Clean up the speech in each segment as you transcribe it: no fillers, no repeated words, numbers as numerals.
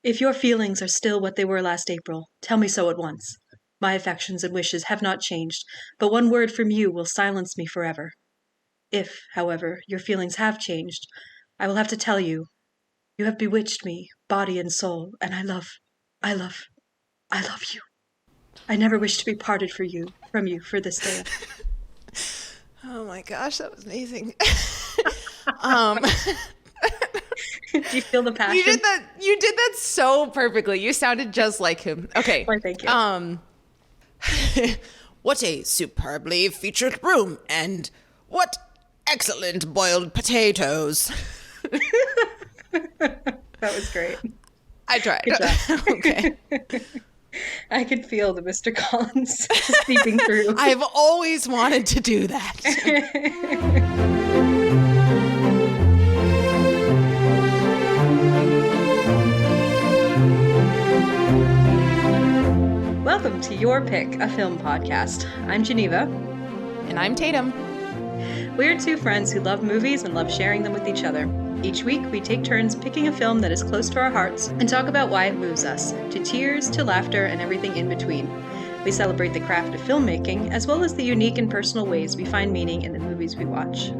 If your feelings are still what they were last April, tell me so at once. My affections and wishes have not changed, but one word from you will silence me forever. If, however, your feelings have changed, I will have to tell you, you have bewitched me, body and soul, and I love, I love you. I never wish to be parted from you for this day. Oh my gosh, that was amazing. Do you feel the passion? You did that so perfectly. You sounded just like him. Okay. Why, thank you. What a superbly featured room, and what excellent boiled potatoes. That was great. I tried. Good job. Okay. I could feel the Mr. Collins seeping through. I've always wanted to do that. Welcome to Your Pick, a film podcast. I'm Geneva. And I'm Tatum. We're two friends who love movies and love sharing them with each other. Each week, we take turns picking a film that is close to our hearts and talk about why it moves us, to tears, to laughter, and everything in between. We celebrate the craft of filmmaking, as well as the unique and personal ways we find meaning in the movies we watch.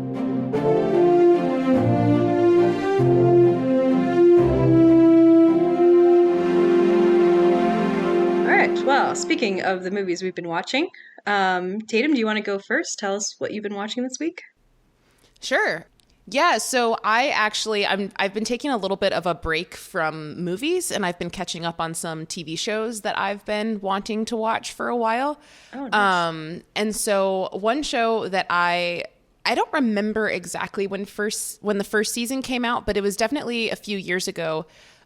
Well, speaking of the movies we've been watching, Tatum, do you want to go first? Tell us what you've been watching this week. Sure. Yeah, so I've been taking a little bit of a break from movies, and I've been catching up on some TV shows that I've been wanting to watch for a while. Oh, nice. And so one show that I don't remember exactly when the first season came out, but it was definitely a few years ago.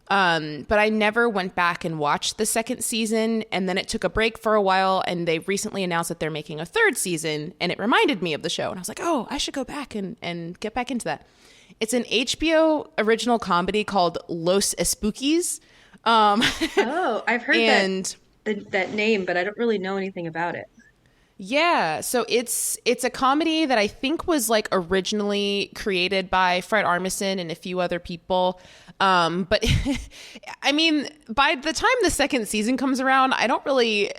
But I never went back and watched the second season, and then it took a break for a while, and they recently announced that they're making a third season, and it reminded me of the show, and I was like, oh, I should go back and get back into that. It's an HBO original comedy called Los Espookies. Oh, I've heard that name, but I don't really know anything about it. Yeah, so it's a comedy that I think was like originally created by Fred Armisen and a few other people. But I mean, by the time the second season comes around, I don't really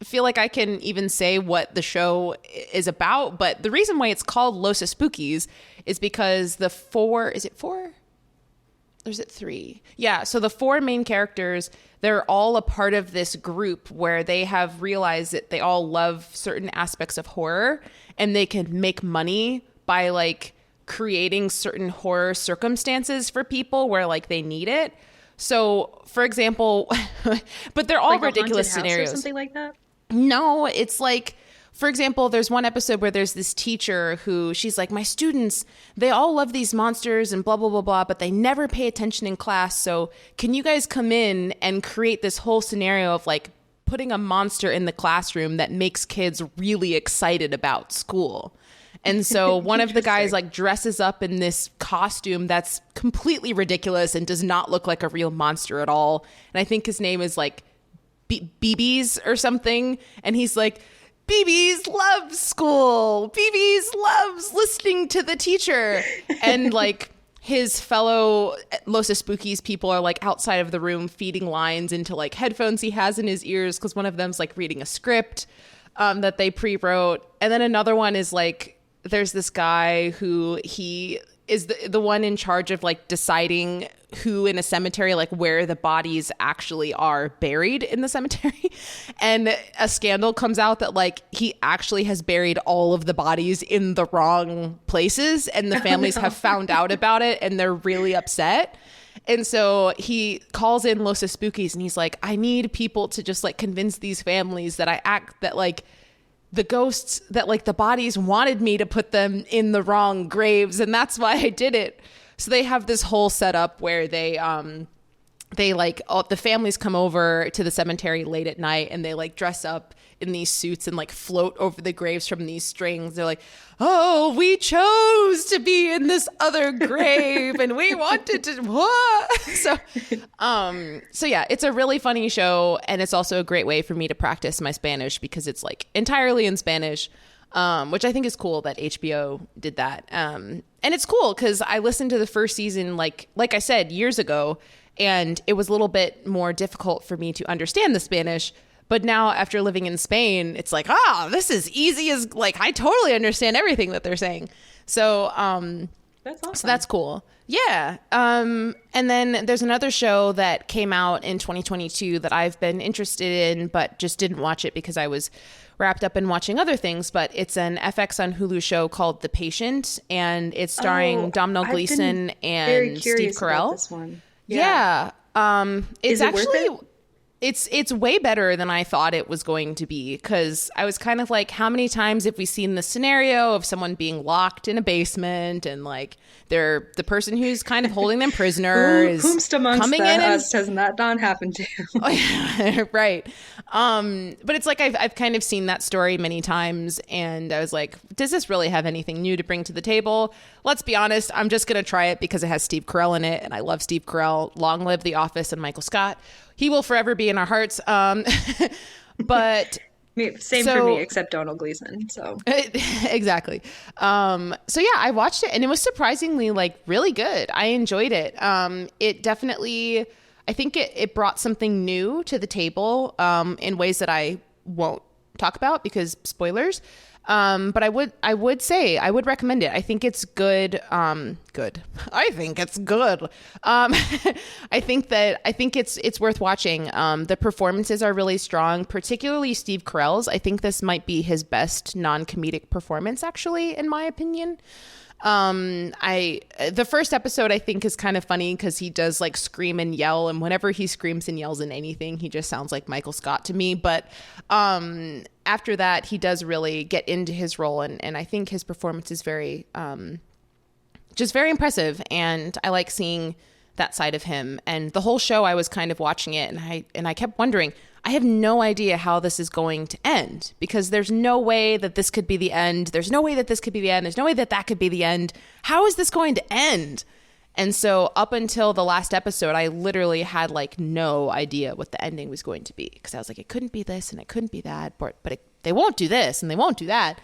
feel like I can even say what the show is about. But the reason why it's called Los Espookies is because is it four? Or is it three? Yeah, so the four main characters, they're all a part of this group where they have realized that they all love certain aspects of horror, and they can make money by like creating certain horror circumstances for people where like they need it. So, for example, but they're all like ridiculous scenarios. Or something like that? No, it's like, for example, there's one episode where there's this teacher who she's like, my students, they all love these monsters and blah, blah, blah, blah, but they never pay attention in class. So can you guys come in and create this whole scenario of like putting a monster in the classroom that makes kids really excited about school? And so one of the guys like dresses up in this costume that's completely ridiculous and does not look like a real monster at all. And I think his name is like BB's or something. And he's like, BB's loves school. BB's loves listening to the teacher. And like his fellow Los Espookies people are like outside of the room feeding lines into like headphones he has in his ears because one of them's like reading a script that they pre-wrote. And then another one is like, there's this guy who he is the one in charge of like deciding who in a cemetery, like where the bodies actually are buried in the cemetery. And a scandal comes out that like he actually has buried all of the bodies in the wrong places, and the families have found out about it and they're really upset. And so he calls in Los Espookies and he's like, I need people to just like convince these families that like the ghosts, that like the bodies wanted me to put them in the wrong graves, and that's why I did it. So they have this whole setup where they like the families come over to the cemetery late at night, and they like dress up in these suits and like float over the graves from these strings. They're like, oh, we chose to be in this other grave and we wanted to what? So yeah, it's a really funny show, and it's also a great way for me to practice my Spanish because it's like entirely in Spanish, which I think is cool that HBO did that. And it's cool because I listened to the first season like I said years ago, And it was a little bit more difficult for me to understand the Spanish. But now after living in Spain, it's like, this is easy as like, I totally understand everything that they're saying. So, That's awesome. so that's cool. Yeah. And then there's another show that came out in 2022 that I've been interested in, but just didn't watch it because I was wrapped up in watching other things. But it's an FX on Hulu show called The Patient, and it's starring Domhnall Gleeson and Steve Carell. This one. Yeah. It's Is it worth actually it? it's way better than I thought it was going to be, because I was kind of like, how many times have we seen the scenario of someone being locked in a basement and like they're the person who's kind of holding them prisoner is Whomst amongst coming in us has that not happened to? right. But it's like I've kind of seen that story many times, and I was like, does this really have anything new to bring to the table? Let's be honest, I'm just gonna try it because it has Steve Carell in it, and I love Steve Carell. Long live The Office and Michael Scott. He will forever be in our hearts. But Same for me, except Donald Gleason. So exactly. So yeah, I watched it and it was surprisingly like really good. I enjoyed it. It definitely, I think it brought something new to the table in ways that I won't talk about because spoilers. But I would say I would recommend it. I think it's good. Good. I think it's good. I think it's worth watching. The performances are really strong, particularly Steve Carell's. I think this might be his best non-comedic performance, actually, in my opinion. The first episode I think is kind of funny because he does like scream and yell, and whenever he screams and yells in anything, he just sounds like Michael Scott to me. But after that, he does really get into his role, and I think his performance is very just very impressive, and I like seeing that side of him. And the whole show, I was kind of watching it, and I kept wondering, I have no idea how this is going to end, because there's no way that this could be the end. There's no way that this could be the end. There's no way that that could be the end. How is this going to end? And so up until the last episode, I literally had like no idea what the ending was going to be, because I was like, it couldn't be this and it couldn't be that, but they won't do this and they won't do that.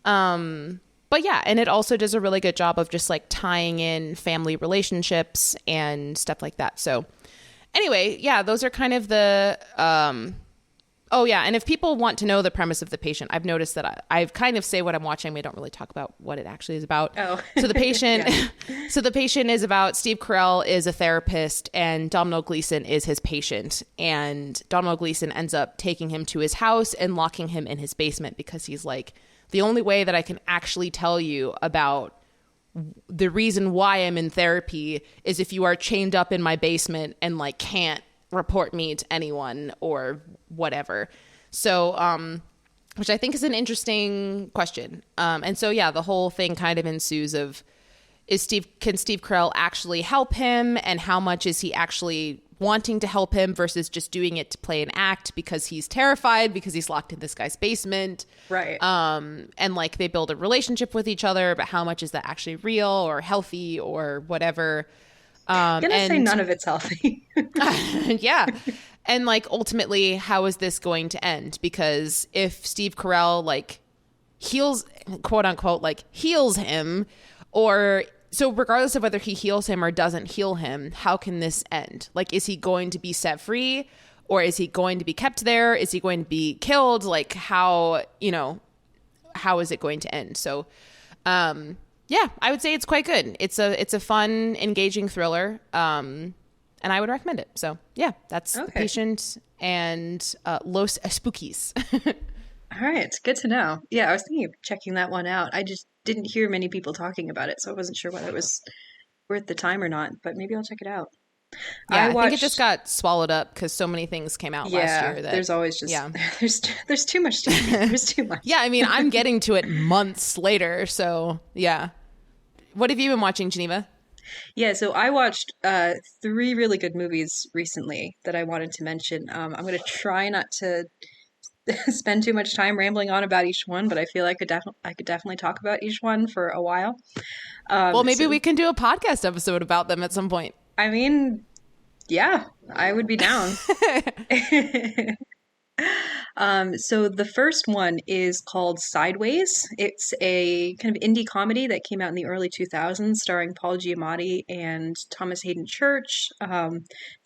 But yeah, and it also does a really good job of just like tying in family relationships and stuff like that. So anyway, yeah, those are kind of the, oh yeah. And if people want to know the premise of The Patient, I've noticed that I've kind of say what I'm watching. We don't really talk about what it actually is about. Oh. So The Patient, so The Patient is about Steve Carell is a therapist and Domhnall Gleeson is his patient. And Domhnall Gleeson ends up taking him to his house and locking him in his basement because he's like, the only way that I can actually tell you about the reason why I'm in therapy is if you are chained up in my basement and like can't report me to anyone or whatever. So, which I think is an interesting question. And so, yeah, the whole thing kind of ensues of can Steve Carell actually help him, and how much is he actually wanting to help him versus just doing it to play an act because he's terrified because he's locked in this guy's basement. Right. And like they build a relationship with each other, but how much is that actually real or healthy or whatever? I'm gonna say none of it's healthy. Yeah. And like ultimately, how is this going to end? Because if Steve Carell like heals, quote unquote, like heals him, or so regardless of whether he heals him or doesn't heal him, how can this end? Like, is he going to be set free, or is he going to be kept there? Is he going to be killed? Like how is it going to end? So, yeah, I would say it's quite good. It's a fun, engaging thriller. And I would recommend it. So yeah, that's The Patient and Los Spookies. All right, good to know. Yeah, I was thinking of checking that one out. I just didn't hear many people talking about it, so I wasn't sure whether it was worth the time or not, but maybe I'll check it out. Yeah, I think it just got swallowed up because so many things came out last year. There's always just, there's too much TV. There's too much. Yeah, I mean, I'm getting to it months later, so yeah. What have you been watching, Geneva? Yeah, so I watched 3 really good movies recently that I wanted to mention. I'm going to try not to spend too much time rambling on about each one, but I feel like I could definitely talk about each one for a while. Well, maybe we can do a podcast episode about them at some point. I mean, yeah, I would be down. So the first one is called Sideways. It's a kind of indie comedy that came out in the early 2000s, starring Paul Giamatti and Thomas Hayden Church.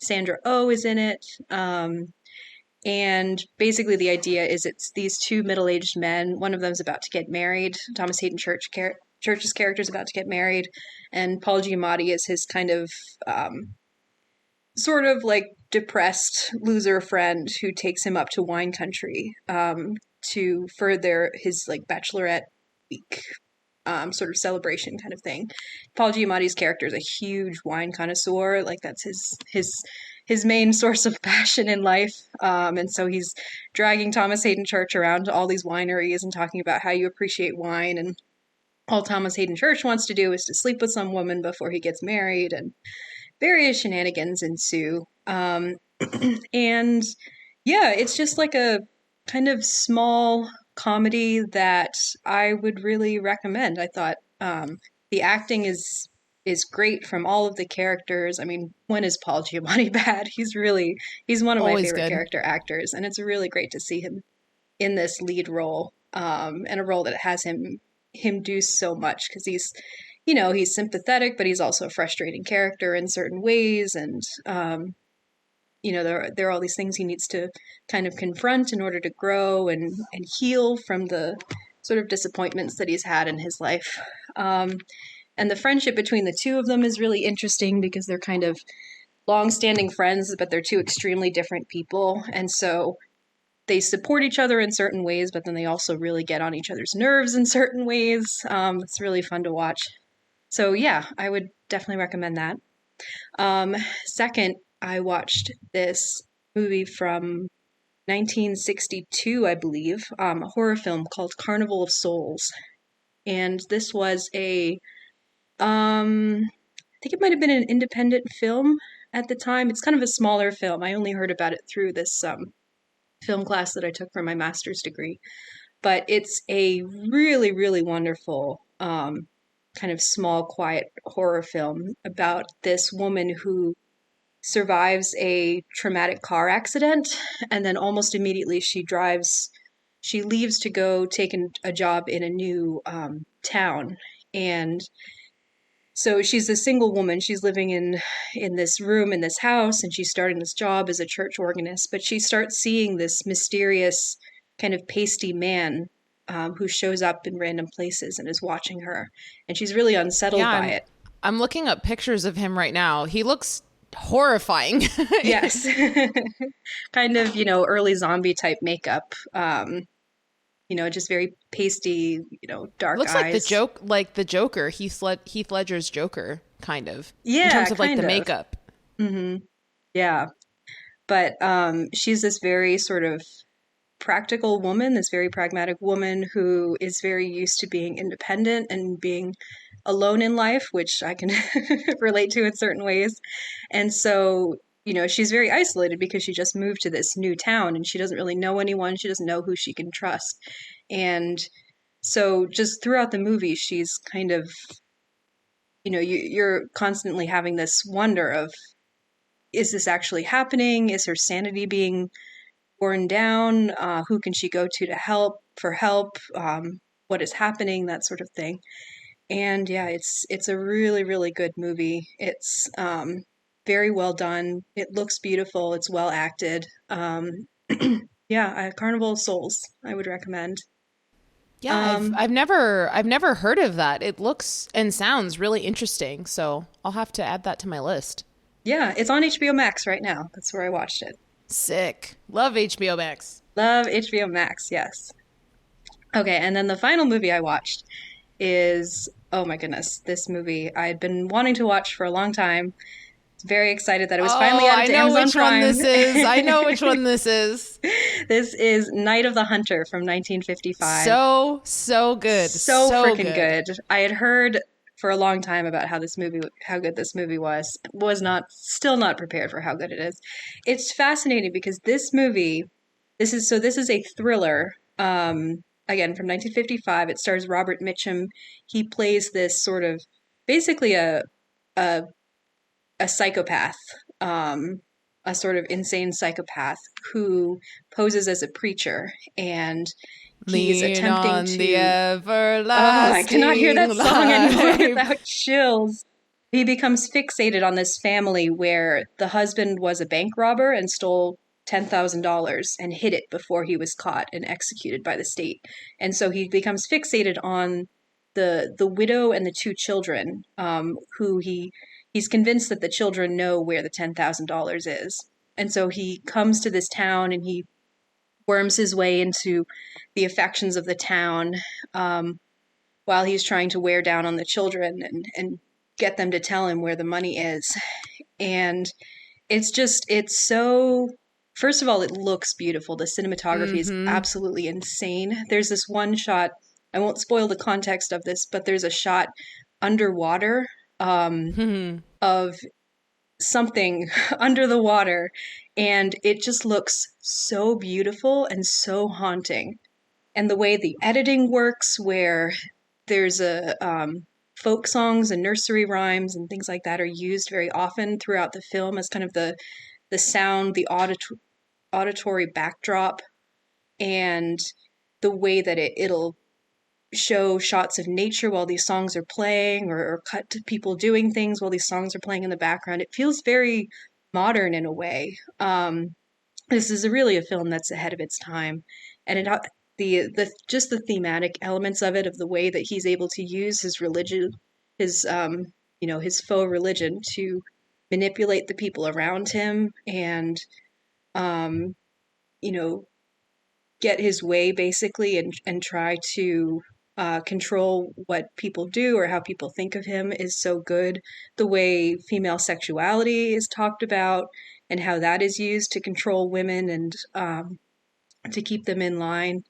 Sandra Oh is in it. And basically, the idea is it's these two middle-aged men. One of them's about to get married. Thomas Hayden Church's character is about to get married, and Paul Giamatti is his kind of sort of like depressed loser friend who takes him up to wine country for his like bachelorette week sort of celebration kind of thing. Paul Giamatti's character is a huge wine connoisseur. Like that's his main source of passion in life. And so he's dragging Thomas Hayden Church around to all these wineries and talking about how you appreciate wine. And all Thomas Hayden Church wants to do is to sleep with some woman before he gets married. And various shenanigans ensue. And yeah, it's just like a kind of small comedy that I would really recommend. I thought the acting is great from all of the characters. I mean, when is Paul Giamatti bad? He's one of my Always favorite good. character actors, and it's really great to see him in this lead role, and a role that has him do so much because he's sympathetic, but he's also a frustrating character in certain ways, and there are all these things he needs to kind of confront in order to grow and heal from the sort of disappointments that he's had in his life. And the friendship between the two of them is really interesting because they're kind of long-standing friends, but they're two extremely different people, and so they support each other in certain ways, but then they also really get on each other's nerves in certain ways. It's really fun to watch. So yeah, I would definitely recommend that. Second, I watched this movie from 1962, I believe, a horror film called Carnival of Souls. And this was I think it might have been an independent film at the time. It's kind of a smaller film. I only heard about it through this film class that I took for my master's degree. But it's a really, really wonderful kind of small, quiet horror film about this woman who survives a traumatic car accident, and then almost immediately she leaves to go take a job in a new town. And so she's a single woman. She's living in this room in this house, and she's starting this job as a church organist. But she starts seeing this mysterious kind of pasty man who shows up in random places and is watching her, and she's really Yeah, unsettled by it. I'm looking up pictures of him right now. He looks horrifying. Yes, kind of early zombie type makeup. Just very pasty, dark Looks like eyes. the Joker, Heath Ledger's Joker, kind of, in Yeah, terms of like kind the of. makeup. Yeah, but she's this very sort of practical woman, this very pragmatic woman who is very used to being independent and being alone in life, which I can relate to in certain ways. And so, she's very isolated because she just moved to this new town and she doesn't really know anyone. She doesn't know who she can trust. And so, just throughout the movie, she's kind of, you're constantly having this wonder of, is this actually happening? Is her sanity being worn down? Who can she go to help? What is happening? That sort of thing. And yeah, it's a really really good movie. It's very well done. It looks beautiful. It's well acted. Yeah, Carnival of Souls. I would recommend. Yeah, Um, I've never heard of that. It looks and sounds really interesting, so I'll have to add that to my list. yeah, it's on HBO Max right now. That's where I watched it. Sick. Love HBO Max. Love HBO Max. Yes. Okay, and then the final movie I watched is, oh my goodness, this movie I had been wanting to watch for a long time. Very excited that it was finally Oh, added I to know Amazon which one Prime. this is. I know which one this is. This is Night of the Hunter from 1955. So good. So So freaking good. good. I had heard for a long time about how good this movie was. Was not still not prepared for how good it is. It's fascinating because this is a thriller. Again from 1955. It stars Robert Mitchum. He plays this sort of basically a a psychopath, um, a sort of insane psychopath who poses as a preacher, and he's Lean attempting on the to. Oh, I cannot hear everlasting that song anymore life. without chills. He becomes fixated on this family where the husband was a bank robber and stole $10,000 and hid it before he was caught and executed by the state. And so he becomes fixated on the widow and the two children, who he's convinced that the children know where the $10,000 is. And so he comes to this town and he worms his way into the affections of the town, while he's trying to wear down on the children and get them to tell him where the money is. And it's so, first of all, it looks beautiful. The cinematography is absolutely insane. There's this one shot, I won't spoil the context of this, but there's a shot underwater, of something under the water, and it just looks so beautiful and so haunting. And the way the editing works, where there's a folk songs and nursery rhymes and things like that are used very often throughout the film as kind of the sound, the auditory backdrop, and the way that it'll show shots of nature while these songs are playing, or cut to people doing things while these songs are playing in the background. It feels very modern in a way. This is really a film that's ahead of its time, and the just the thematic elements of it, of the way that he's able to use his religion, his his faux religion, to manipulate the people around him, and um, you know get his way basically, and try to control what people do or how people think of him, is so good. The way female sexuality is talked about and how that is used to control women and to keep them in line.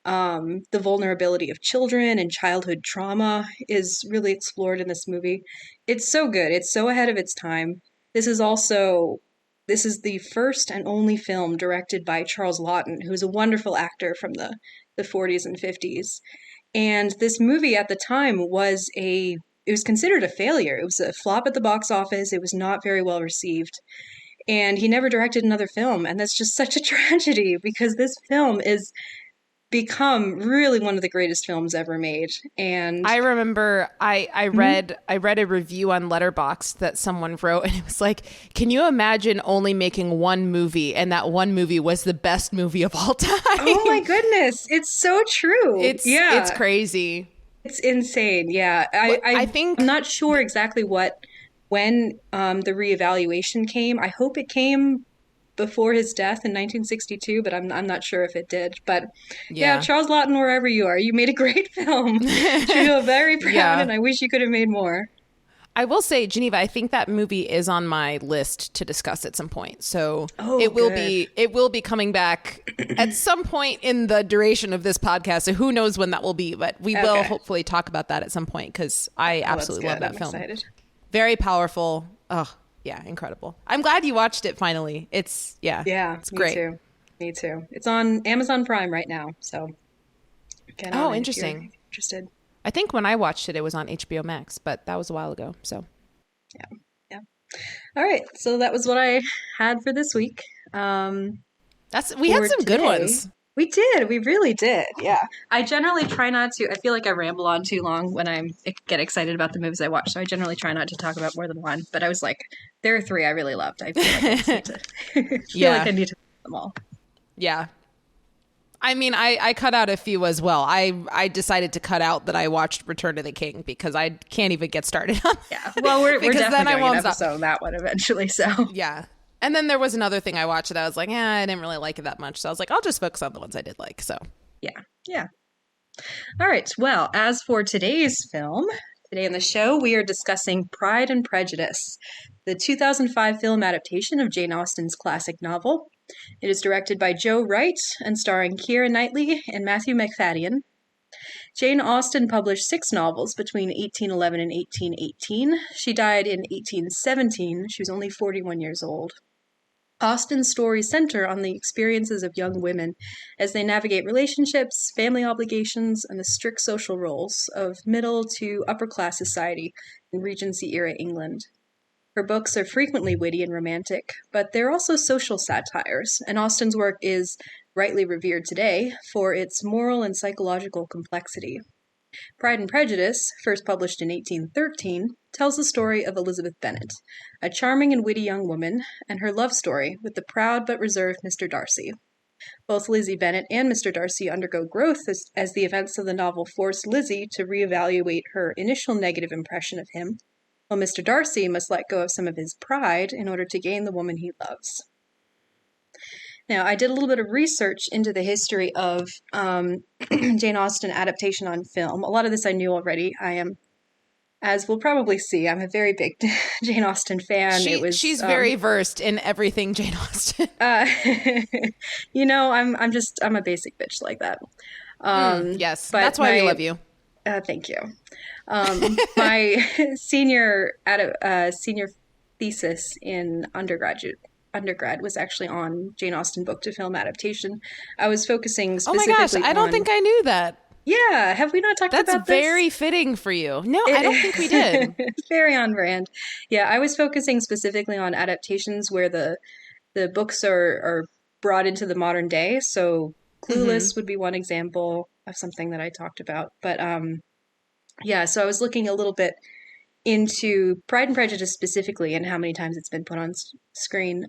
The vulnerability of children and childhood trauma is really explored in this movie. It's so good. It's so ahead of its time. This is the first and only film directed by Charles Laughton, who's a wonderful actor from the 40s and 50s. And this movie at the time it was considered a failure. It was a flop at the box office. It was not very well received. And he never directed another film. And that's just such a tragedy, because this film is become really one of the greatest films ever made. And I remember I read a review on Letterboxd that someone wrote, and it was like, can you imagine only making one movie, and that one movie was the best movie of all time? oh my goodness, it's so true. It's crazy. It's insane. Yeah. I think I'm not sure exactly when the reevaluation came. I hope it came before his death in 1962, but I'm not sure if it did. But yeah, Charles Laughton, wherever you are, you made a great film. You feel very proud, and I wish you could have made more. I will say, Geneva, I think that movie is on my list to discuss at some point. So it will be coming back at some point in the duration of this podcast. So who knows when that will be, but we will hopefully talk about that at some point, because I absolutely love that film. Excited. Very powerful. Oh, yeah, incredible. I'm glad you watched it finally. It's great. Me too. It's on Amazon Prime right now, so get on it interesting. if you're interested. I think when I watched it, it was on HBO Max, but that was a while ago. So yeah. All right, so that was what I had for this week. We had some good ones. We did. We really did. Yeah. I generally try not to. I feel like I ramble on too long when I get excited about the movies I watch. So I generally try not to talk about more than one. But I was like, there are 3 I really loved. I feel like I just need to like I need to watch them all. Yeah. I mean, I cut out a few as well. I decided to cut out that I watched Return of the King, because I can't even get started on that. Yeah. Well, we're definitely doing an episode on that one eventually. So yeah. And then there was another thing I watched that I was like, I didn't really like it that much. So I was like, I'll just focus on the ones I did like. So yeah. All right. Well, as for today's film, today on the show, we are discussing Pride and Prejudice, the 2005 film adaptation of Jane Austen's classic novel. It is directed by Joe Wright and starring Keira Knightley and Matthew Macfadyen. Jane Austen published 6 novels between 1811 and 1818. She died in 1817. She was only 41 years old. Austen's stories center on the experiences of young women as they navigate relationships, family obligations, and the strict social roles of middle to upper class society in Regency-era England. Her books are frequently witty and romantic, but they're also social satires, and Austen's work is rightly revered today for its moral and psychological complexity. Pride and Prejudice, first published in 1813, tells the story of Elizabeth Bennet, a charming and witty young woman, and her love story with the proud but reserved Mr. Darcy. Both Lizzie Bennet and Mr. Darcy undergo growth as the events of the novel force Lizzie to reevaluate her initial negative impression of him, while Mr. Darcy must let go of some of his pride in order to gain the woman he loves. Now, I did a little bit of research into the history of Jane Austen adaptation on film. A lot of this I knew already. I am, as we'll probably see, I'm a very big Jane Austen fan. She's very versed in everything Jane Austen. I'm a basic bitch like that. Yes, that's why we love you. Thank you. My senior thesis in undergrad was actually on Jane Austen book to film adaptation. I was focusing specifically Oh my gosh, I don't think I knew that. Yeah, have we not talked about this? That's very fitting for you. No, I don't think we did. It's very on brand. Yeah, I was focusing specifically on adaptations where the books are brought into the modern day. So Clueless would be one example of something that I talked about. But so I was looking a little bit into Pride and Prejudice specifically and how many times it's been put on screen.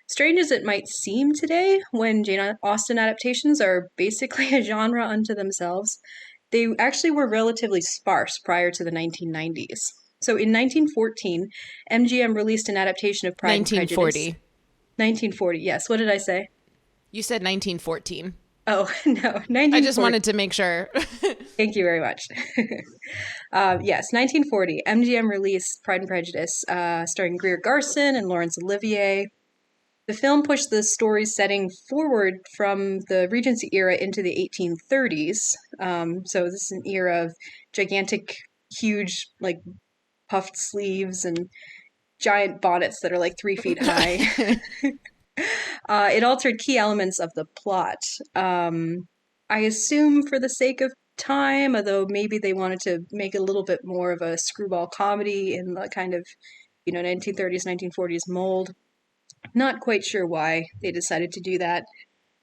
Strange as it might seem today, when Jane Austen adaptations are basically a genre unto themselves, they actually were relatively sparse prior to the 1990s. So in 1914, MGM released an adaptation of Pride and Prejudice. 1940, yes. What did I say? You said 1914. Oh, no. 1940. I just wanted to make sure. Thank you very much. Yes, 1940, MGM released Pride and Prejudice, starring Greer Garson and Laurence Olivier. The film pushed the story's setting forward from the Regency era into the 1830s. So this is an era of gigantic, huge, like, puffed sleeves and giant bonnets that are like 3 feet high. It altered key elements of the plot. I assume for the sake of time, although maybe they wanted to make a little bit more of a screwball comedy in the kind of, 1930s, 1940s mold. Not quite sure why they decided to do that.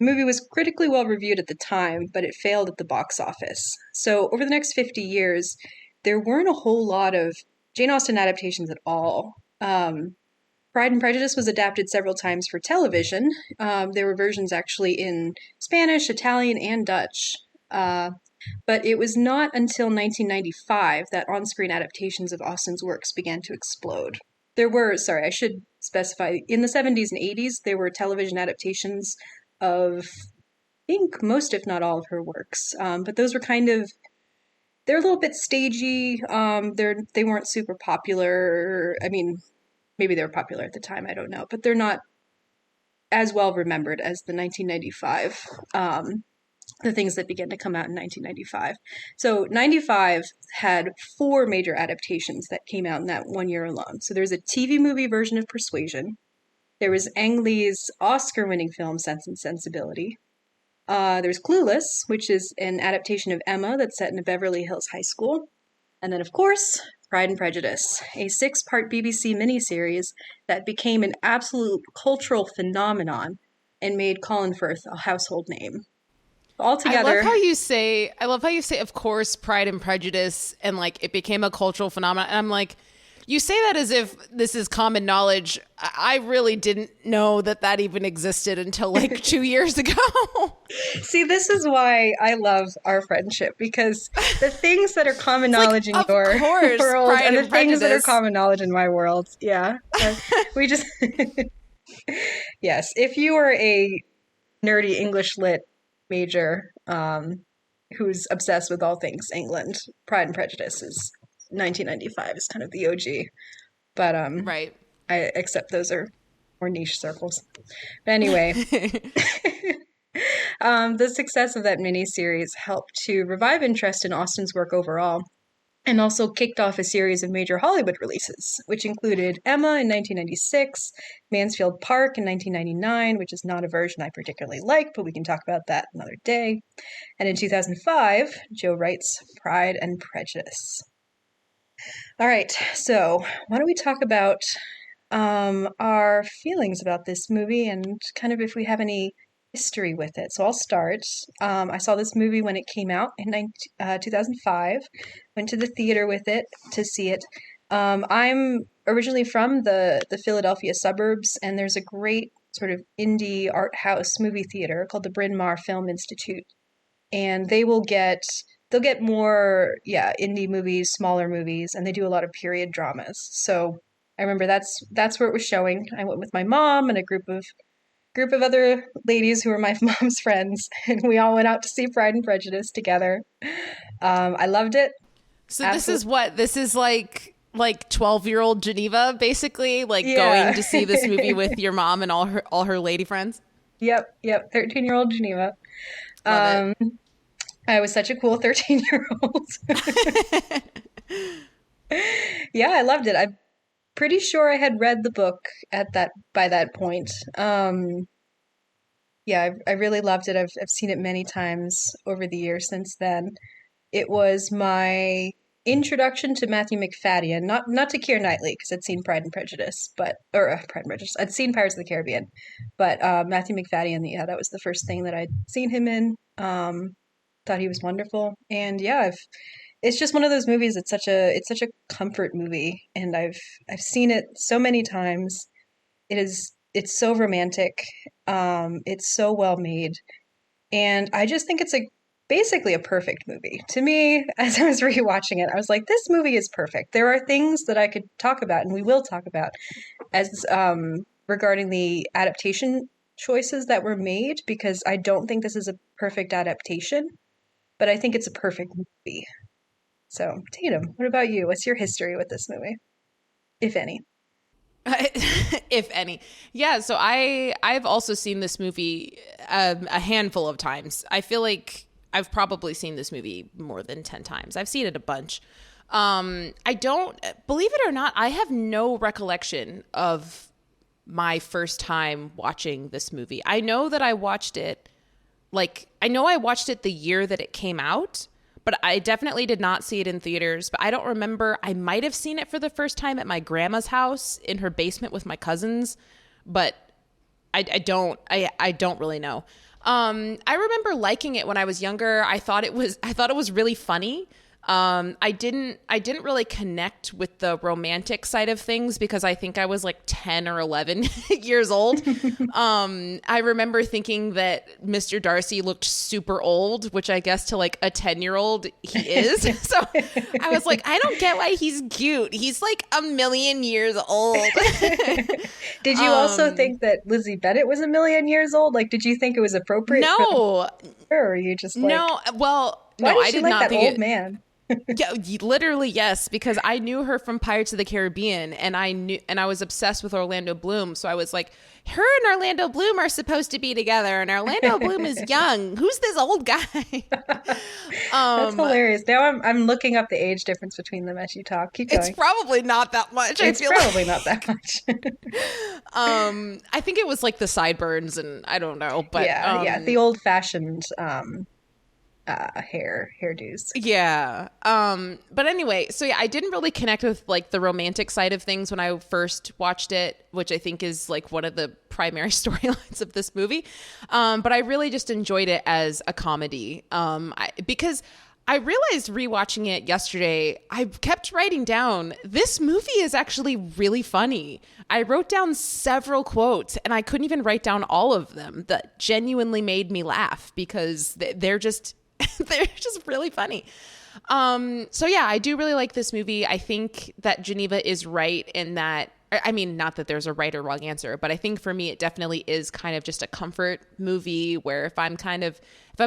The movie was critically well reviewed at the time, but it failed at the box office. So over the next 50 years, there weren't a whole lot of Jane Austen adaptations at all. Pride and Prejudice was adapted several times for television. There were versions actually in Spanish, Italian, and Dutch. But it was not until 1995 that on-screen adaptations of Austen's works began to explode. I should specify, in the 70s and 80s, there were television adaptations of, I think, most, if not all, of her works. But those were they're a little bit stagey. They weren't super popular. I mean, maybe they were popular at the time, I don't know. But they're not as well remembered as the 1995, the things that began to come out in 1995. So 95 had 4 major adaptations that came out in that 1 year alone. So there's a TV movie version of Persuasion. There was Ang Lee's Oscar-winning film Sense and Sensibility. There's Clueless, which is an adaptation of Emma that's set in a Beverly Hills high school. And then, of course, Pride and Prejudice, a 6-part BBC miniseries that became an absolute cultural phenomenon and made Colin Firth a household name. Altogether, I love how you say, of course, Pride and Prejudice, and like it became a cultural phenomenon. And I'm like, you say that as if this is common knowledge. I really didn't know that even existed until like 2 years ago. See, this is why I love our friendship, because the things that are common knowledge in your world and the things that are common knowledge in my world. Yeah. We just, yes. If you are a nerdy English lit major who's obsessed with all things England, Pride and Prejudice is 1995 is kind of the OG. But right. I accept those are more niche circles. But anyway, the success of that miniseries helped to revive interest in Austen's work overall, and also kicked off a series of major Hollywood releases, which included Emma in 1996, Mansfield Park in 1999, which is not a version I particularly like, but we can talk about that another day. And in 2005, Joe Wright's Pride and Prejudice. All right, so why don't we talk about our feelings about this movie and kind of if we have any history with it. So I'll start. I saw this movie when it came out in 2005. Went to the theater with it to see it. I'm originally from the Philadelphia suburbs, and there's a great sort of indie art house movie theater called the Bryn Mawr Film Institute, and they'll get more, yeah, indie movies, smaller movies, and they do a lot of period dramas. So I remember that's where it was showing. I went with my mom and a group of other ladies who were my mom's friends, and we all went out to see Pride and Prejudice together. I loved it. So this is what? This is like 12-year-old Geneva, basically, like going to see this movie with your mom and all her lady friends. Yep, 13-year-old Geneva. Love it. I was such a cool 13-year-old. Yeah, I loved it. I'm pretty sure I had read the book at that by that point. Yeah, I really loved it. I've seen it many times over the years since then. It was my introduction to Matthew McFadden, not to Keira Knightley because I'd seen Pride and Prejudice, Pride and Prejudice. I'd seen Pirates of the Caribbean, but Matthew McFadden, yeah, that was the first thing that I'd seen him in. Thought he was wonderful, and yeah, it's just one of those movies. It's such a comfort movie, and I've seen it so many times. It's so romantic. It's so well made, and I just think it's basically a perfect movie. To me, as I was rewatching it, I was like, this movie is perfect. There are things that I could talk about, and we will talk about, as regarding the adaptation choices that were made, because I don't think this is a perfect adaptation, but I think it's a perfect movie. So, Tatum, what about you? What's your history with this movie, if any? If any. Yeah, so I've also seen this movie a handful of times. I feel like I've probably seen this movie more than 10 times. I've seen it a bunch. I don't, believe it or not, I have no recollection of my first time watching this movie. I know that I watched it, the year that it came out, but I definitely did not see it in theaters. But I don't remember. I might have seen it for the first time at my grandma's house in her basement with my cousins, but I don't really know. I remember liking it when I was younger. I thought it was really funny. I didn't really connect with the romantic side of things because I think I was like 10 or 11 years old. I remember thinking that Mr. Darcy looked super old, which I guess to like a 10-year-old he is. So I was like, I don't get why he's cute. He's like a million years old. Did you also think that Lizzie Bennet was a million years old? Like, did you think it was appropriate? No. Or were you just like, no, well, why no, did I she did like not that think old man? Yeah, literally, yes, because I knew her from Pirates of the Caribbean, and I was obsessed with Orlando Bloom. So I was like, her and Orlando Bloom are supposed to be together, and Orlando Bloom is young. Who's this old guy? That's hilarious. Now I'm looking up the age difference between them as you talk. Keep going. It's probably not that much. It's probably not that much. I think it was like the sideburns, and I don't know, but yeah, the old fashioned hairdos. Yeah. But anyway, so yeah, I didn't really connect with like the romantic side of things when I first watched it, which I think is like one of the primary storylines of this movie. But I really just enjoyed it as a comedy. Because I realized rewatching it yesterday, I kept writing down, this movie is actually really funny. I wrote down several quotes and I couldn't even write down all of them that genuinely made me laugh because they're just they're just really funny. So yeah, I do really like this movie. I think that Geneva is right in that, I mean, not that there's a right or wrong answer, but I think for me, it definitely is kind of just a comfort movie where if I'm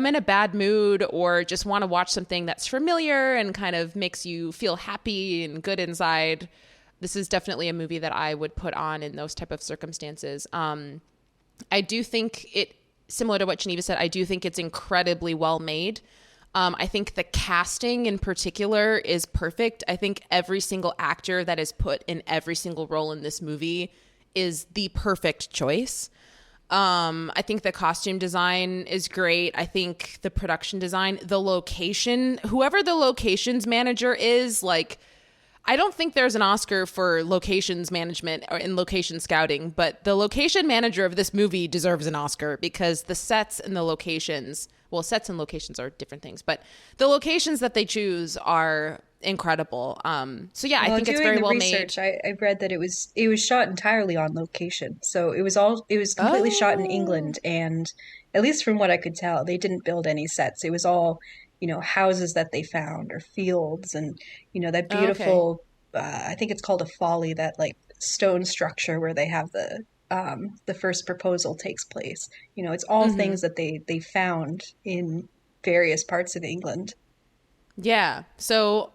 in a bad mood or just want to watch something that's familiar and kind of makes you feel happy and good inside, this is definitely a movie that I would put on in those type of circumstances. I do think it, similar to what Geneva said, I do think it's incredibly well made. I think the casting in particular is perfect. I think every single actor that is put in every single role in this movie is the perfect choice. I think the costume design is great. I think the production design, the location, whoever the locations manager is, like, I don't think there's an Oscar for locations management or in location scouting, but the location manager of this movie deserves an Oscar because the sets and the locations, well, sets and locations are different things, but the locations that they choose are incredible. So yeah, I think it's very well made. I read that it was shot entirely on location. So it was completely shot in Oh, England, and at least from what I could tell, they didn't build any sets. It was all, houses that they found or fields, and that okay. beautiful I think it's called a folly, that like stone structure where they have the first proposal takes place. It's all Mm-hmm. things that they found in various parts of England. Yeah. So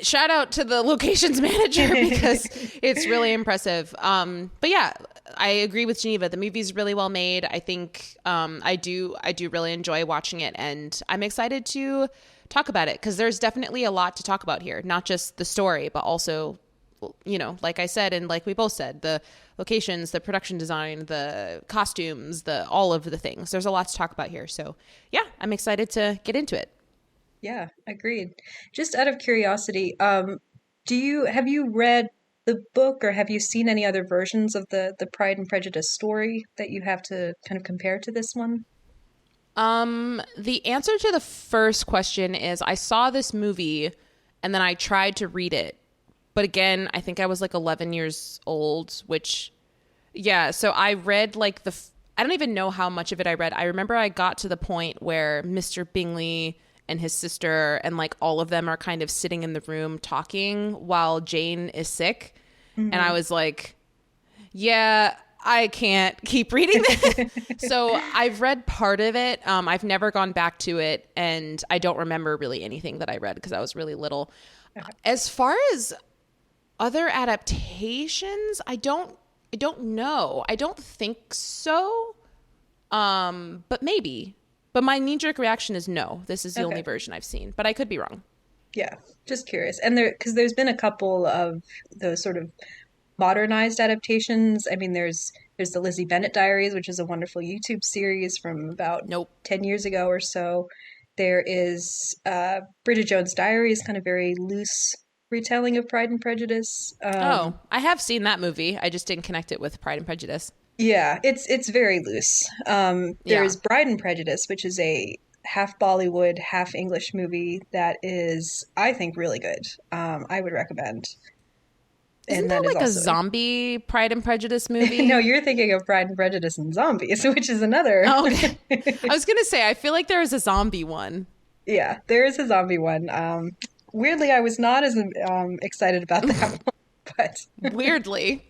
shout out to the locations manager because it's really impressive. But yeah, I agree with Geneva. The movie's really well made. I think I do really enjoy watching it, and I'm excited to talk about it because there's definitely a lot to talk about here. Not just the story, but also, like I said, and like we both said, the locations, the production design, the costumes, the all of the things. There's a lot to talk about here. So yeah, I'm excited to get into it. Yeah, agreed. Just out of curiosity, have you read the book, or have you seen any other versions of the Pride and Prejudice story that you have to kind of compare to this one? The answer to the first question is I saw this movie and then I tried to read it. But again, I think I was like 11 years old, which, yeah. So I read like I don't even know how much of it I read. I remember I got to the point where Mr. Bingley and his sister and like all of them are kind of sitting in the room talking while Jane is sick. And I Hmm. was like, yeah, I can't keep reading this. So I've read part of it. I've never gone back to it, and I don't remember really anything that I read because I was really little. As far as other adaptations, I don't know. I don't think so. But maybe. But my knee jerk reaction is no. This is the only Okay. version I've seen, but I could be wrong. Yeah, just curious. And because there's been a couple of those sort of modernized adaptations. I mean, there's the Lizzie Bennet Diaries, which is a wonderful YouTube series from about Nope. 10 years ago or so. There is Bridget Jones' Diaries, kind of very loose retelling of Pride and Prejudice. Oh, I have seen that movie. I just didn't connect it with Pride and Prejudice. Yeah, it's very loose. There Yeah. is Bride and Prejudice, which is a half Bollywood, half English movie that is, I think, really good. I would recommend. Isn't And there that is like a also zombie Pride and Prejudice no, movie? you're thinking of Pride and Prejudice and Zombies, which is another. Oh, okay. I was gonna say I feel like there is a zombie one. Yeah, there is a zombie one. Weirdly, I was not as excited about that one, but Weirdly,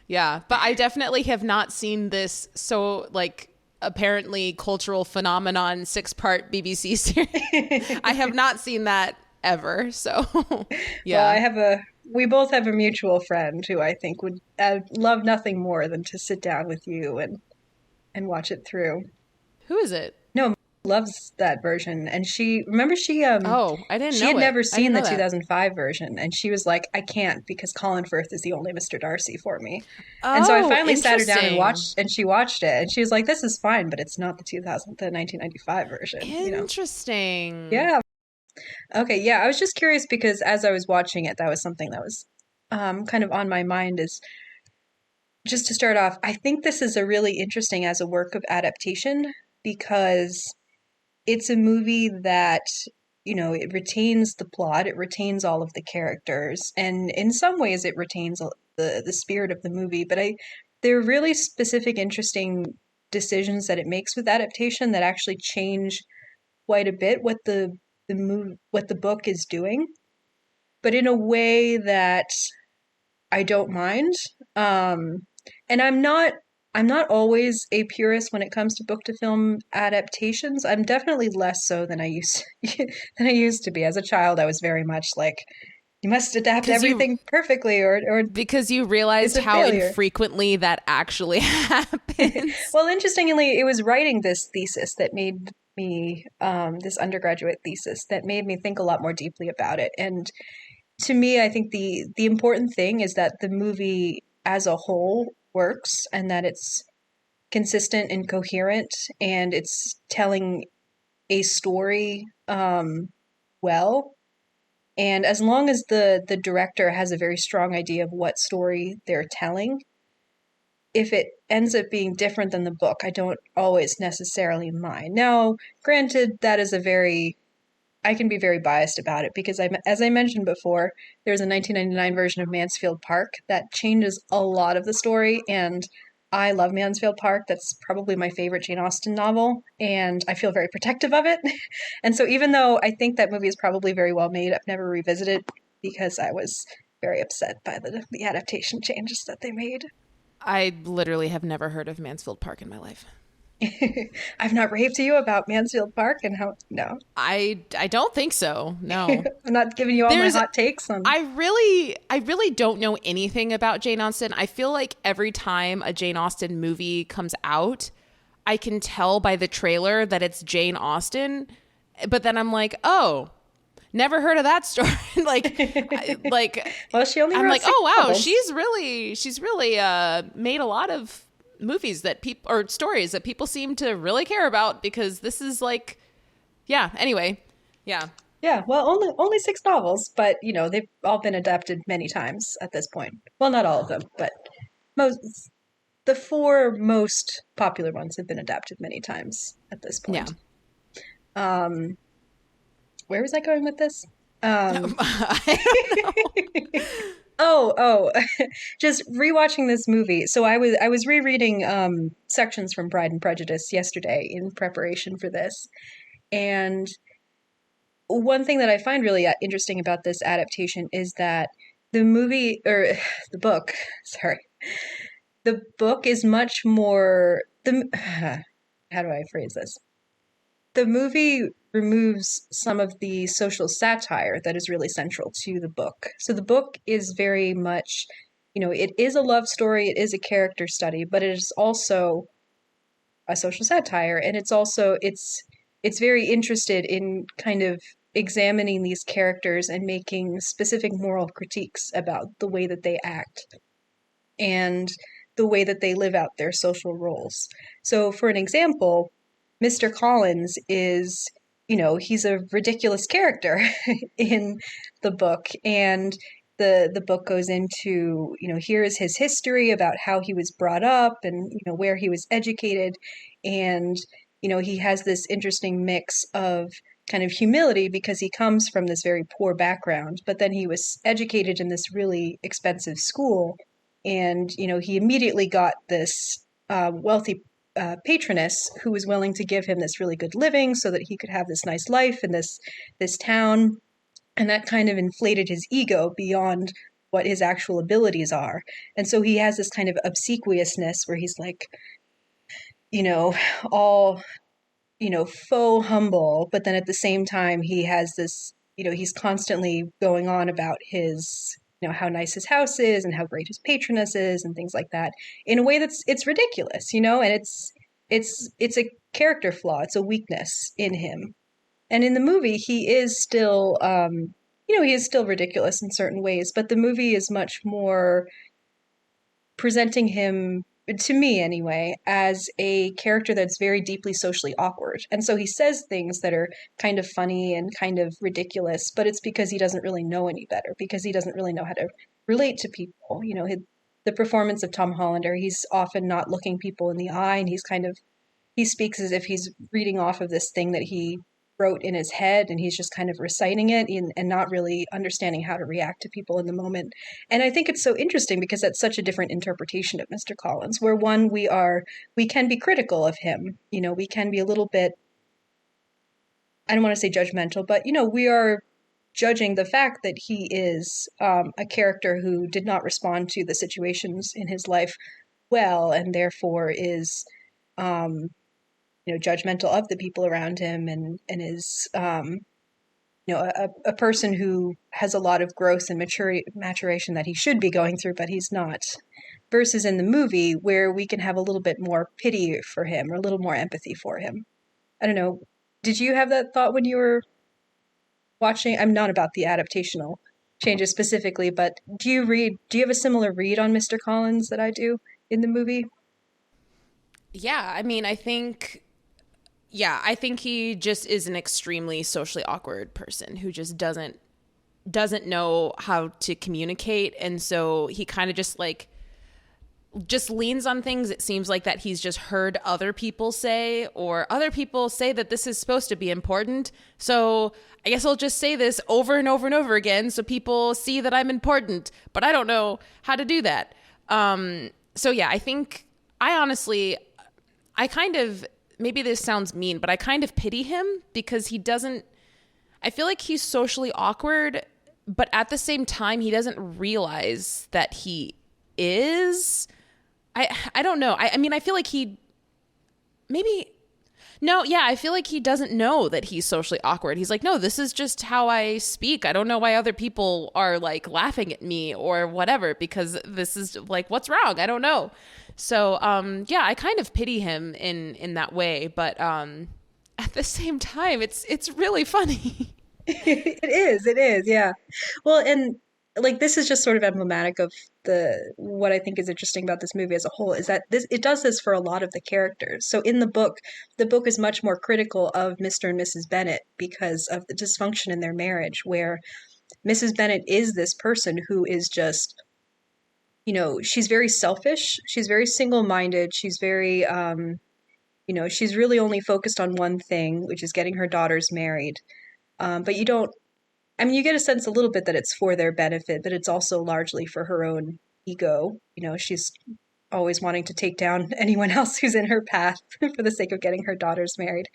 yeah, but I definitely have not seen this so like apparently cultural phenomenon 6-part BBC series. I have not seen that ever. So, well, yeah. we both have a mutual friend who I think would love nothing more than to sit down with you and watch it through. Who is it? No, loves that version, and Oh, I didn't she had know it. never I didn't seen the know that. 2005 version, and she was like, I can't because Colin Firth is the only Mr. Darcy for me. And so I Oh, finally sat her down and interesting. she watched it, and she was like, this is fine, but it's not the 1995 version. Interesting. Yeah. Okay, yeah, I was just curious because as I was watching it, that was something that was kind of on my mind. Is just to start off, I think this is a really interesting as a work of adaptation because it's a movie that, it retains the plot, it retains all of the characters, and in some ways it retains the spirit of the movie, but there are really specific, interesting decisions that it makes with adaptation that actually change quite a bit what the book is doing, but in a way that I don't mind. And I'm not always a purist when it comes to book to film adaptations. I'm definitely less so than I used than I used to be. As a child, I was very much like, you must adapt Because you everything perfectly or because you it's realized a how failure. infrequently that actually happens. Well, interestingly, it was writing this thesis that made me this undergraduate thesis that made me think a lot more deeply about it. And to me, I think the important thing is that the movie as a whole works, and that it's consistent and coherent, and it's telling a story well. And as long as the director has a very strong idea of what story they're telling, if it ends up being different than the book, I don't always necessarily mind. Now, granted, that is a very I can be very biased about it because as I mentioned before, there's a 1999 version of Mansfield Park that changes a lot of the story, and I love Mansfield Park. That's probably my favorite Jane Austen novel, and I feel very protective of it. And so even though I think that movie is probably very well made, I've never revisited because I was very upset by the adaptation changes that they made. I literally have never heard of Mansfield Park in my life. I've not raved to you about Mansfield Park and how no. I don't think so. No. I'm not giving you all my There's hot takes on I really don't know anything about Jane Austen. I feel like every time a Jane Austen movie comes out, I can tell by the trailer that it's Jane Austen, but then I'm like, "Oh, never heard of that story." like well, she only I'm wrote like, six "Oh wow, novels. she's really made a lot of movies that people or stories that people seem to really care about because this is like yeah, anyway. Yeah. Yeah, well, only six novels, but they've all been adapted many times at this point. Well, not all of them, but most the four most popular ones have been adapted many times at this Yeah. point. Um, where was I going with this? Um, oh, just rewatching this movie. So I was rereading sections from Pride and Prejudice yesterday in preparation for this, and one thing that I find really interesting about this adaptation is that the movie or the book, sorry, the book is much more the how do I phrase this? The movie removes some of the social satire that is really central to the book. So the book is very much, it is a love story, it is a character study, but it is also a social satire, and it's very interested in kind of examining these characters and making specific moral critiques about the way that they act and the way that they live out their social roles. So, for an example, Mr. Collins is, he's a ridiculous character in the book, and the book goes into, here is his history about how he was brought up and where he was educated, and he has this interesting mix of kind of humility because he comes from this very poor background, but then he was educated in this really expensive school, and he immediately got this wealthy patroness who was willing to give him this really good living so that he could have this nice life in this town, and that kind of inflated his ego beyond what his actual abilities are. And so he has this kind of obsequiousness where he's like, all faux humble, but then at the same time he has this, he's constantly going on about his, how nice his house is and how great his patroness is and things like that in a way it's ridiculous, and it's a character flaw, it's a weakness in him. And in the movie he is still he is still ridiculous in certain ways, but the movie is much more presenting him, to me anyway, as a character that's very deeply socially awkward. And so he says things that are kind of funny and kind of ridiculous, but it's because he doesn't really know any better, because he doesn't really know how to relate to people. The performance of Tom Hollander, he's often not looking people in the eye, and he speaks as if he's reading off of this thing that he wrote in his head, and he's just kind of reciting it and not really understanding how to react to people in the moment. And I think it's so interesting because that's such a different interpretation of Mr. Collins, where one, we can be critical of him, we can be a little bit, I don't want to say judgmental, but we are judging the fact that he is a character who did not respond to the situations in his life well, and therefore is judgmental of the people around him, and is a person who has a lot of growth and maturation that he should be going through, but he's not. Versus in the movie, where we can have a little bit more pity for him or a little more empathy for him. I don't know. Did you have that thought when you were watching? I'm not about the adaptational changes specifically, but do you have a similar read on Mr. Collins that I do in the movie? Yeah, I mean, I think he just is an extremely socially awkward person who just doesn't doesn't know how to communicate, and so he kind of just leans on things. It seems like that he's just heard other people say, or other people say that this is supposed to be important. So I guess I'll just say this over and over and over again so people see that I'm important, but I don't know how to do that. So yeah, I think I kind of, maybe this sounds mean, but I kind of pity him because I feel like he's socially awkward, but at the same time, he doesn't realize that he is. I don't know. I mean, I feel like I feel like he doesn't know that he's socially awkward. He's like, no, this is just how I speak. I don't know why other people are like laughing at me or whatever, because this is like, what's wrong? I don't know. So, yeah, I kind of pity him in that way, but, at the same time, it's really funny. It is, yeah. Well, and like this is just sort of emblematic of the what I think is interesting about this movie as a whole is that this it does this for a lot of the characters. So in the book is much more critical of Mr. and Mrs. Bennet because of the dysfunction in their marriage, where Mrs. Bennet is this person who is just, she's very selfish, she's very single-minded, she's very she's really only focused on one thing, which is getting her daughters married. But you don't I mean, you get a sense a little bit that it's for their benefit, but it's also largely for her own ego. She's always wanting to take down anyone else who's in her path for the sake of getting her daughters married.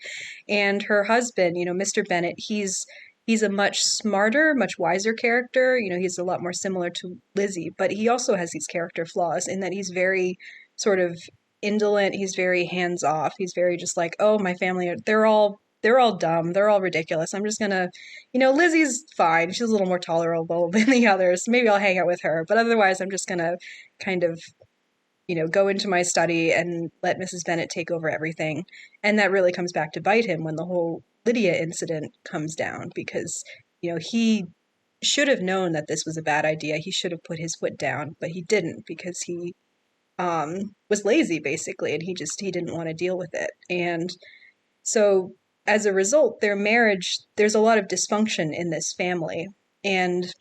And her husband, Mr. Bennet, he's a much smarter, much wiser character. He's a lot more similar to Lizzie, but he also has these character flaws in that he's very sort of indolent, he's very hands off. He's very just like, "Oh, my family, they're all dumb. They're all ridiculous. I'm just gonna, Lizzie's fine. She's a little more tolerable than the others. Maybe I'll hang out with her. But otherwise, I'm just gonna kind of, go into my study and let Mrs. Bennet take over everything." And that really comes back to bite him when the whole Lydia incident comes down because, he should have known that this was a bad idea. He should have put his foot down, but he didn't because he was lazy basically, and he didn't want to deal with it. And so as a result, their marriage, there's a lot of dysfunction in this family. And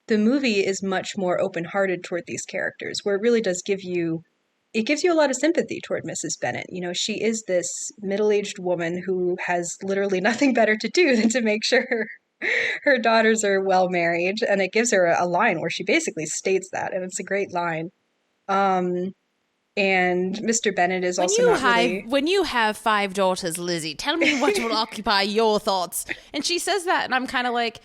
the movie is much more open-hearted toward these characters, where it really does it gives you a lot of sympathy toward Mrs. Bennet. She is this middle-aged woman who has literally nothing better to do than to make sure her daughters are well married. And it gives her a line where she basically states that, and it's a great line. And Mr. Bennet is also not really... When you have 5 daughters, Lizzie, tell me what will occupy your thoughts. And she says that, and I'm kind of like,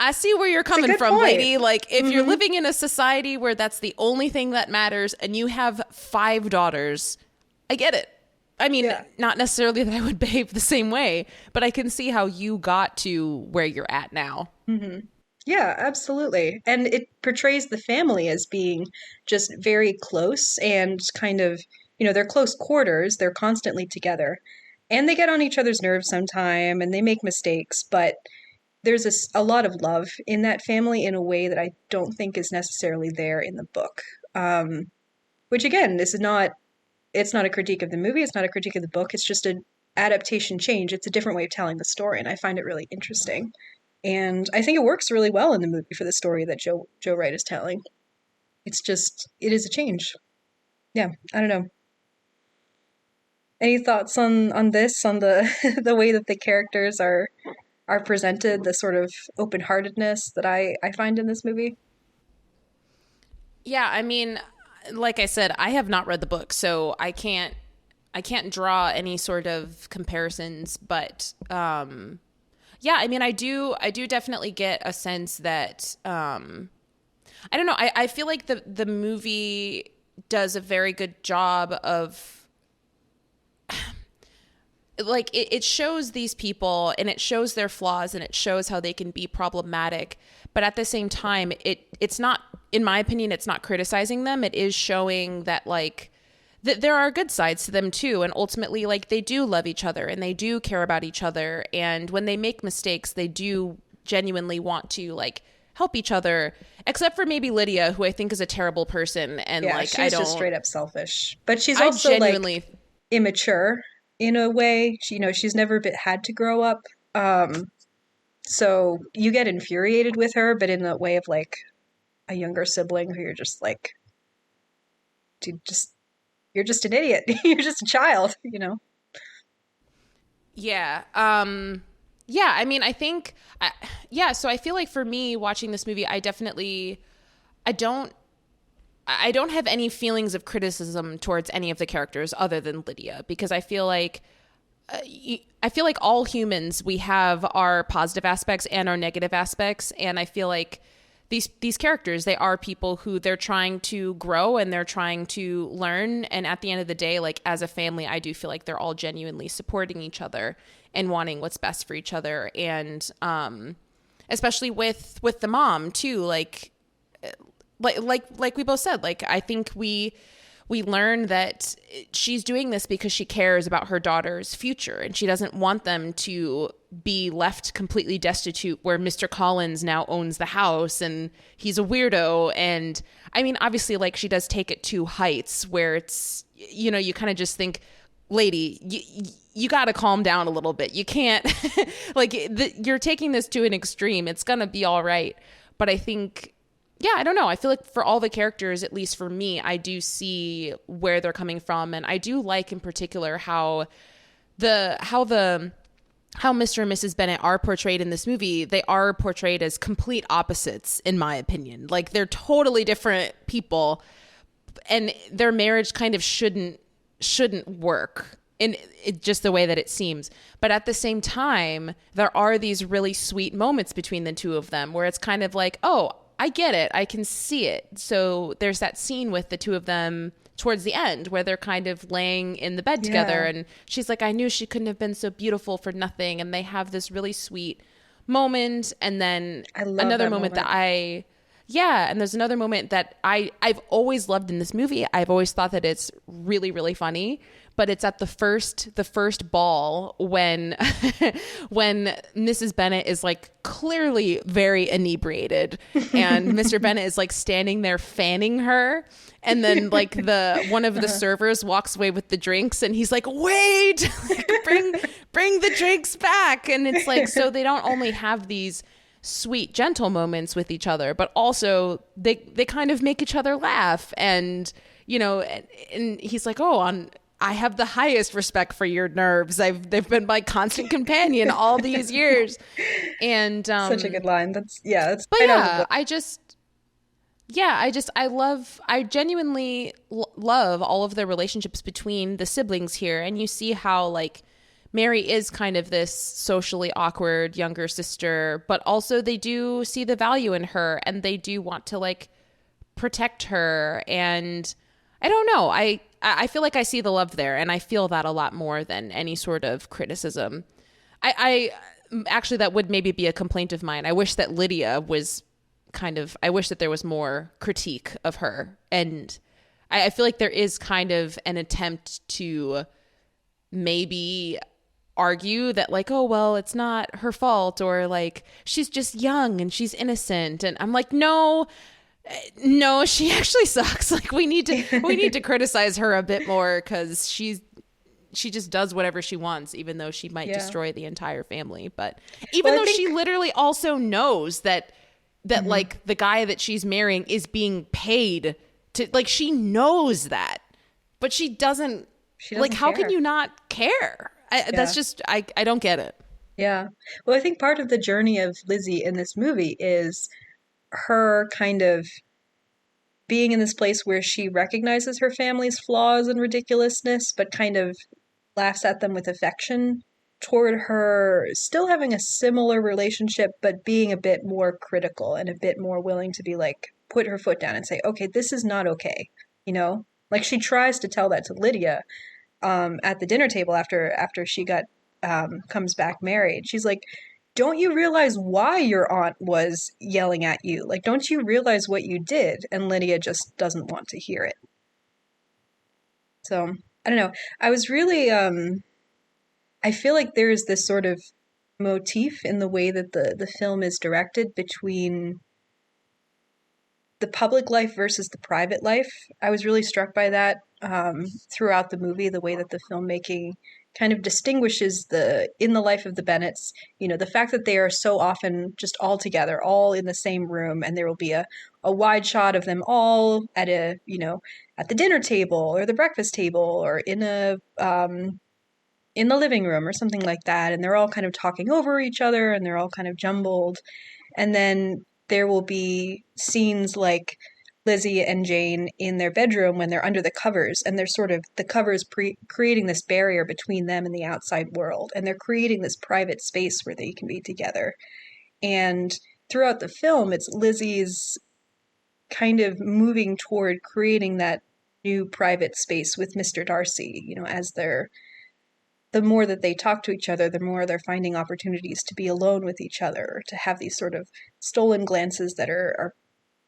I see where you're coming from, point. lady. Like, if you're living in a society where that's the only thing that matters, and you have 5 daughters, I get it. I mean, not necessarily that I would behave the same way, but I can see how you got to where you're at now. Mm-hmm. Yeah, absolutely. And it portrays the family as being just very close and kind of, they're close quarters. They're constantly together. And they get on each other's nerves sometime and they make mistakes, but there's a lot of love in that family in a way that I don't think is necessarily there in the book. Which again, it's not a critique of the movie. It's not a critique of the book. It's just an adaptation change. It's a different way of telling the story. And I find it really interesting. And I think it works really well in the movie for the story that Joe Wright is telling. It is a change. Yeah, I don't know. Any thoughts on this, on the the way that the characters are presented, the sort of open-heartedness that I find in this movie? Yeah, I mean, like I said, I have not read the book, so I can't draw any sort of comparisons, but yeah, I mean, I do definitely get a sense that, I don't know, I feel like the movie does a very good job of, like, it shows these people and it shows their flaws and it shows how they can be problematic, but at the same time, it's not, in my opinion, it's not criticizing them. It is showing that, like, there are good sides to them too, and ultimately, like, they do love each other and they do care about each other, and when they make mistakes, they do genuinely want to, like, help each other, except for maybe Lydia, who I think is a terrible person, and like, she's just straight up selfish, but she's also genuinely like immature in a way. She's never had to grow up, So you get infuriated with her, but in the way of like a younger sibling who you're just like, dude, just you're just an idiot. You're just a child, you know? Yeah. Yeah, I mean, yeah, so I feel like for me watching this movie, I don't I don't have any feelings of criticism towards any of the characters other than Lydia, because I feel like all humans, we have our positive aspects and our negative aspects, and I feel like these characters, they are people who they're trying to grow and they're trying to learn, and at the end of the day, like as a family, I do feel like they're all genuinely supporting each other and wanting what's best for each other, and especially with the mom too, like we both said, like I think we learn that she's doing this because she cares about her daughter's future and she doesn't want them to be left completely destitute where Mr. Collins now owns the house and he's a weirdo. And I mean, obviously, like she does take it to heights where it's, you know, you kind of just think, lady, you got to calm down a little bit. You can't you're taking this to an extreme. It's going to be all right. But I think, yeah, I don't know. I feel like for all the characters, at least for me, I do see where they're coming from. And I do like in particular how Mr. and Mrs. Bennet are portrayed in this movie. They are portrayed as complete opposites, in my opinion. Like they're totally different people, and their marriage kind of shouldn't work in just the way that it seems. But at the same time, there are these really sweet moments between the two of them where it's kind of like, oh, I get it. I can see it. So there's that scene with the two of them towards the end where they're kind of laying in the bed together, and she's like, I knew she couldn't have been so beautiful for nothing. And they have this really sweet moment. And then another moment and there's another moment that I've always loved in this movie. I've always thought that it's really, really funny, but it's at the first ball when when Mrs. Bennet is like clearly very inebriated and Mr. Bennet is like standing there fanning her, and then like one of the servers walks away with the drinks and he's like, wait, like, bring the drinks back. And it's like, so they don't only have these sweet, gentle moments with each other, but also they kind of make each other laugh. And, you know, and he's like, I have the highest respect for your nerves. They've been my constant companion all these years. And such a good line. I genuinely love all of the relationships between the siblings here. And you see how like Mary is kind of this socially awkward younger sister, but also they do see the value in her and they do want to like protect her. And I don't know. I feel like I see the love there, and I feel that a lot more than any sort of criticism. I actually, that would maybe be a complaint of mine. I wish that Lydia was I wish that there was more critique of her. And I feel like there is kind of an attempt to maybe argue that like, oh, well, it's not her fault, or like she's just young and she's innocent. And I'm like, no, she actually sucks. Like we need to criticize her a bit more, because she just does whatever she wants, even though she might destroy the entire family. But even though she literally also knows that like the guy that she's marrying is being paid to, like, she knows that, but she doesn't like, how can you not care? That's just, I don't get it. Yeah. Well, I think part of the journey of Lizzie in this movie is her kind of being in this place where she recognizes her family's flaws and ridiculousness, but kind of laughs at them with affection, toward her still having a similar relationship, but being a bit more critical and a bit more willing to be like, put her foot down and say, okay, this is not okay. You know, like she tries to tell that to Lydia at the dinner table after she comes back married. She's like, don't you realize why your aunt was yelling at you? Like, don't you realize what you did? And Lydia just doesn't want to hear it. So, I don't know. I was really, I feel like there is this sort of motif in the way that the film is directed between the public life versus the private life. I was really struck by that throughout the movie, the way that the filmmaking kind of distinguishes in the life of the Bennets, the fact that they are so often just all together, all in the same room, and there will be a wide shot of them all at at the dinner table or the breakfast table or in the living room or something like that, and they're all kind of talking over each other and they're all kind of jumbled. And then there will be scenes like Lizzie and Jane in their bedroom when they're under the covers, and they're sort of the covers creating this barrier between them and the outside world, and they're creating this private space where they can be together. And throughout the film, it's Lizzie's kind of moving toward creating that new private space with Mr. Darcy, as the more that they talk to each other, the more they're finding opportunities to be alone with each other, or to have these sort of stolen glances that are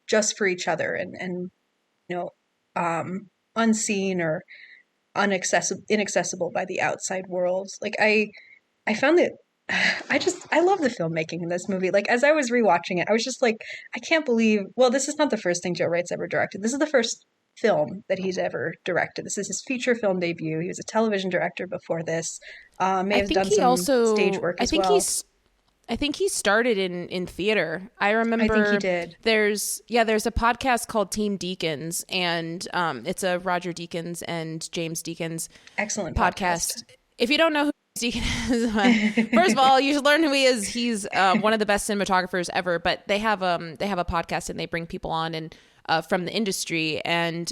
just for each other and unseen or inaccessible by the outside world. Like I found that I love the filmmaking in this movie. Like as I was rewatching it, I was just like, I can't believe. Well, this is not the first thing Joe Wright's ever directed. This is the first film that he's ever directed. This is his feature film debut. He was a television director before this. May have done some stage work as well. I think he started in theater. I remember. I think he did. There's a podcast called Team Deacons, and it's a Roger Deakins and James Deakins excellent podcast. If you don't know who Deacon is, first of all, you should learn who he is. He's one of the best cinematographers ever. But they have a podcast and they bring people on and from the industry, and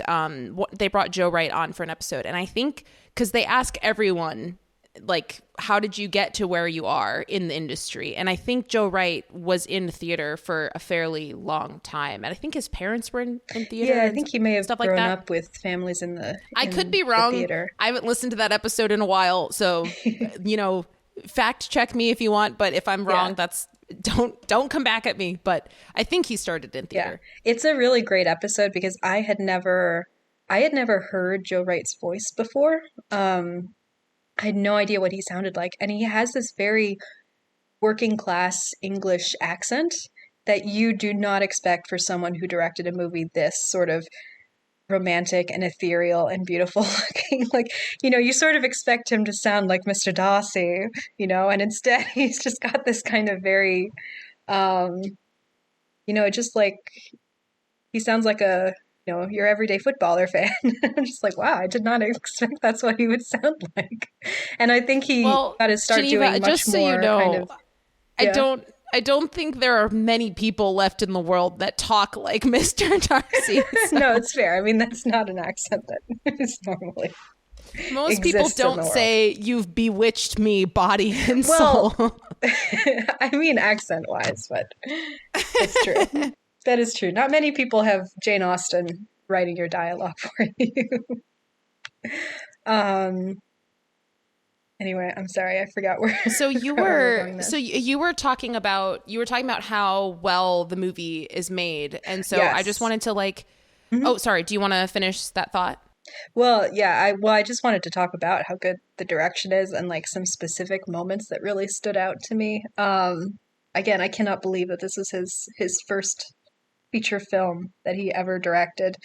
they brought Joe Wright on for an episode. And I think because they ask everyone, like, how did you get to where you are in the industry? And I think Joe Wright was in theater for a fairly long time. And I think his parents were in theater. Yeah, I think he may have grown up with families in the I could be wrong. Theater. I haven't listened to that episode in a while. So, fact check me if you want. But if I'm wrong, that's don't come back at me. But I think he started in theater. Yeah. It's a really great episode because I had never heard Joe Wright's voice before. I had no idea what he sounded like. And he has this very working class English accent that you do not expect for someone who directed a movie this sort of romantic and ethereal and beautiful looking. Like, you sort of expect him to sound like Mr. Darcy, and instead he's just got this kind of very, just like, he sounds like your everyday footballer fan. I'm just like, wow, I did not expect that's what he would sound like. And I think he got to start Geneva, doing much just so more you know, kind of. Yeah. I don't think there are many people left in the world that talk like Mr. Darcy. So. No, it's fair. I mean, that's not an accent that is normally. Most people don't say you've bewitched me body and soul. I mean accent-wise, but it's true. That is true. Not many people have Jane Austen writing your dialogue for you. Anyway, I'm sorry, I forgot where. So you were talking about how well the movie is made, and so yes. I just wanted to Oh, sorry. Do you want to finish that thought? Well, yeah. I just wanted to talk about how good the direction is and some specific moments that really stood out to me. Again, I cannot believe that this is his first feature film that he ever directed.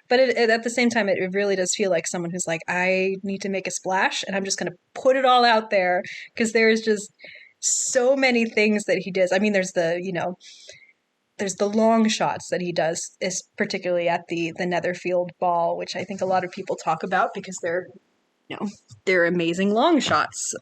But at the same time, it really does feel like someone who's like, I need to make a splash, and I'm just going to put it all out there, because there's just so many things that he does. I mean, there's the long shots that he does, is particularly at the Netherfield ball, which I think a lot of people talk about because they're amazing long shots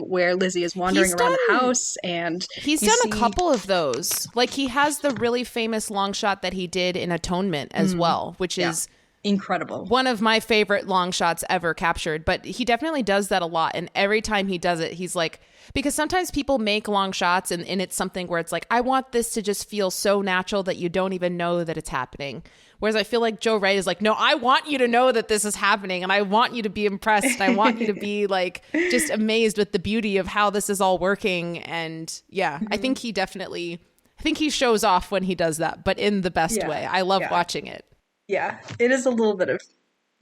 where Lizzie is wandering around the house, and he's done a couple of those. Like, he has the really famous long shot that he did in Atonement as well, which is incredible. One of my favorite long shots ever captured. But he definitely does that a lot, and every time he does it, he's like, because sometimes people make long shots and it's something where it's like, I want this to just feel so natural that you don't even know that it's happening. Whereas I feel like Joe Wright is like, no, I want you to know that this is happening, and I want you to be impressed, and I want you to be just amazed with the beauty of how this is all working. And I think he shows off when he does that, but in the best way. I love watching it. Yeah, it is a little bit of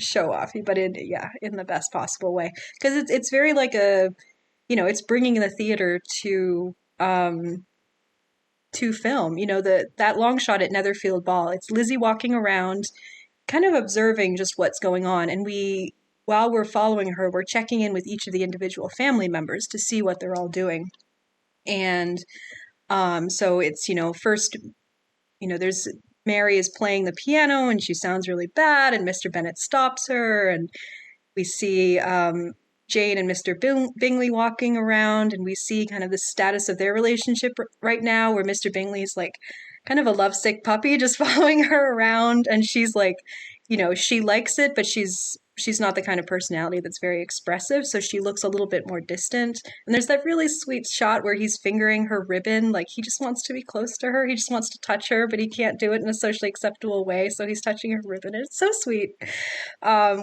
show offy, but in the best possible way, because it's very like a, it's bringing the theater to to film. You know, that long shot at Netherfield Ball. It's Lizzie walking around, kind of observing just what's going on, and while we're following her, we're checking in with each of the individual family members to see what they're all doing. And so it's, first, there's Mary is playing the piano and she sounds really bad, and Mr. Bennet stops her, and we see Jane and Mr. Bingley walking around, and we see kind of the status of their relationship right now, where Mr. Bingley's like kind of a lovesick puppy just following her around, and she's like, she likes it, but she's not the kind of personality that's very expressive, so she looks a little bit more distant. And there's that really sweet shot where he's fingering her ribbon, like he just wants to be close to her, he just wants to touch her, but he can't do it in a socially acceptable way, so he's touching her ribbon. It's so sweet.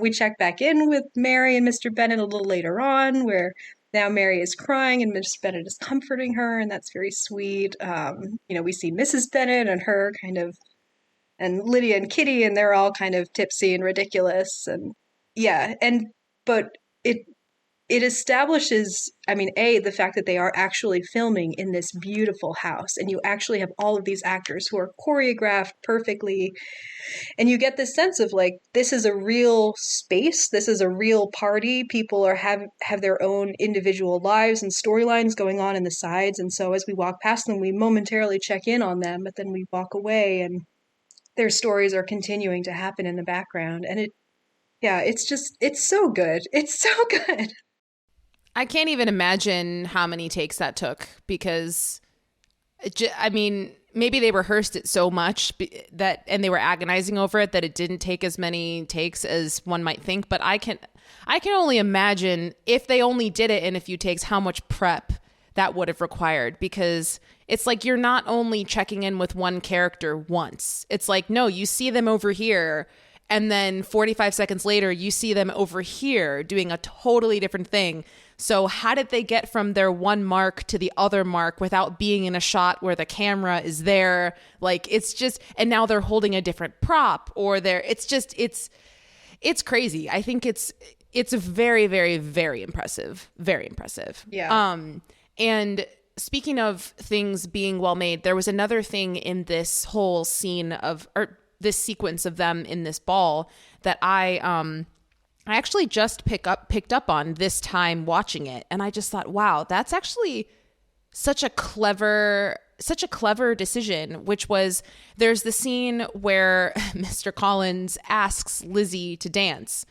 We check back in with Mary and Mr. Bennet a little later on, where now Mary is crying and Mr. Bennet is comforting her, and that's very sweet. We see Mrs. Bennet and her kind of, and Lydia and Kitty, and they're all kind of tipsy and ridiculous, and but it establishes, the fact that they are actually filming in this beautiful house, and you actually have all of these actors who are choreographed perfectly, and you get this sense of like, this is a real space, this is a real party, people have their own individual lives and storylines going on in the sides, and so as we walk past them, we momentarily check in on them, but then we walk away, and their stories are continuing to happen in the background, and it's so good. It's so good. I can't even imagine how many takes that took, because, maybe they rehearsed it so much and they were agonizing over it that it didn't take as many takes as one might think. But I can only imagine, if they only did it in a few takes, how much prep that would have required, because it's like you're not only checking in with one character once. It's like, no, you see them over here, and then 45 seconds later, you see them over here doing a totally different thing. So how did they get from their one mark to the other mark without being in a shot where the camera is there? Like, it's just, and now they're holding a different prop, or it's crazy. I think it's very, very, very impressive. Very impressive. Yeah. And speaking of things being well made, there was another thing in this whole scene or this sequence of them in this ball that I actually just picked up on this time watching it, and I just thought, wow, that's actually such a clever decision, which was, there's the scene where Mr. Collins asks Lizzie to dance.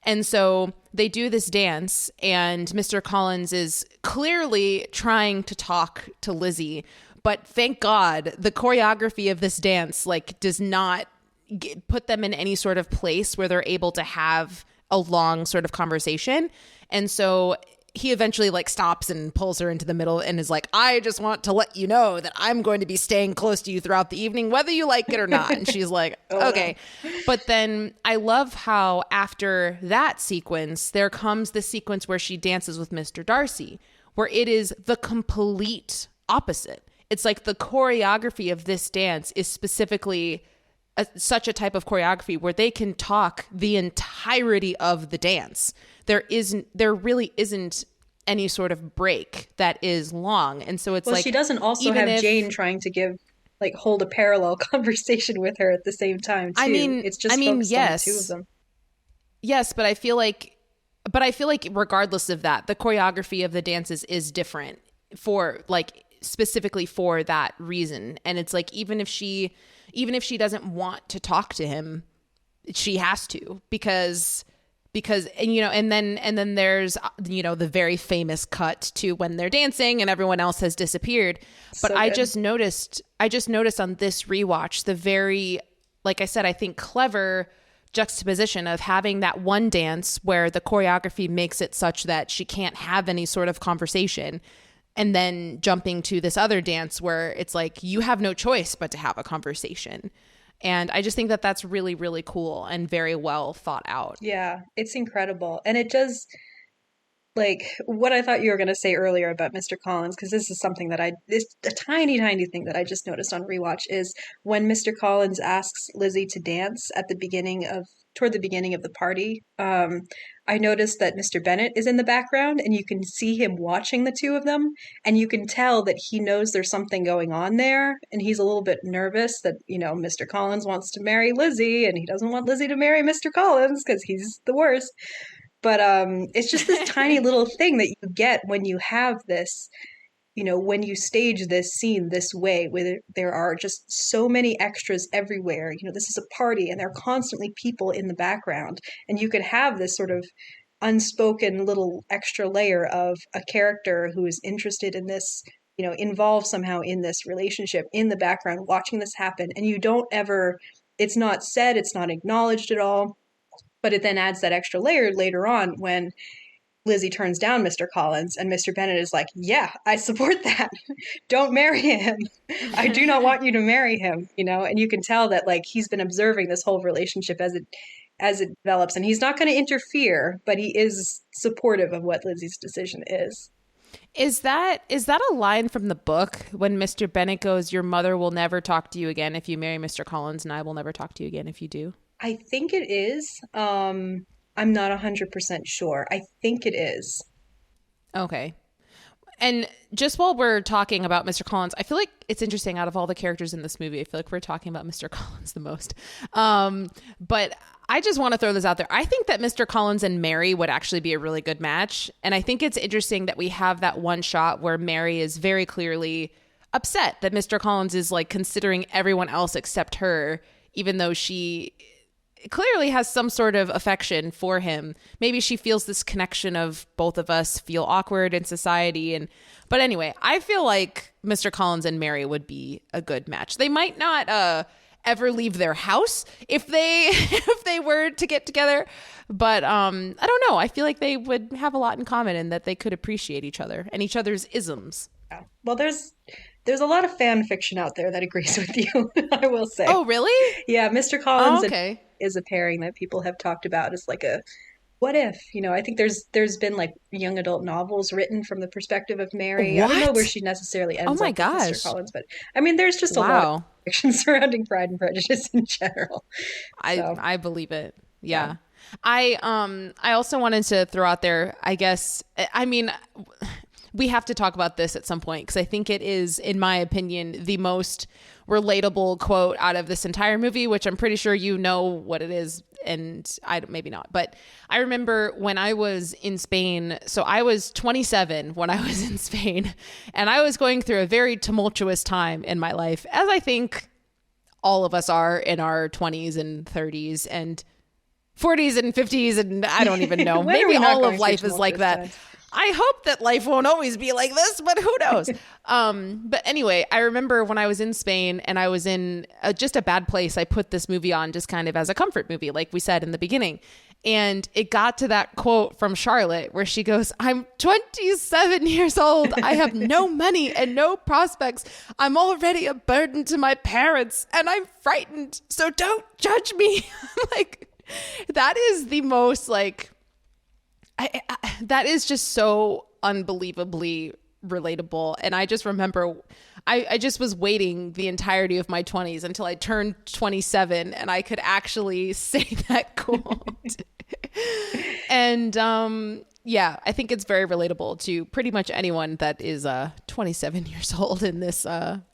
And so they do this dance, and Mr. Collins is clearly trying to talk to Lizzie, but thank God the choreography of this dance does not put them in any sort of place where they're able to have a long sort of conversation. And so he eventually stops and pulls her into the middle and is like, I just want to let you know that I'm going to be staying close to you throughout the evening, whether you like it or not. And she's like, okay. But then I love how after that sequence, there comes the sequence where she dances with Mr. Darcy, where it is the complete opposite. It's like the choreography of this dance is specifically such a type of choreography where they can talk the entirety of the dance. There really isn't any sort of break that is long. And so it's she doesn't also have Jane trying to hold a parallel conversation with her at the same time too. It's just focused on the two of them. Yes, but I feel like regardless of that, the choreography of the dances is different for specifically for that reason. And it's even if she doesn't want to talk to him, she has to, because and then there's the very famous cut to when they're dancing and everyone else has disappeared. But I just noticed on this rewatch the very, like I said, I think clever juxtaposition of having that one dance where the choreography makes it such that she can't have any sort of conversation, and then jumping to this other dance where it's like you have no choice but to have a conversation. And I just think that that's really, really cool and very well thought out. Yeah, it's incredible. And it does, like what I thought you were going to say earlier about Mr. Collins, because this is something that it's a tiny, tiny thing that I just noticed on rewatch is when Mr. Collins asks Lizzie to dance toward the beginning of the party. I noticed that Mr. Bennet is in the background and you can see him watching the two of them and you can tell that he knows there's something going on there and he's a little bit nervous that, Mr. Collins wants to marry Lizzie and he doesn't want Lizzie to marry Mr. Collins because he's the worst. But it's just this tiny little thing that you get when you have this, when you stage this scene this way, where there are just so many extras everywhere. This is a party and there are constantly people in the background. And you could have this sort of unspoken little extra layer of a character who is interested in this, involved somehow in this relationship in the background, watching this happen. And you don't ever, it's not said, it's not acknowledged at all. But it then adds that extra layer later on when Lizzie turns down Mr. Collins and Mr. Bennet is like, yeah, I support that. Don't marry him. I do not want you to marry him, and you can tell that like he's been observing this whole relationship as it develops and he's not going to interfere, but he is supportive of what Lizzie's decision is. Is that a line from the book when Mr. Bennet goes, "Your mother will never talk to you again if you marry Mr. Collins, and I will never talk to you again if you do"? I think it is. I'm not 100% sure. I think it is. Okay. And just while we're talking about Mr. Collins, I feel like it's interesting out of all the characters in this movie, I feel like we're talking about Mr. Collins the most. But I just want to throw this out there. I think that Mr. Collins and Mary would actually be a really good match. And I think it's interesting that we have that one shot where Mary is very clearly upset that Mr. Collins is like considering everyone else except her, even though she clearly has some sort of affection for him. Maybe she feels this connection of both of us feel awkward in society. But anyway, I feel like Mr. Collins and Mary would be a good match. They might not ever leave their house if they were to get together, but I don't know. I feel like they would have a lot in common and that they could appreciate each other and each other's isms. Yeah. Well, there's a lot of fan fiction out there that agrees with you, I will say. Oh, really? Yeah, Mr. Collins okay. is a pairing that people have talked about as like a what if, I think there's been like young adult novels written from the perspective of Mary. What? I don't know where she necessarily ends up with Mr. Collins, but I mean there's just a lot of fiction surrounding Pride and Prejudice in general. So. I believe it. Yeah. I also wanted to throw out there, I guess, I mean, we have to talk about this at some point because I think it is, in my opinion, the most relatable quote out of this entire movie, which I'm pretty sure you know what it is, and maybe not. But I remember when I was in Spain, so I was 27 when I was in Spain, and I was going through a very tumultuous time in my life, as I think all of us are in our 20s and 30s and 40s and 50s, and I don't even know. Maybe all of life is like that. I hope that life won't always be like this, but who knows? But anyway, I remember when I was in Spain and I was in just a bad place, I put this movie on just kind of as a comfort movie, like we said in the beginning. And it got to that quote from Charlotte where she goes, "I'm 27 years old. I have no money and no prospects. I'm already a burden to my parents and I'm frightened. So don't judge me." Like, that is the most like, that is just so unbelievably relatable. And I just remember I just was waiting the entirety of my 20s until I turned 27 and I could actually say that quote. And yeah, I think it's very relatable to pretty much anyone that is 27 years old in this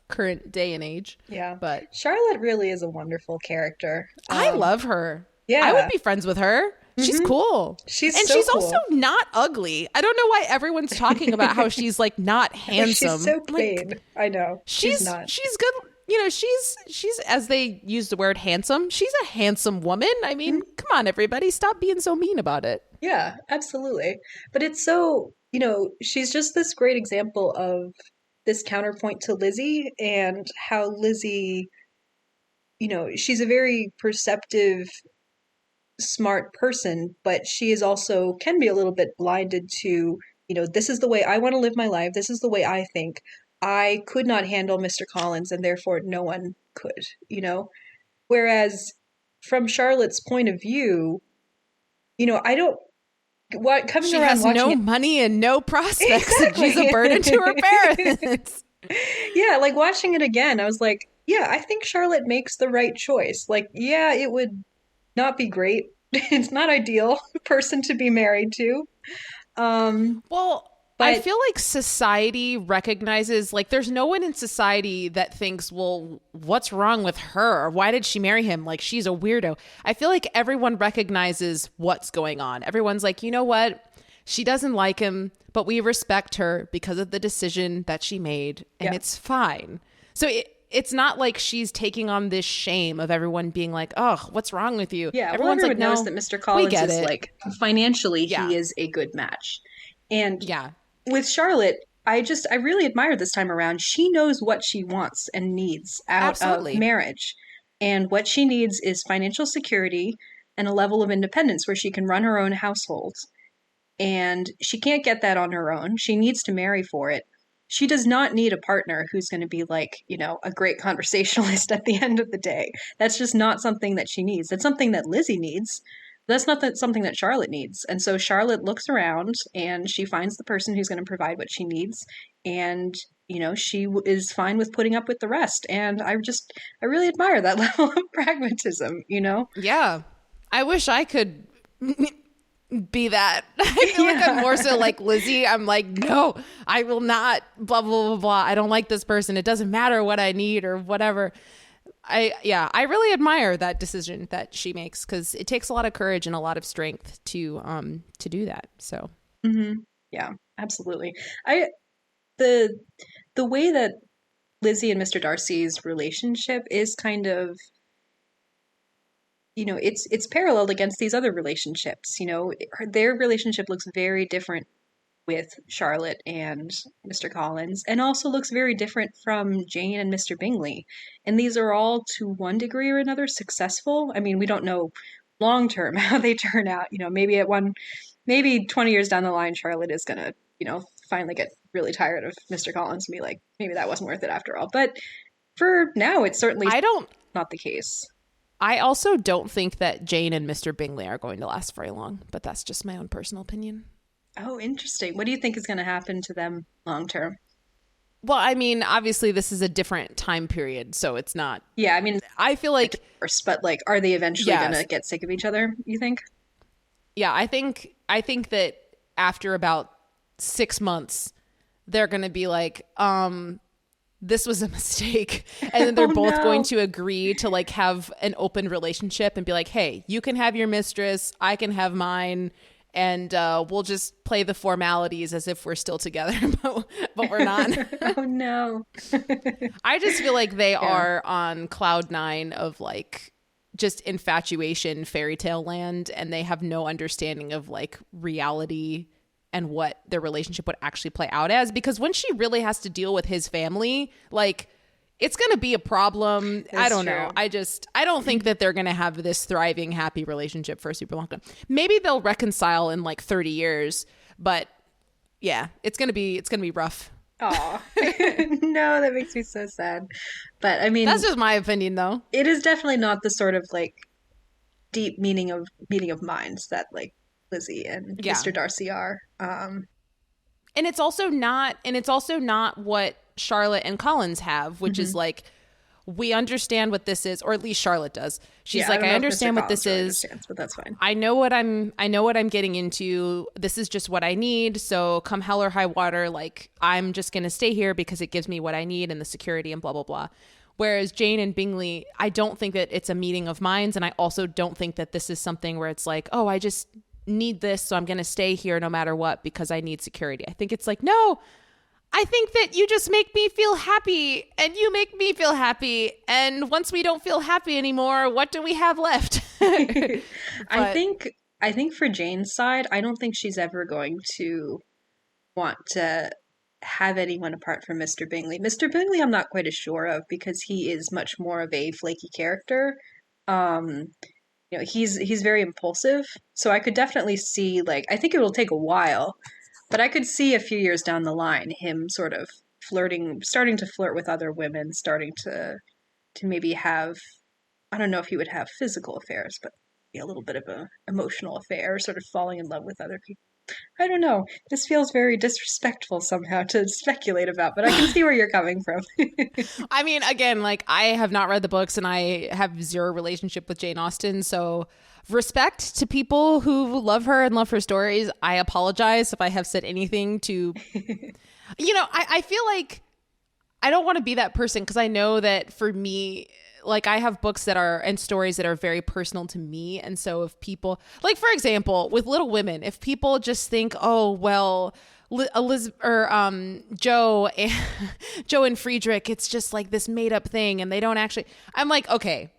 current day and age. Yeah. But Charlotte really is a wonderful character. I love her. Yeah. I would be friends with her. She's cool. She's cool. Also not ugly. I don't know why everyone's talking about how she's like not handsome. She's so plain. Like, I know. She's not. She's good. She's as they use the word handsome. She's a handsome woman. I mean, come on, everybody, stop being so mean about it. Yeah, absolutely. But it's so, she's just this great example of this counterpoint to Lizzie and how Lizzie, she's a very perceptive, smart person, but she is also can be a little bit blinded to, this is the way I want to live my life. This is the way I think. I could not handle Mr. Collins and therefore no one could, Whereas from Charlotte's point of view, I don't what coming She around has watching no it. money and no prospects, and she's a Exactly. burden to her parents. Yeah, like watching it again, I was like, yeah, I think Charlotte makes the right choice. Like, yeah, it would not be great. It's not ideal person to be married to. Um, Well, I but feel like society recognizes, like, there's no one in society that thinks, well, what's wrong with her? Why did she marry him? Like, she's a weirdo. I feel like everyone recognizes what's going on. Everyone's like, you know what? She doesn't like him, but we respect her because of the decision that she made, and yeah, it's fine. So it's not like she's taking on this shame of everyone being like, oh, what's wrong with you? yeah. Well, Everyone's like, everyone knows no, that Mr. we Collins get is it. like financially, Yeah. he is a good match. And Yeah. with Charlotte, I really admire this time around. She knows what she wants and needs out of Absolutely. marriage. And what she needs is financial security and a level of independence where she can run her own household. And she can't get that on her own. She needs to marry for it. She does not need a partner who's going to be like, a great conversationalist at the end of the day. That's just not something that she needs. That's something that Lizzie needs. That's not something that Charlotte needs. And so Charlotte looks around and she finds the person who's going to provide what she needs. And, she is fine with putting up with the rest. And I really admire that level of pragmatism. Yeah. I wish I could be that. I feel like I'm more so like Lizzie. I'm like, no, I will not, blah, blah, blah, blah. I don't like this person. It doesn't matter what I need or whatever. I really admire that decision that she makes because it takes a lot of courage and a lot of strength to do that. So, Yeah, absolutely. I the the way that Lizzie and Mr. Darcy's relationship is kind of, it's paralleled against these other relationships. Their relationship looks very different with Charlotte and Mr. Collins, and also looks very different from Jane and Mr. Bingley. And these are all, to one degree or another, successful. I mean, we don't know long term how they turn out. Maybe 20 years down the line, Charlotte is gonna, finally get really tired of Mr. Collins and be like, maybe that wasn't worth it after all. But for now, it's certainly I don't, not the case. I also don't think that Jane and Mr. Bingley are going to last very long, but that's just my own personal opinion. Oh, interesting. What do you think is going to happen to them long term? Well, I mean, obviously, this is a different time period, so it's not. Yeah, I mean, I feel like, but like, are they eventually going yes. to get sick of each other, you think? Yeah, I think that after about 6 months, they're going to be like, this was a mistake. And then they're Oh, both no. going to agree to like have an open relationship and be like, hey, you can have your mistress, I can have mine. And we'll just play the formalities as if we're still together, but we're not. Oh, no. I just feel like they are on cloud nine of like just infatuation, fairy tale land, and they have no understanding of like reality and what their relationship would actually play out as. Because when she really has to deal with his family, like it's going to be a problem. I don't know. I don't think that they're going to have this thriving, happy relationship for a super long time. Maybe they'll reconcile in like 30 years, but yeah, it's going to be rough. Aw. No, that makes me so sad. But I mean, That's just my opinion though. it is definitely not the sort of like deep meaning of minds that like Lizzie and Yeah. Mr. Darcy are. And it's also not what Charlotte and Collins have, which is like, we understand what this is, or at least Charlotte does. She's like, I understand what this is, but that's fine. I know what I'm getting into. This is just what I need. So come hell or high water, like I'm just going to stay here because it gives me what I need and the security and blah, blah, blah. Whereas Jane and Bingley, I don't think that it's a meeting of minds. And I also don't think that this is something where it's like, oh, I just need this, so I'm going to stay here no matter what because I need security. I think it's like, no, I think that you just make me feel happy and you make me feel happy. And once we don't feel happy anymore, what do we have left? I think for Jane's side, I don't think she's ever going to want to have anyone apart from Mr. Bingley. Mr. Bingley, I'm not quite as sure of because he is much more of a flaky character. He's very impulsive, so I could definitely see, like, I think it will take a while, but I could see a few years down the line him sort of starting to flirt with other women, starting to maybe have, I don't know if he would have physical affairs, but be a little bit of a emotional affair, sort of falling in love with other people. I don't know. This feels very disrespectful somehow to speculate about, but I can see where you're coming from. I mean, again, like I have not read the books and I have zero relationship with Jane Austen. So respect to people who love her and love her stories. I apologize if I have said anything to, I feel like I don't want to be that person because I know that for me, like I have books that are and stories that are very personal to me. And so if people, like for example, with Little Women, if people just think, oh, well, Elizabeth or Joe and Joe and Friedrich, it's just like this made up thing and they don't actually, I'm like, okay,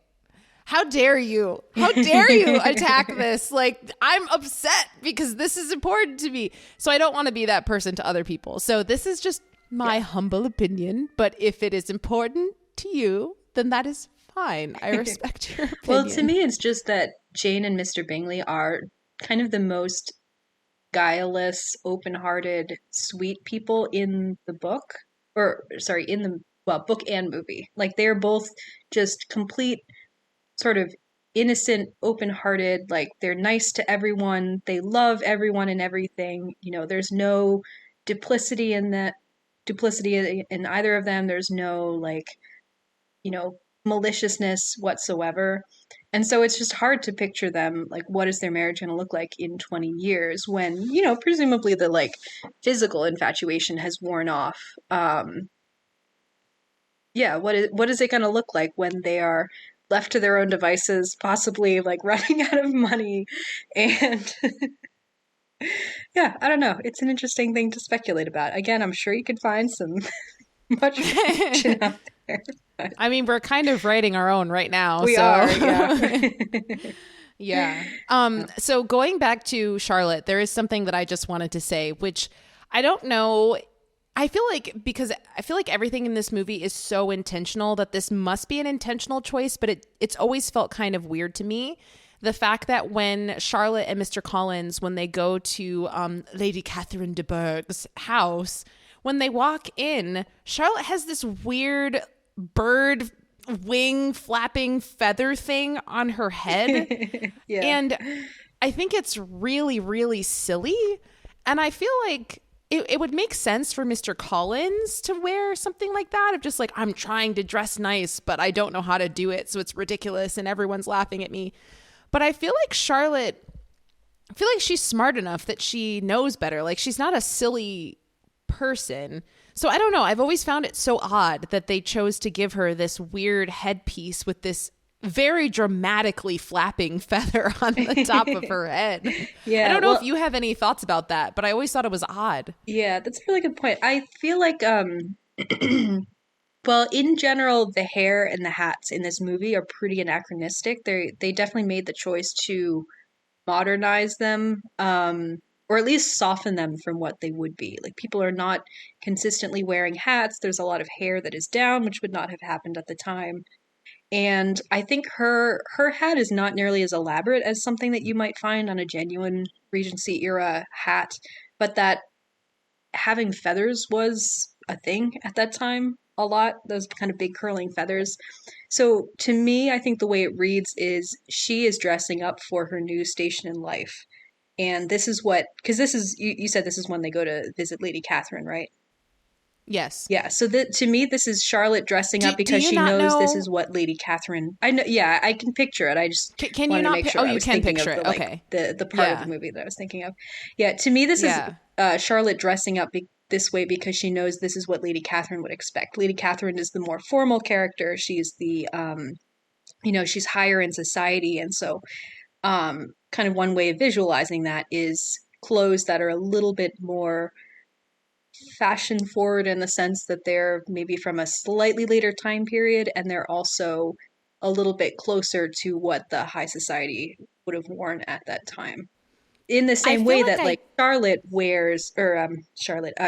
how dare you? How dare you attack this? Like, I'm upset because this is important to me. So I don't want to be that person to other people. So this is just my humble opinion. But if it is important to you, then that is fine. I respect your opinion. Well, to me, it's just that Jane and Mr. Bingley are kind of the most guileless, open-hearted, sweet people in the book. Or, sorry, in the, well, book and movie. Like, they're both just complete sort of innocent, open-hearted, like they're nice to everyone, they love everyone and everything. There's no duplicity in either of them. There's no like, maliciousness whatsoever. And so it's just hard to picture them like what is their marriage going to look like in 20 years when, presumably the like physical infatuation has worn off. Yeah, what is it going to look like when they are left to their own devices, possibly like running out of money? And yeah, I don't know. It's an interesting thing to speculate about. Again, I'm sure you could find some much fiction out there. I mean, we're kind of writing our own right now. We are, yeah. Yeah. So going back to Charlotte, there is something that I just wanted to say, which I don't know. I feel like everything in this movie is so intentional that this must be an intentional choice, but it's always felt kind of weird to me. The fact that when Charlotte and Mr. Collins, when they go to Lady Catherine de Bourgh's house, when they walk in, Charlotte has this weird bird wing flapping feather thing on her head. Yeah. And I think it's really, really silly. And I feel like it would make sense for Mr. Collins to wear something like that, of just like, I'm trying to dress nice, but I don't know how to do it, so it's ridiculous and everyone's laughing at me. But I feel like Charlotte, I feel like she's smart enough that she knows better. Like, she's not a silly person. So I don't know. I've always found it so odd that they chose to give her this weird headpiece with this very dramatically flapping feather on the top of her head. Yeah, I don't know if you have any thoughts about that, but I always thought it was odd. Yeah, that's a really good point. I feel like well, in general, the hair and the hats in this movie are pretty anachronistic. They definitely made the choice to modernize them, or at least soften them from what they would be. Like, people are not consistently wearing hats. There's a lot of hair that is down, which would not have happened at the time. And I think her hat is not nearly as elaborate as something that you might find on a genuine Regency era hat, but that having feathers was a thing at that time a lot, those kind of big curling feathers. So to me, I think the way it reads is she is dressing up for her new station in life. And this is what, because this is, you said this is when they go to visit Lady Catherine, right? Yes. Yeah, so to me, this is Charlotte dressing up because she knows this is what Lady Catherine. I know, yeah, I can picture it. I just can wanted you not to make sure I you was can thinking picture of it. the, like, Okay. the part of the movie that I was thinking of. Yeah, to me, this is Charlotte dressing up this way because she knows this is what Lady Catherine would expect. Lady Catherine is the more formal character. She's the, she's higher in society, and so kind of one way of visualizing that is clothes that are a little bit more fashion forward in the sense that they're maybe from a slightly later time period, and they're also a little bit closer to what the high society would have worn at that time. In the same way that like Charlotte wears, or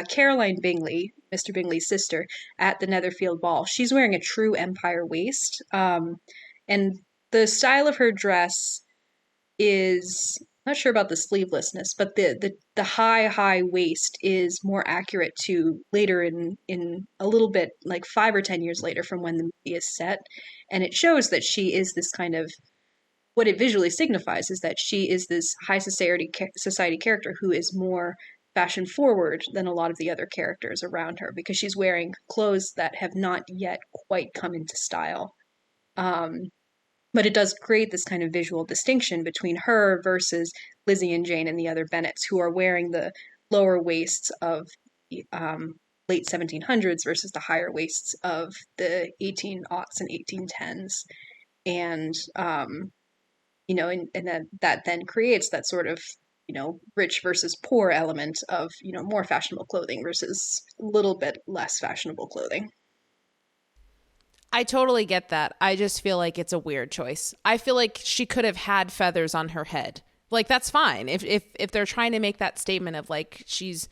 Caroline Bingley, Mr. Bingley's sister, at the Netherfield Ball, she's wearing a true empire waist. And the style of her dress is, I'm not sure about the sleevelessness, but the high waist is more accurate to later in a little bit, like 5 or 10 years later from when the movie is set, and it shows that she is this kind of what it visually signifies is that she is this high society character who is more fashion forward than a lot of the other characters around her because she's wearing clothes that have not yet quite come into style. Um, but it does create this kind of visual distinction between her versus Lizzie and Jane and the other Bennets, who are wearing the lower waists of um, late 1700s versus the higher waists of the 1800s and 1810s. And that then creates that sort of rich versus poor element of more fashionable clothing versus a little bit less fashionable clothing. I totally get that. I just feel like it's a weird choice. I feel like she could have had feathers on her head. Like that's fine. If they're trying to make that statement of like she's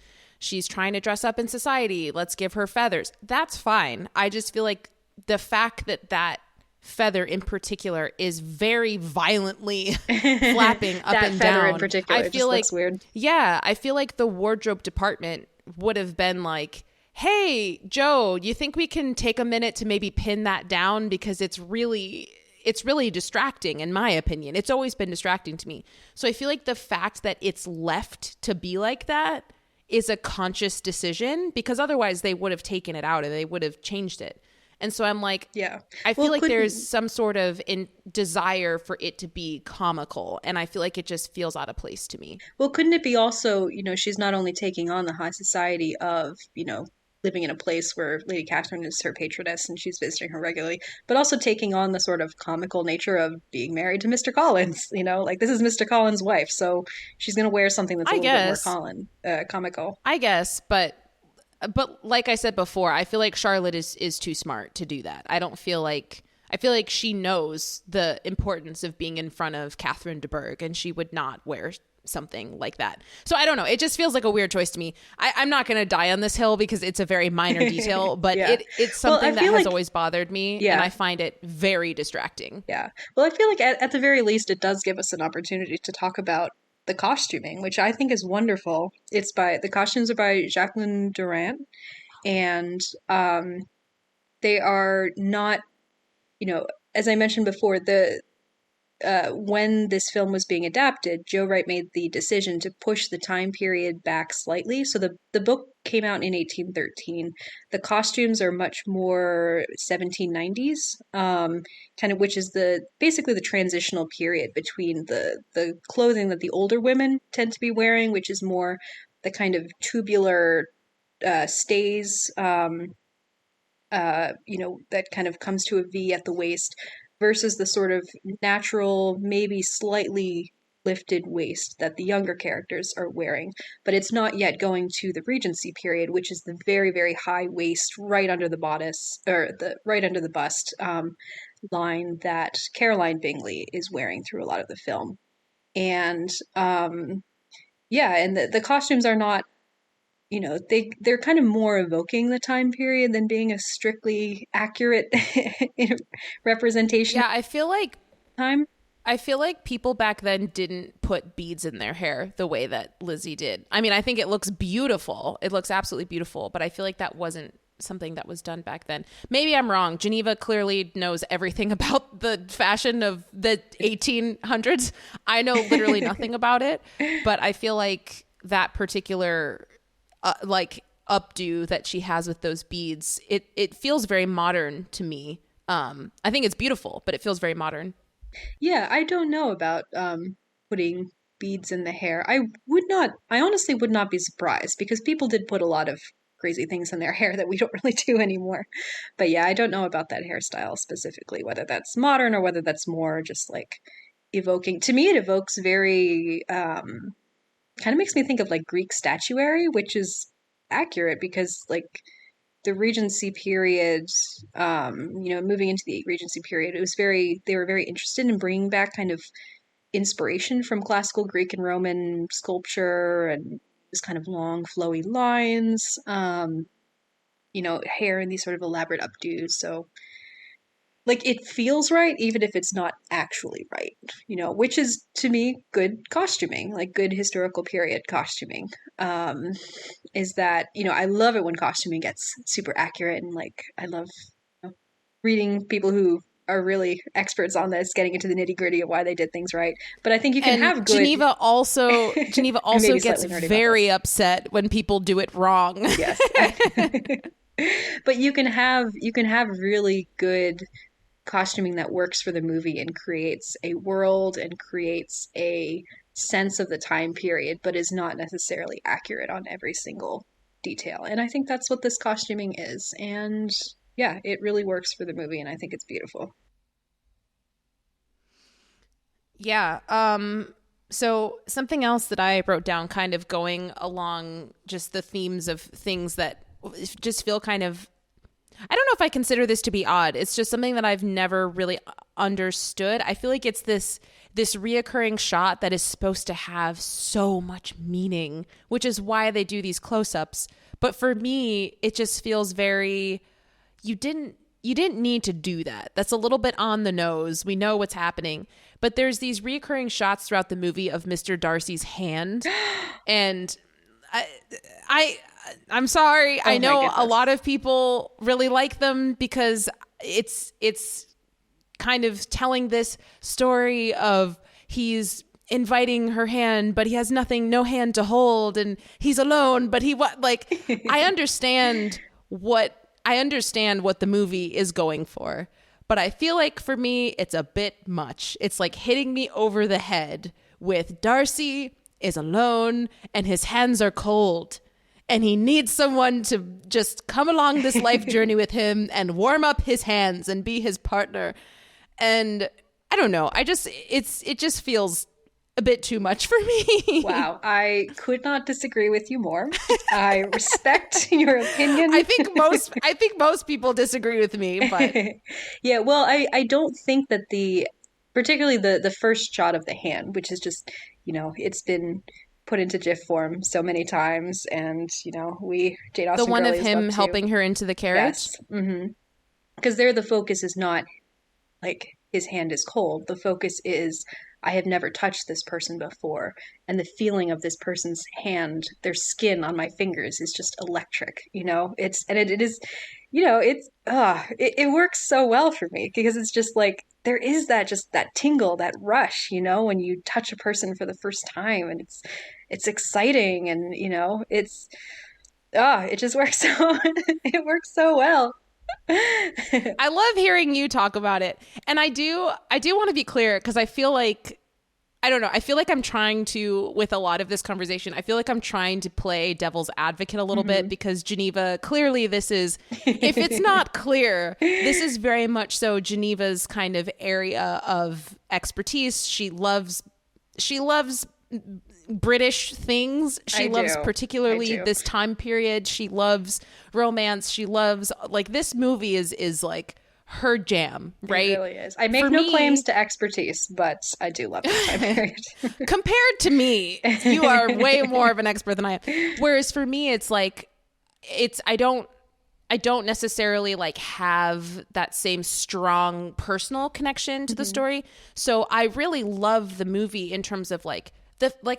trying to dress up in society, let's give her feathers. That's fine. I just feel like the fact that feather in particular is very violently flapping up that and feather down. in particular I feel like looks weird. Yeah, I feel like the wardrobe department would have been like, hey, Joe, you think we can take a minute to maybe pin that down because it's really distracting in my opinion. It's always been distracting to me. So I feel like the fact that it's left to be like that is a conscious decision because otherwise they would have taken it out and they would have changed it. And so I'm like, yeah, I feel like there's some sort of desire for it to be comical. And I feel like it just feels out of place to me. Well, couldn't it be also, she's not only taking on the high society of, living in a place where Lady Catherine is her patroness and she's visiting her regularly, but also taking on the sort of comical nature of being married to Mr. Collins, like this is Mr. Collins' wife, so she's going to wear something that's a little bit more comical. I guess, but like I said before, I feel like Charlotte is too smart to do that. I feel like she knows the importance of being in front of Catherine de Bourgh, and she would not wear something like that. So I don't know. It just feels like a weird choice to me. I'm not going to die on this hill because it's a very minor detail, but yeah. it's something that has always bothered me, and I find it very distracting. Yeah. Well, I feel like at the very least, it does give us an opportunity to talk about the costuming, which I think is wonderful. The costumes are by Jacqueline Durant, and they are not, as I mentioned before, when this film was being adapted, Joe Wright made the decision to push the time period back slightly. So the book came out in 1813. The costumes are much more 1790s, kind of, which is basically the transitional period between the clothing that the older women tend to be wearing, which is more the kind of tubular stays, that kind of comes to a V at the waist, versus the sort of natural, maybe slightly lifted waist that the younger characters are wearing. But it's not yet going to the Regency period, which is the very, very high waist right under the bodice, or right under the bust line that Caroline Bingley is wearing through a lot of the film. And and the costumes are not, they're kind of more evoking the time period than being a strictly accurate representation. Yeah, I feel like time. I feel like people back then didn't put beads in their hair the way that Lizzie did. I mean, I think it looks beautiful. It looks absolutely beautiful, but I feel like that wasn't something that was done back then. Maybe I'm wrong. Geneva clearly knows everything about the fashion of the 1800s. I know literally nothing about it, but I feel like that particular updo that she has with those beads, it feels very modern to me. I think it's beautiful, but it feels very modern. Yeah, I don't know about putting beads in the hair. I honestly would not be surprised because people did put a lot of crazy things in their hair that we don't really do anymore. But yeah, I don't know about that hairstyle specifically, whether that's modern or whether that's more just like evoking. To me, it evokes very kind of makes me think of like Greek statuary, which is accurate because like the Regency period, moving into the Regency period, they were very interested in bringing back kind of inspiration from classical Greek and Roman sculpture and this kind of long flowy lines, hair in these sort of elaborate updos. So like it feels right even if it's not actually right, which is to me good costuming, like good historical period costuming. Is that, I love it when costuming gets super accurate, and like I love reading people who are really experts on this, getting into the nitty gritty of why they did things right. But I think you can And have good. Geneva also I'm maybe gets slightly nerdy about very this. upset when people do it wrong. Yes. But you can have really good costuming that works for the movie and creates a world and creates a sense of the time period, but is not necessarily accurate on every single detail. And I think that's what this costuming is. And yeah, it really works for the movie, and I think it's beautiful. Yeah. So something else that I wrote down, kind of going along just the themes of things that just feel kind of, I don't know if I consider this to be odd. It's just something that I've never really understood. I feel like it's this reoccurring shot that is supposed to have so much meaning, which is why they do these close-ups. But for me, it just feels very, you didn't need to do that. That's a little bit on the nose. We know what's happening. But there's these recurring shots throughout the movie of Mr. Darcy's hand. And I, I I'm sorry. I Oh my know a goodness. lot of people really like them because it's kind of telling this story of he's inviting her hand, but he has nothing, no hand to hold, and he's alone, but he what like I understand what the movie is going for. But I feel like for me, it's a bit much. It's like hitting me over the head with Darcy is alone and his hands are cold and he needs someone to just come along this life journey with him and warm up his hands and be his partner. And I don't know. It just feels a bit too much for me. Wow, I could not disagree with you more. I respect your opinion. I think most people disagree with me, but Yeah, well, I don't think that particularly the first shot of the hand, which is just, it's been put into GIF form so many times, and Jane the Austen one of girlies love him to. helping her into the carriage. Yes, because there the focus is not like his hand is cold. The focus is I have never touched this person before, and the feeling of this person's hand, their skin on my fingers is just electric. It is, it works so well for me because it's just like there is that tingle, that rush, when you touch a person for the first time, and it's exciting, and it just works so it works so well. I love hearing you talk about it. And I do want to be clear because I feel like I don't know. I feel like I'm trying to, with a lot of this conversation, I feel like I'm trying to play devil's advocate a little bit because Geneva, clearly if it's not clear, this is very much so Geneva's kind of area of expertise. She loves British things. She I loves do. I particularly do. this time period. She loves romance. She loves like this movie is like her jam, It right? really is. I make For no claims me, to expertise, but I do love this time period. compared to me, you are way more of an expert than I am. Whereas for me, it's like I don't necessarily like have that same strong personal connection to the Mhm. story. So I really love the movie in terms of like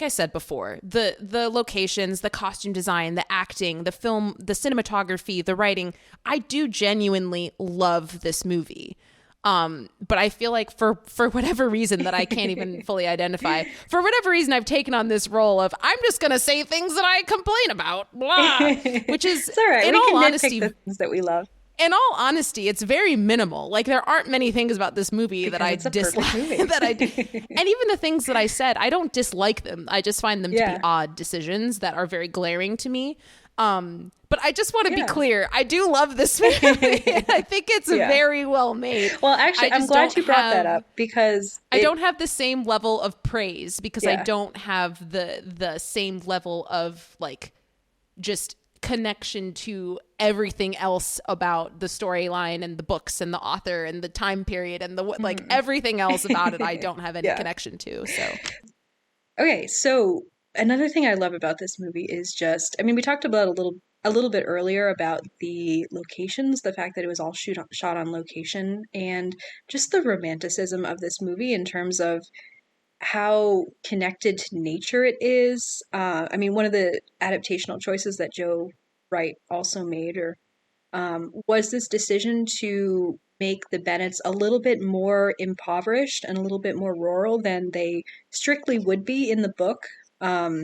I said before, the locations, the costume design, the acting, the film, the cinematography, the writing. I do genuinely love this movie. But I feel like for whatever reason that I can't even fully identify, for whatever reason I've taken on this role of I'm just gonna say things that I complain about, blah, which is It's all right. in We all can nitpick honesty the things that we love it's very minimal. Like there aren't many things about this movie that because I it's a perfect dislike movie. and even the things that I said, I don't dislike them. I just find them to be Yeah. odd decisions that are very glaring to me. But I just want to be Yeah. clear. I do love this movie. I think it's Yeah. very well made. Well, I actually, I'm just glad don't you brought that have up because I don't have the same level of praise because I yeah. don't have the same level of like just connection to everything else about the storyline and the books and the author and the time period and the like everything else about it I don't have any Yeah. connection to. So Okay, so another thing I love about this movie is just, I mean, we talked about a little bit earlier about the locations, the fact that it was all shot on location, and just the romanticism of this movie in terms of how connected to nature it is. I mean, one of the adaptational choices that Joe Wright also made, or was this decision to make the Bennets a little bit more impoverished and a little bit more rural than they strictly would be in the book. Um,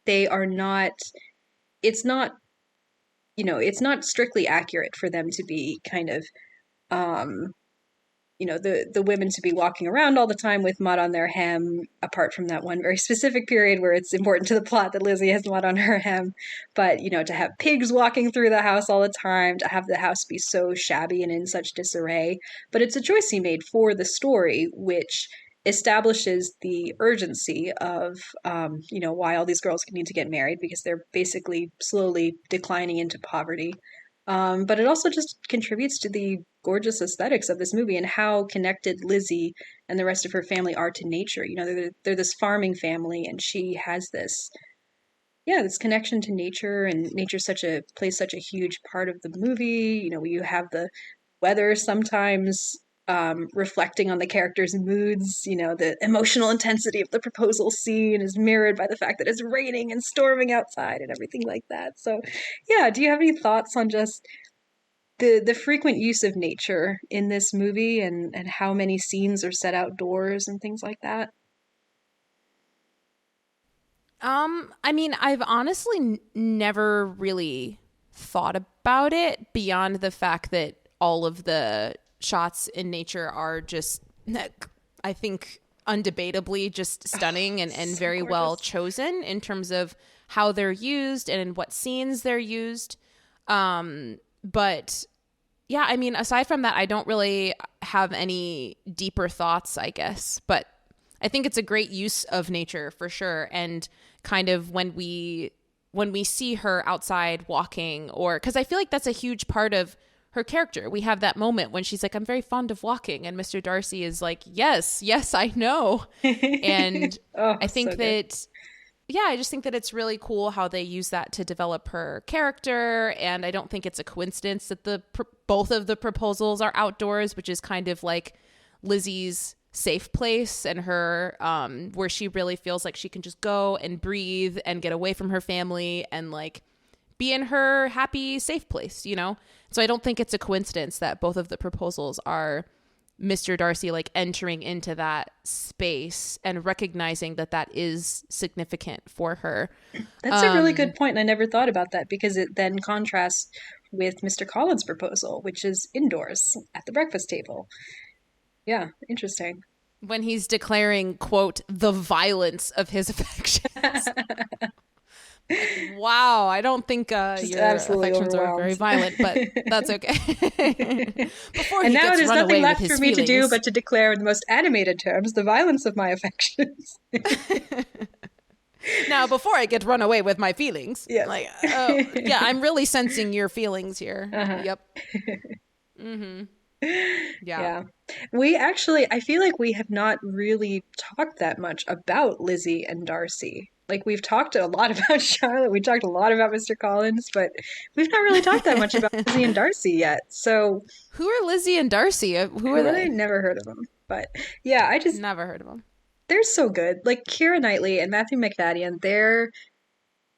they are not, it's not, it's not strictly accurate for them to be kind of um, the women to be walking around all the time with mud on their hem, apart from that one very specific period where it's important to the plot that Lizzie has mud on her hem. But, to have pigs walking through the house all the time, to have the house be so shabby and in such disarray. But it's a choice he made for the story, which establishes the urgency of, why all these girls need to get married, because they're basically slowly declining into poverty. But it also just contributes to the gorgeous aesthetics of this movie and how connected Lizzie and the rest of her family are to nature. They're this farming family, and she has this connection to nature, and nature plays such a huge part of the movie. You have the weather sometimes reflecting on the characters' moods. The emotional intensity of the proposal scene is mirrored by the fact that it's raining and storming outside and everything like that. So, yeah, do you have any thoughts on just the frequent use of nature in this movie, and how many scenes are set outdoors and things like that? I mean, I've honestly never really thought about it beyond the fact that all of the shots in nature are just, I think, undebatably just stunning and So very gorgeous. well chosen in terms of how they're used and in what scenes they're used. But yeah, I mean, aside from that, I don't really have any deeper thoughts, I guess. But I think it's a great use of nature for sure. And kind of when we see her outside walking, or because I feel like that's a huge part of her character. We have that moment when she's like, I'm very fond of walking. And Mr. Darcy is like, yes, I know. And Oh, I think so good. that, yeah, I just think that it's really cool how they use that to develop her character. And I don't think it's a coincidence that both of the proposals are outdoors, which is kind of like Lizzie's safe place and her where she really feels like she can just go and breathe and get away from her family and like be in her happy, safe place, So I don't think it's a coincidence that both of the proposals are Mr. Darcy like entering into that space and recognizing that that is significant for her. That's a really good point, and I never thought about that, because it then contrasts with Mr. Collins' proposal, which is indoors at the breakfast table. Yeah, interesting. When he's declaring, quote, the violence of his affections. Wow, I don't think your absolutely affections are very overwhelmed. violent, but that's okay. Before he And now gets there's run nothing away left with for his me to do feelings. but to declare in the most animated terms the violence of my affections. Now, before I get run away with my feelings, Yes. like, oh, yeah, I'm really sensing your feelings here. Uh-huh. Yep. Mm-hmm. Yeah. Yeah. I feel like we have not really talked that much about Lizzie and Darcy. Like, we've talked a lot about Charlotte, we talked a lot about Mr. Collins, but we've not really talked that much about Lizzie and Darcy yet. So, Who are Lizzie and Darcy? Who are really they? never heard of them. But yeah, Never heard of them. they're so good. Like, Keira Knightley and Matthew McFadden, their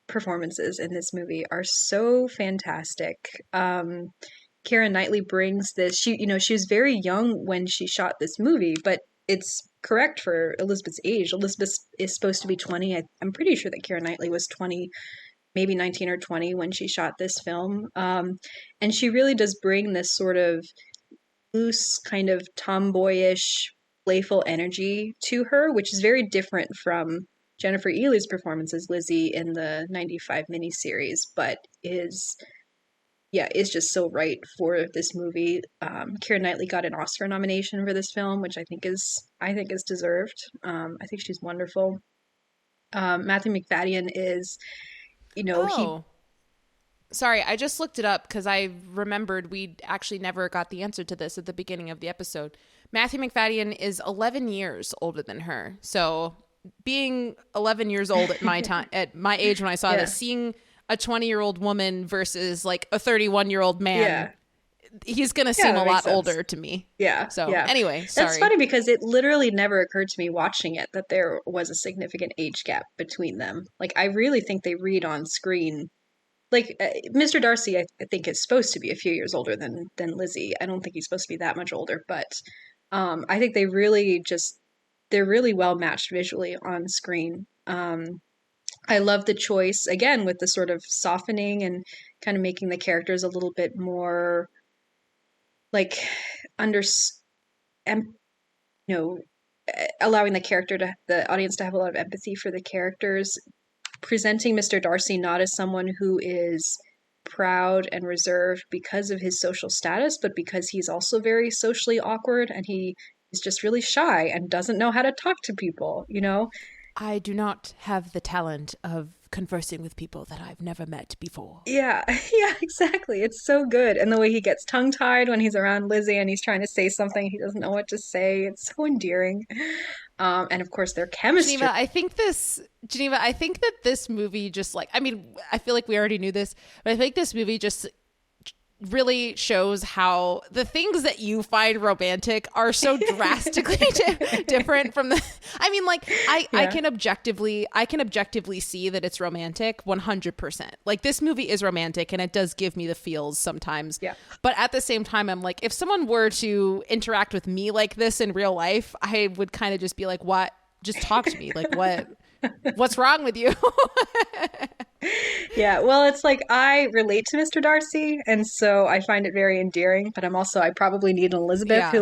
performances in this movie are so fantastic. Keira Knightley brings this. She was very young when she shot this movie, but it's correct for Elizabeth's age. Elizabeth is supposed to be 20. I'm pretty sure that Keira Knightley was 20, maybe 19 or 20 when she shot this film. And she really does bring this sort of loose, kind of tomboyish, playful energy to her, which is very different from Jennifer Ely's performance as Lizzie in the 95 miniseries, but is just so right for this movie. Keira Knightley got an Oscar nomination for this film, which I think is deserved. I think she's wonderful. Matthew McFadden is, he. Oh, sorry. I just looked it up because I remembered we actually never got the answer to this at the beginning of the episode. Matthew McFadden is 11 years older than her. So being 11 years old at my time, at my age when I saw Yeah. this, seeing a 20-year-old woman versus like a 31-year-old man, Yeah. he's going to seem a that makes lot sense. older to me. Yeah. So yeah. anyway, That's sorry. funny because it literally never occurred to me watching it that there was a significant age gap between them. Like, I really think they read on screen like Mr. Darcy, I think is supposed to be a few years older than Lizzie. I don't think he's supposed to be that much older, but I think they're really well matched visually on screen. I love the choice again with the sort of softening and kind of making the characters a little bit more like under, you know, allowing the audience to have a lot of empathy for the characters, presenting Mr. Darcy not as someone who is proud and reserved because of his social status, but because he's also very socially awkward and he is just really shy and doesn't know how to talk to people, you know? I do not have the talent of conversing with people that I've never met before. Yeah, yeah, exactly. It's so good. And the way he gets tongue-tied when he's around Lizzie and he's trying to say something, he doesn't know what to say. It's so endearing. And of course, their chemistry. Geneva, I think that this movie just like, I mean, I feel like we already knew this, but I think this movie just really shows how the things that you find romantic are so drastically different from the, I mean, like I can objectively see that it's romantic 100%. Like this movie is romantic and it does give me the feels sometimes. Yeah. But at the same time, I'm like, if someone were to interact with me like this in real life, I would kind of just be like, what? Just talk to me. Like what's wrong with you? Yeah, well, it's like I relate to Mr. Darcy, and so I find it very endearing. But I probably need an Elizabeth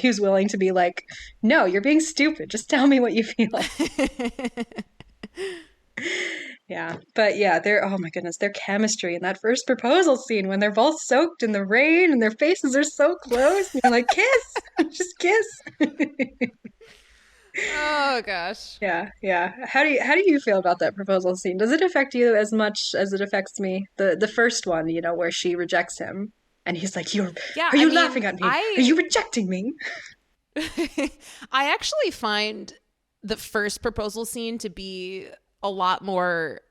who's willing to be like, no, you're being stupid. Just tell me what you feel. Yeah, but yeah, oh my goodness, their chemistry in that first proposal scene when they're both soaked in the rain and their faces are so close, and you're like, kiss, just kiss. Oh gosh. Yeah, yeah. How do you feel about that proposal scene? Does it affect you as much as it affects me? The first one, where she rejects him and he's like, are you laughing at me? Are you rejecting me? I actually find the first proposal scene to be a lot more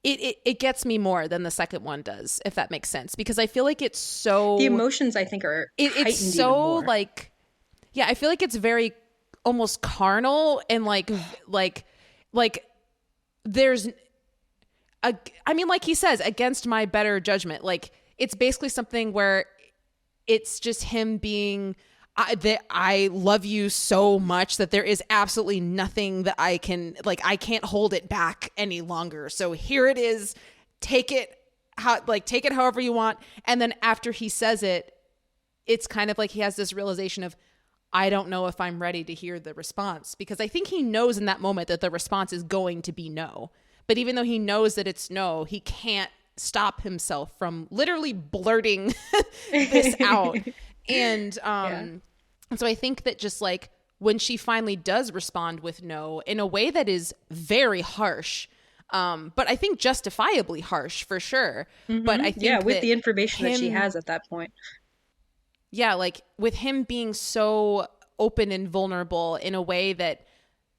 it gets me more than the second one does, if that makes sense, because I feel like it's so the emotions I think are it's so like, yeah, I feel like it's very almost carnal and like there's I mean, like he says, against my better judgment. Like it's basically something where it's just him being that I love you so much that there is absolutely nothing that I can't hold it back any longer. So here it is. Take it however you want. And then after he says it, it's kind of like he has this realization of, I don't know if I'm ready to hear the response, because I think he knows in that moment that the response is going to be no. But even though he knows that it's no, he can't stop himself from literally blurting this out. And so I think that just like when she finally does respond with no in a way that is very harsh, but I think justifiably harsh for sure. Mm-hmm. But I think with the information that she has at that point. Yeah, like with him being so open and vulnerable in a way that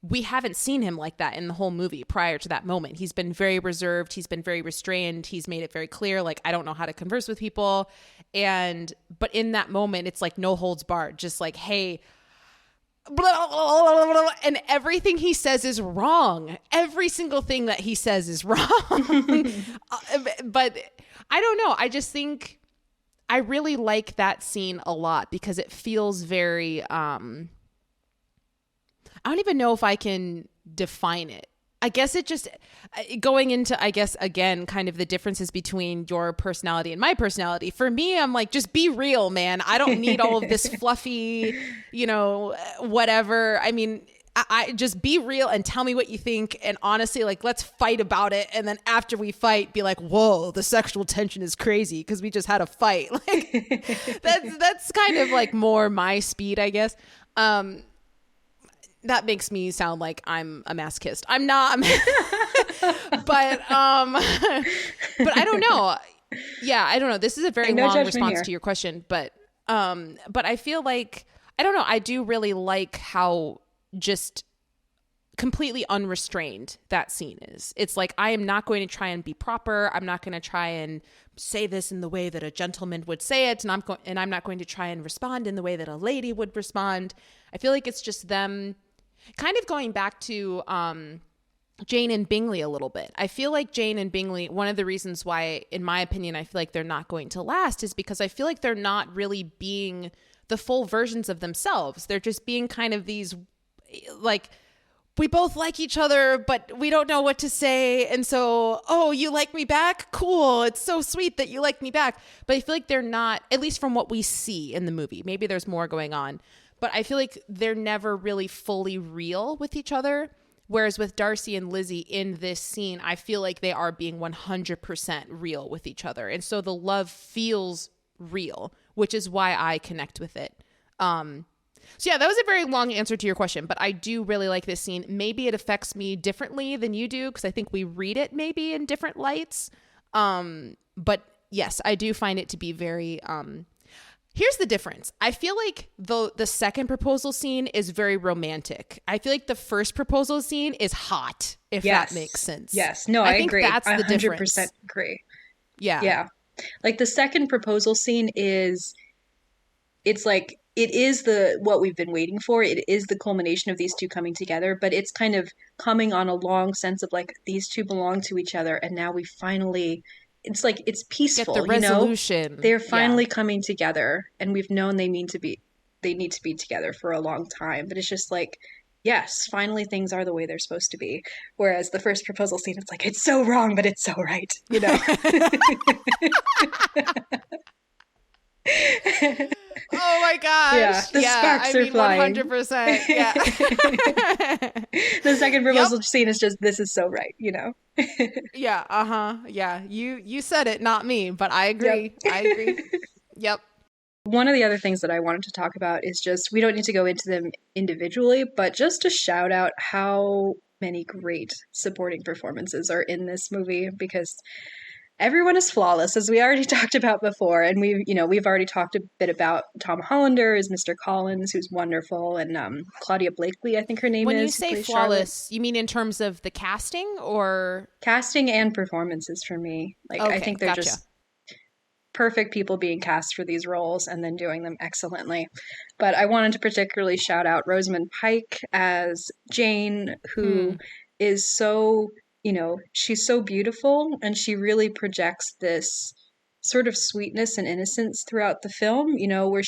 we haven't seen him like that in the whole movie prior to that moment. He's been very reserved. He's been very restrained. He's made it very clear, like, I don't know how to converse with people. But in that moment, it's like no holds barred. Just like, hey, blah, blah, blah, blah, and everything he says is wrong. Every single thing that he says is wrong. But I don't know. I just think I really like that scene a lot because it feels very, I don't even know if I can define it. I guess it just, going into, I guess, again, kind of the differences between your personality and my personality. For me, I'm like, just be real, man. I don't need all of this fluffy, whatever. I mean, I just be real and tell me what you think. And honestly, like, let's fight about it. And then after we fight, be like, whoa, the sexual tension is crazy because we just had a fight. Like, that's kind of like more my speed, I guess. That makes me sound like I'm a masochist. I'm not, but I don't know. Yeah, I don't know. This is a very long response to your question, but I feel like, I don't know. I do really like how just completely unrestrained that scene is. It's like, I am not going to try and be proper. I'm not going to try and say this in the way that a gentleman would say it. And I'm not going to try and respond in the way that a lady would respond. I feel like it's just them kind of going back to Jane and Bingley a little bit. I feel like Jane and Bingley, one of the reasons why, in my opinion, I feel like they're not going to last is because I feel like they're not really being the full versions of themselves. They're just being kind of these, like, we both like each other, but we don't know what to say. And so, oh, you like me back? Cool. It's so sweet that you like me back. But I feel like they're not, at least from what we see in the movie. Maybe there's more going on. But I feel like they're never really fully real with each other. Whereas with Darcy and Lizzie in this scene, I feel like they are being 100% real with each other. And so the love feels real, which is why I connect with it. So yeah, that was a very long answer to your question, but I do really like this scene. Maybe it affects me differently than you do because I think we read it maybe in different lights. But yes, I do find it to be very... Here's the difference. I feel like the second proposal scene is very romantic. I feel like the first proposal scene is hot, if that makes sense. Yes. No, I agree. That's the difference. 100% agree. Yeah. Yeah. Like the second proposal scene is, it's like, it is what we've been waiting for. It is the culmination of these two coming together, but it's kind of coming on a long sense of like, these two belong to each other. And now we finally, it's like, it's peaceful, get the resolution. You know? They're finally coming together, and we've known they need to be together for a long time, but it's just like, yes, finally things are the way they're supposed to be. Whereas the first proposal scene, it's like, it's so wrong, but it's so right, you know? Oh my gosh. Yeah, the sparks are flying. 100%. Yeah. The second proposal scene is just, this is so right, you know? Yeah, uh-huh. Yeah, you said it, not me, but I agree. Yep. I agree. Yep. One of the other things that I wanted to talk about is just, we don't need to go into them individually, but just to shout out how many great supporting performances are in this movie, because everyone is flawless, as we already talked about before. And we've already talked a bit about Tom Hollander as Mr. Collins, who's wonderful, and Claudia Blakely, I think her name is. When you say flawless, you mean in terms of the casting or? Casting and performances for me. Like, okay, I think they're just perfect people being cast for these roles and then doing them excellently. But I wanted to particularly shout out Rosamund Pike as Jane, who is so... she's so beautiful, and she really projects this sort of sweetness and innocence throughout the film, where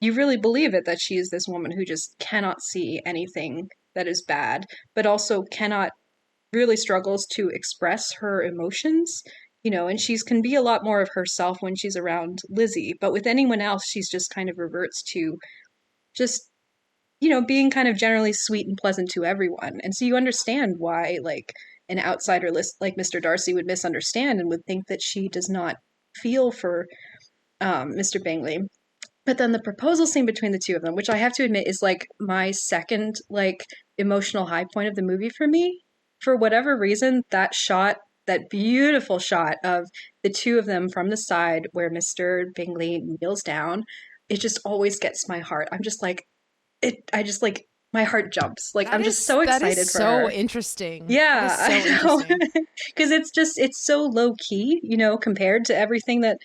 you really believe it, that she is this woman who just cannot see anything that is bad, but also really struggles to express her emotions, and can be a lot more of herself when she's around Lizzie, but with anyone else, she's just kind of reverts to just, being kind of generally sweet and pleasant to everyone. And so you understand why, like, an outsider like Mr. Darcy would misunderstand and would think that she does not feel for Mr. Bingley. But then the proposal scene between the two of them, which I have to admit is like my second like emotional high point of the movie for me. For whatever reason, that beautiful shot of the two of them from the side where Mr. Bingley kneels down, it just always gets my heart. I'm just like, my heart jumps. Like, I'm just so excited for her. That is so interesting. Yeah, I know. Because it's so low key, compared to everything that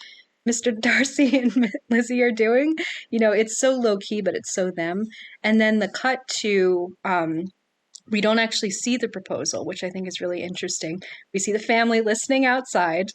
Mr. Darcy and Lizzie are doing. It's so low key, but it's so them. And then the cut to, we don't actually see the proposal, which I think is really interesting. We see the family listening outside,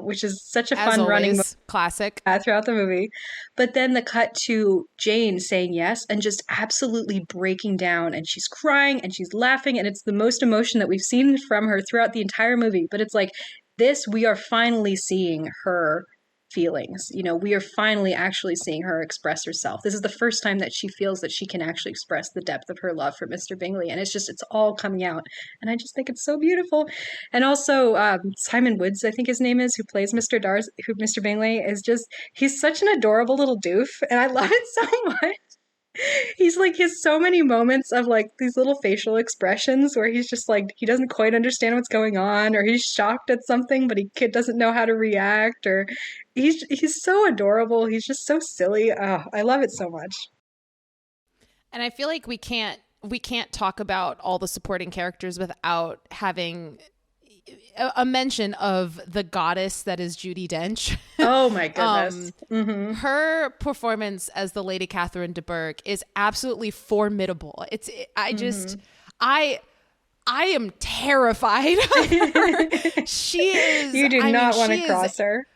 which is such a fun running classic throughout the movie. But then the cut to Jane saying yes and just absolutely breaking down, and she's crying and she's laughing, and it's the most emotion that we've seen from her throughout the entire movie. But it's like this, we are finally seeing her feelings. We are finally actually seeing her express herself. This is the first time that she feels that she can actually express the depth of her love for Mr. Bingley, and it's all coming out, and I just think it's so beautiful. And also Simon Woods, I think his name is, who plays Mr. Bingley, is he's such an adorable little doof, and I love it so much. He's like, he has so many moments of like these little facial expressions where he's just like, he doesn't quite understand what's going on, or he's shocked at something, but he doesn't know how to react, or he's so adorable. He's just so silly. Oh, I love it so much. And I feel like we can't talk about all the supporting characters without having a mention of the goddess that is Judi Dench. Oh my goodness. Her performance as the Lady Catherine de Bourgh is absolutely formidable. I I am terrified of her. She is. You do not want to cross her.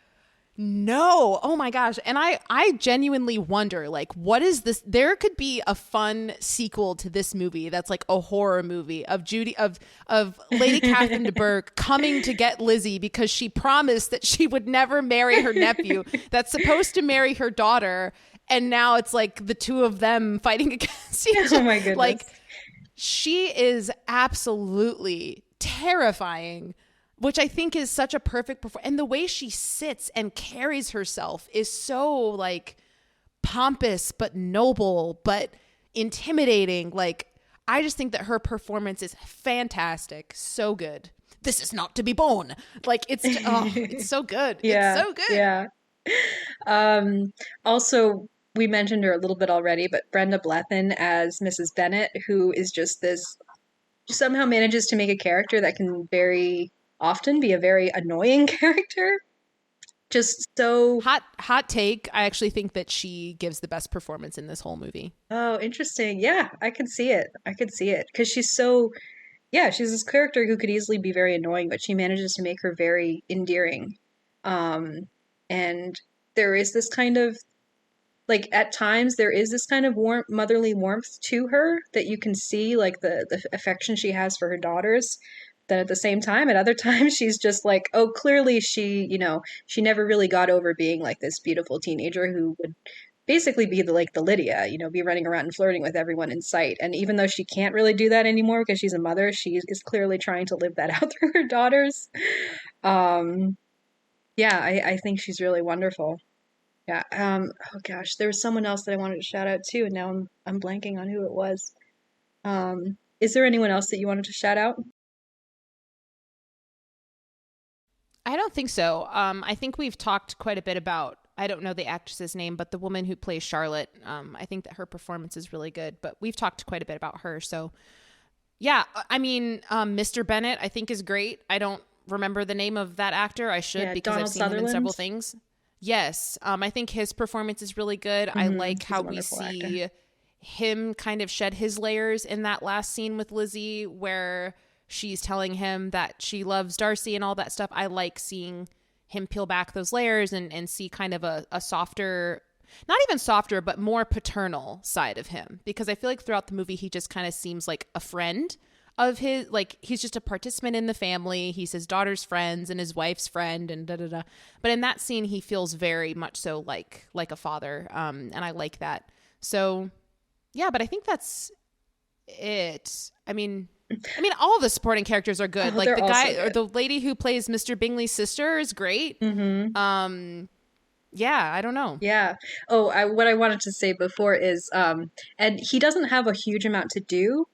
No. Oh my gosh. And I genuinely wonder, like, what is this? There could be a fun sequel to this movie that's like a horror movie of Lady Catherine de Bourgh coming to get Lizzie because she promised that she would never marry her nephew that's supposed to marry her daughter. And now it's like the two of them fighting against each other. Oh my goodness. Like, she is absolutely terrifying, which I think is such a perfect performance. And the way she sits and carries herself is so like pompous, but noble, but intimidating. Like, I just think that her performance is fantastic. So good. This is not to be born. Like, it's so good. Yeah, it's so good. Yeah. Also, we mentioned her a little bit already, but Brenda Blethyn as Mrs. Bennet, who is just this, somehow manages to make a character that can very often be a very annoying character. Just so hot take. I actually think that she gives the best performance in this whole movie. Oh, interesting. Yeah, I could see it. Because she's so, yeah, she's this character who could easily be very annoying, but she manages to make her very endearing. And there is this kind of, like, at times there is this kind of motherly warmth to her that you can see, like the affection she has for her daughters. Then at the same time, at other times, she's just like, oh, clearly she never really got over being like this beautiful teenager who would basically be the Lydia, be running around and flirting with everyone in sight. And even though she can't really do that anymore because she's a mother, she is clearly trying to live that out through her daughters. Yeah, I think she's really wonderful. Yeah. Oh gosh, there was someone else that I wanted to shout out too, and now I'm blanking on who it was. Is there anyone else that you wanted to shout out? I don't think so. I think we've talked quite a bit about, I don't know the actress's name, but the woman who plays Charlotte. I think that her performance is really good, but we've talked quite a bit about her. So yeah, I mean, Mr. Bennet, I think is great. I don't remember the name of that actor. I should, because Donald I've seen him in Sutherland. several things. Yes. I think his performance is really good. I like how we see him kind of shed his layers in that last scene with Lizzie where she's telling him that she loves Darcy and all that stuff. I like seeing him peel back those layers and see kind of a softer, not even softer, but more paternal side of him. Because I feel like throughout the movie, he just kind of seems like a friend of his, like he's just a participant in the family. He's his daughter's friends and his wife's friend and da-da-da. But in that scene, he feels very much so like a father. And I like that. So yeah, but I think that's it. I mean, all of the supporting characters are good. Like the guy or the lady who plays Mr. Bingley's sister is great. Mm-hmm. Yeah, I don't know. Yeah. Oh, what I wanted to say before is, and he doesn't have a huge amount to do.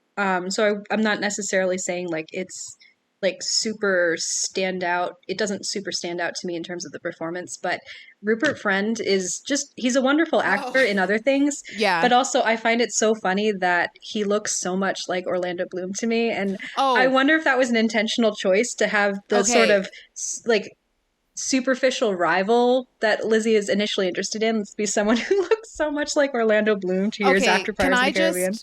So I'm not necessarily saying like it's like super stand out. It doesn't super stand out to me in terms of the performance, but Rupert Friend is just, he's a wonderful actor in other things. Yeah. But also I find it so funny that he looks so much like Orlando Bloom to me. And I wonder if that was an intentional choice to have the sort of like superficial rival that Lizzie is initially interested in. Let's be someone who looks so much like Orlando Bloom 2 years after Pirates of the Caribbean.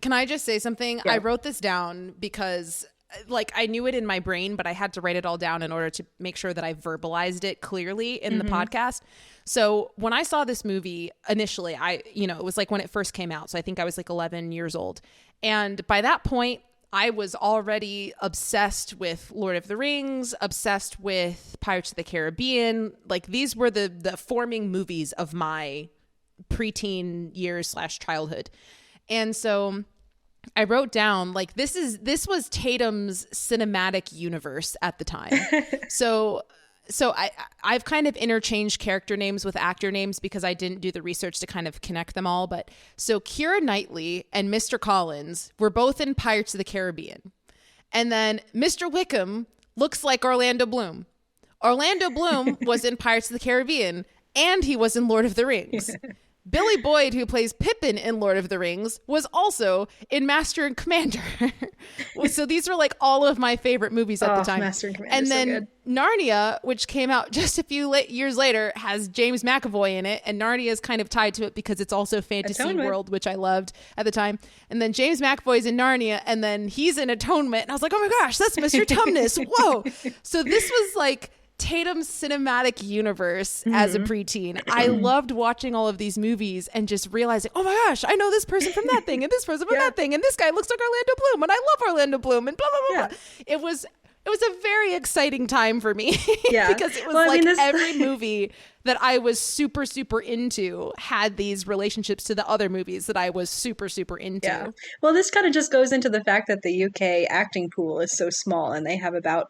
Can I just say something? Yeah. I wrote this down because like I knew it in my brain, but I had to write it all down in order to make sure that I verbalized it clearly in the podcast. So when I saw this movie initially, it was like when it first came out. So I think I was like 11 years old. And by that point, I was already obsessed with Lord of the Rings, obsessed with Pirates of the Caribbean. Like these were the forming movies of my preteen years / childhood. And so I wrote down like this was Tatum's cinematic universe at the time. So I've kind of interchanged character names with actor names because I didn't do the research to kind of connect them all. But so Keira Knightley and Mr. Collins were both in Pirates of the Caribbean. And then Mr. Wickham looks like Orlando Bloom. Orlando Bloom was in Pirates of the Caribbean and he was in Lord of the Rings. Billy Boyd, who plays Pippin in Lord of the Rings, was also in Master and Commander. So these were like all of my favorite movies at the time. Master and Commander, and then so good. Narnia, which came out just a few years later, has James McAvoy in it, and Narnia is kind of tied to it because it's also fantasy world, which I loved at the time. And then James McAvoy's in Narnia, and then he's in Atonement, and I was like, oh my gosh, that's Mr. Tumnus. Whoa. So this was like Tatum's cinematic universe as a preteen. I loved watching all of these movies and just realizing, oh my gosh, I know this person from that thing and this person from that thing, and this guy looks like Orlando Bloom, and I love Orlando Bloom, and blah blah blah blah. It was a very exciting time for me because it was every movie that I was super, super into had these relationships to the other movies that I was super, super into. Yeah. Well, this kind of just goes into the fact that the UK acting pool is so small, and they have about,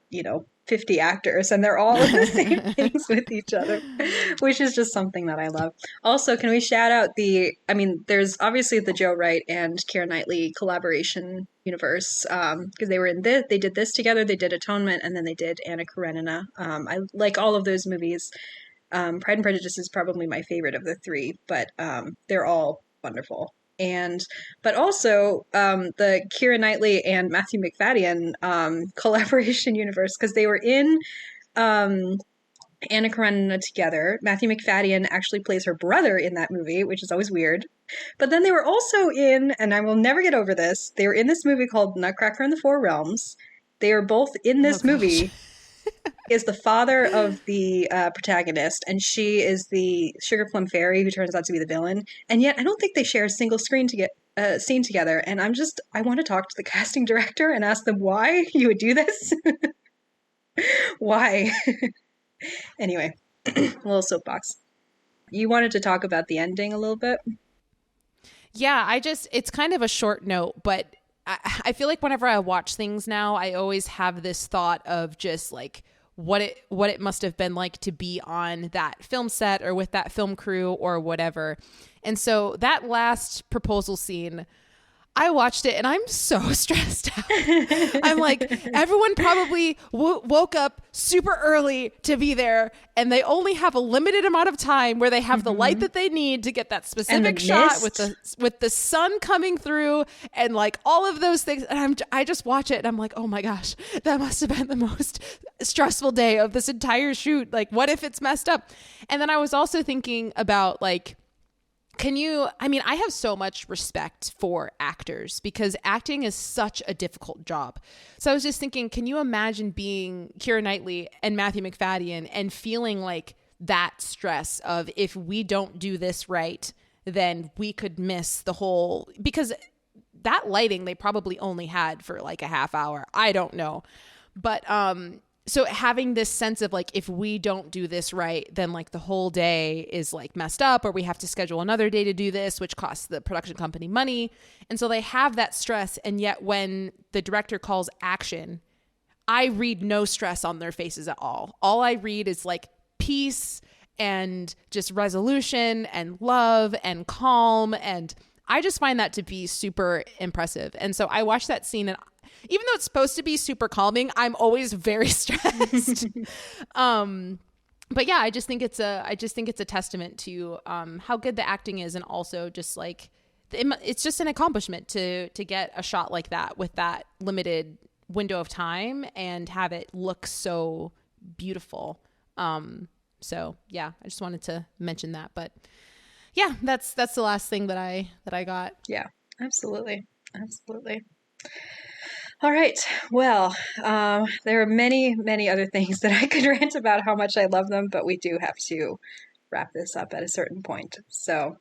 50 actors, and they're all in the same things with each other, which is just something that I love. Also, can we shout out there's obviously the Joe Wright and Keira Knightley collaboration universe, because they were in this, they did this together, they did Atonement, and then they did Anna Karenina. I like all of those movies. Pride and Prejudice is probably my favorite of the three, but they're all wonderful. But also the Keira Knightley and Matthew McFadden collaboration universe, because they were in Anna Karenina together. Matthew McFadden actually plays her brother in that movie, which is always weird. But then they were also in, and I will never get over this, they were in this movie called Nutcracker in the Four Realms. They are both in this movie. Is the father of the protagonist, and she is the Sugar Plum Fairy who turns out to be the villain. And yet I don't think they share a single scene together. And I want to talk to the casting director and ask them why you would do this. Why? Anyway, a little soapbox. You wanted to talk about the ending a little bit? Yeah, it's kind of a short note, but I feel like whenever I watch things now, I always have this thought of just like what it must have been like to be on that film set or with that film crew or whatever. And so that last proposal scene, I watched it and I'm so stressed out. I'm like, everyone probably woke up super early to be there, and they only have a limited amount of time where they have the light that they need to get that specific shot with the sun coming through and like all of those things. And I just watch it and I'm like, oh my gosh, that must have been the most stressful day of this entire shoot. Like, what if it's messed up? And then I was also thinking about like, I have so much respect for actors because acting is such a difficult job. So I was just thinking, can you imagine being Keira Knightley and Matthew McFadden and feeling like that stress of if we don't do this right, then we could miss the whole, because that lighting they probably only had for like a half hour. I don't know. But, so having this sense of like, if we don't do this right, then like the whole day is like messed up, or we have to schedule another day to do this, which costs the production company money. And so they have that stress. And yet when the director calls action, I read no stress on their faces at all. All I read is like peace and just resolution and love and calm. And I just find that to be super impressive. And so I watched that scene, and even though it's supposed to be super calming, I'm always very stressed. But yeah, I just think it's a testament to how good the acting is, and also just like it's just an accomplishment to get a shot like that with that limited window of time and have it look so beautiful. So yeah, I just wanted to mention that. But yeah, that's the last thing that I got. Yeah, absolutely. All right. Well, there are many, many other things that I could rant about how much I love them, but we do have to wrap this up at a certain point. So,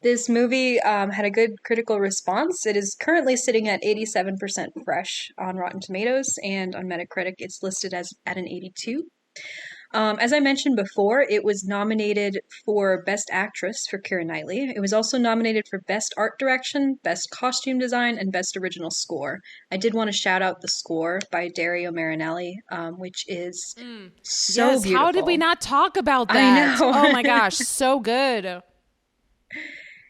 this movie had a good critical response. It is currently sitting at 87% fresh on Rotten Tomatoes, and on Metacritic, it's listed as at an 82. As I mentioned before, it was nominated for Best Actress for Keira Knightley. It was also nominated for Best Art Direction, Best Costume Design, and Best Original Score. I did want to shout out the score by Dario Marianelli, which is so beautiful. How did we not talk about that? I know. Oh my gosh, so good.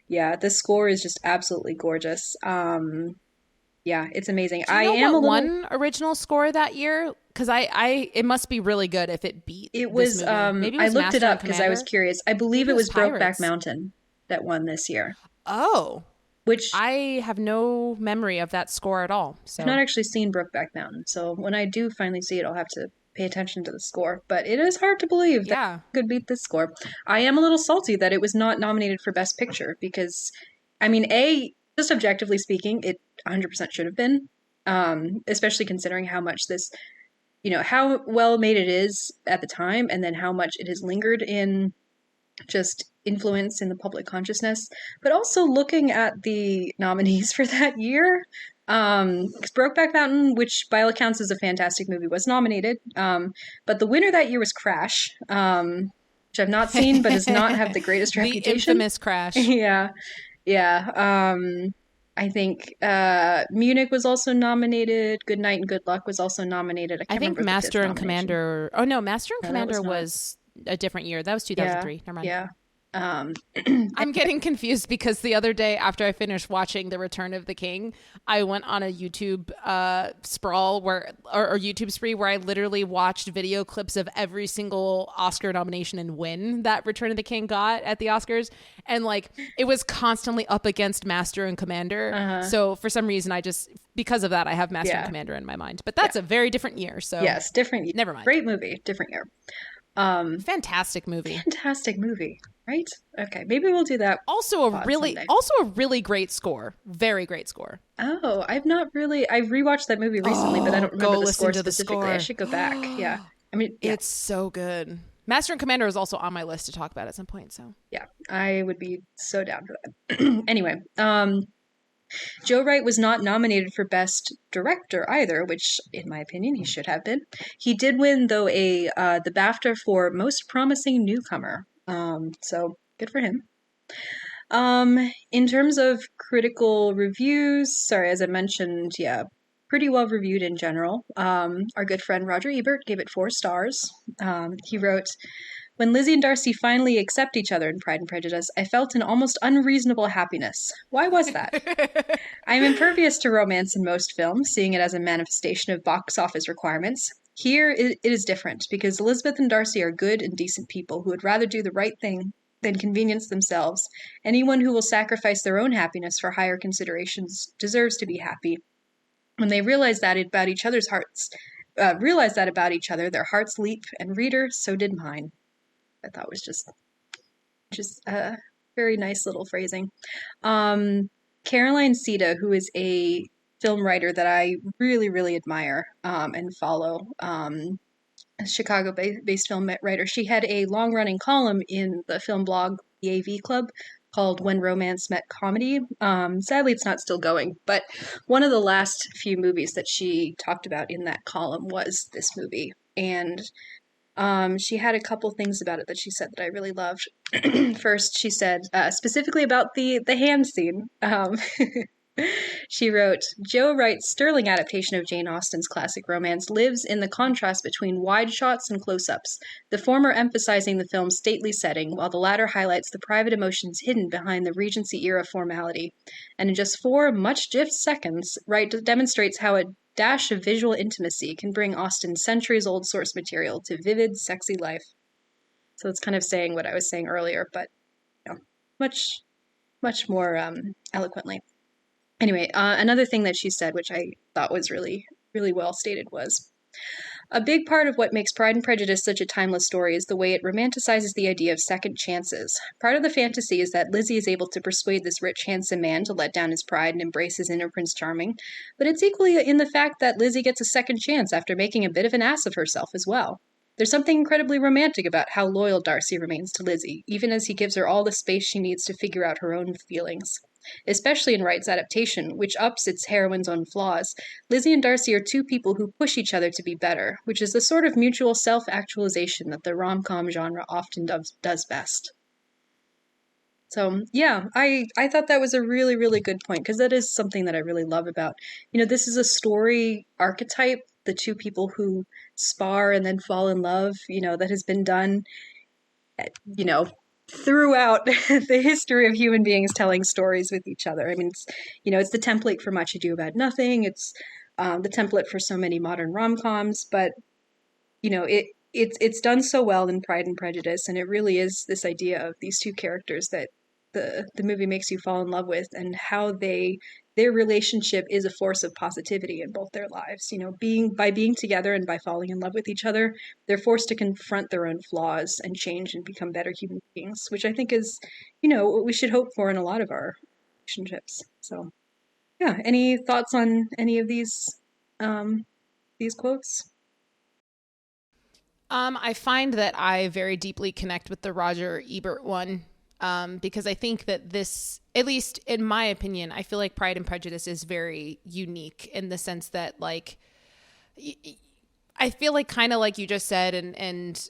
Yeah, the score is just absolutely gorgeous. Yeah, it's amazing. Do you know what won original score that year? Because it must be really good if it beat It this was, movie. Maybe it I was looked it Master and up because I was Commander. curious. I believe Maybe it it was was Brokeback Pirates. Mountain that won this year, Oh, which I have no memory of that score at all. I've not So actually seen Brokeback Mountain. So when I do finally see it, I'll have to pay attention to the score. But it is hard to believe that yeah, it could beat this score. I am a little salty that it was not nominated for Best Picture because, I mean, just objectively speaking, it 100% should have been, especially considering how much this, how well made it is at the time, and then how much it has lingered in just influence in the public consciousness, but also looking at the nominees for that year. 'Cause Brokeback Mountain, which by all accounts is a fantastic movie, was nominated. But the winner that year was Crash, which I've not seen, but does not have the greatest the reputation. infamous Crash. Yeah, yeah. I think Munich was also nominated. Good Night and Good Luck was also nominated. I I can't think remember the fifth Master and nomination. Commander. Oh no, Master and No, that was Commander not. was a different year. That was Yeah, 2003. Never mind. yeah. Um, I'm getting confused because the other day after I finished watching The Return of the King, I went on a YouTube sprawl or YouTube spree where I literally watched video clips of every single Oscar nomination and win that Return of the King got at the Oscars. And like it was constantly up against Master and Commander. So for some reason because of that I have Master and Commander in my mind. But that's a very different year. So yes, different. Never mind. Great movie, different year. Fantastic movie. Fantastic movie, right? Okay, maybe we'll do that. Also someday. a really great score. Very great score. Oh, I've not really. I rewatched that movie recently, but I don't remember go the listen score to the specifically. score. I should go back. Yeah, I mean, yeah, It's so good. Master and Commander is also on my list to talk about at some point. So yeah, I would be so down for that. Anyway, Joe Wright was not nominated for Best Director either, which, in my opinion, he should have been. He did win, though, the BAFTA for Most Promising Newcomer. So good for him. In terms of critical reviews, sorry, as I mentioned, yeah, pretty well reviewed in general. Our good friend Roger Ebert gave it 4 stars. He wrote, "When Lizzie and Darcy finally accept each other in Pride and Prejudice, I felt an almost unreasonable happiness. Why was that? I am impervious to romance in most films, seeing it as a manifestation of box office requirements. Here it is different, because Elizabeth and Darcy are good and decent people who would rather do the right thing than convenience themselves. Anyone who will sacrifice their own happiness for higher considerations deserves to be happy. When they realize that about each other's hearts, about each other, their hearts leap, and reader, so did mine." I thought was just very nice little phrasing. Caroline Sita, who is a film writer that I really, really admire and follow, a Chicago-based film writer. She had a long-running column in the film blog, the AV Club, called When Romance Met Comedy. Sadly, it's not still going, but one of the last few movies that she talked about in that column was this movie. And she had a couple things about it that she said that I really loved. First, she said, specifically about the hand scene. She wrote, "Joe Wright's sterling adaptation of Jane Austen's classic romance lives in the contrast between wide shots and close-ups, the former emphasizing the film's stately setting, while the latter highlights the private emotions hidden behind the Regency-era formality. And in just 4 much-gifed seconds, Wright demonstrates how a dash of visual intimacy can bring Austen's centuries-old source material to vivid, sexy life." So it's kind of saying what I was saying earlier, but much, much more eloquently. Anyway, another thing that she said, which I thought was really, really well stated, was, "A big part of what makes Pride and Prejudice such a timeless story is the way it romanticizes the idea of second chances. Part of the fantasy is that Lizzie is able to persuade this rich, handsome man to let down his pride and embrace his inner Prince Charming, but it's equally in the fact that Lizzie gets a second chance after making a bit of an ass of herself as well. There's something incredibly romantic about how loyal Darcy remains to Lizzie, even as he gives her all the space she needs to figure out her own feelings. Especially in Wright's adaptation, which ups its heroine's own flaws, Lizzie and Darcy are 2 people who push each other to be better, which is the sort of mutual self-actualization that the rom-com genre often does best." So, yeah, I thought that was a really, really good point, because that is something that I really love about, this is a story archetype, the 2 people who spar and then fall in love, that has been done, you know, throughout the history of human beings telling stories with each other. I mean, it's the template for Much Ado About Nothing. It's the template for so many modern rom-coms, but it's done so well in Pride and Prejudice, and it really is this idea of these two characters that the movie makes you fall in love with, and how their relationship is a force of positivity in both their lives. Being together and by falling in love with each other, they're forced to confront their own flaws and change and become better human beings, which I think is, what we should hope for in a lot of our relationships. So, yeah, any thoughts on any of these quotes? I find that I very deeply connect with the Roger Ebert one, because I think that this, at least in my opinion, I feel like Pride and Prejudice is very unique in the sense that, like, I feel like kind of like you just said, and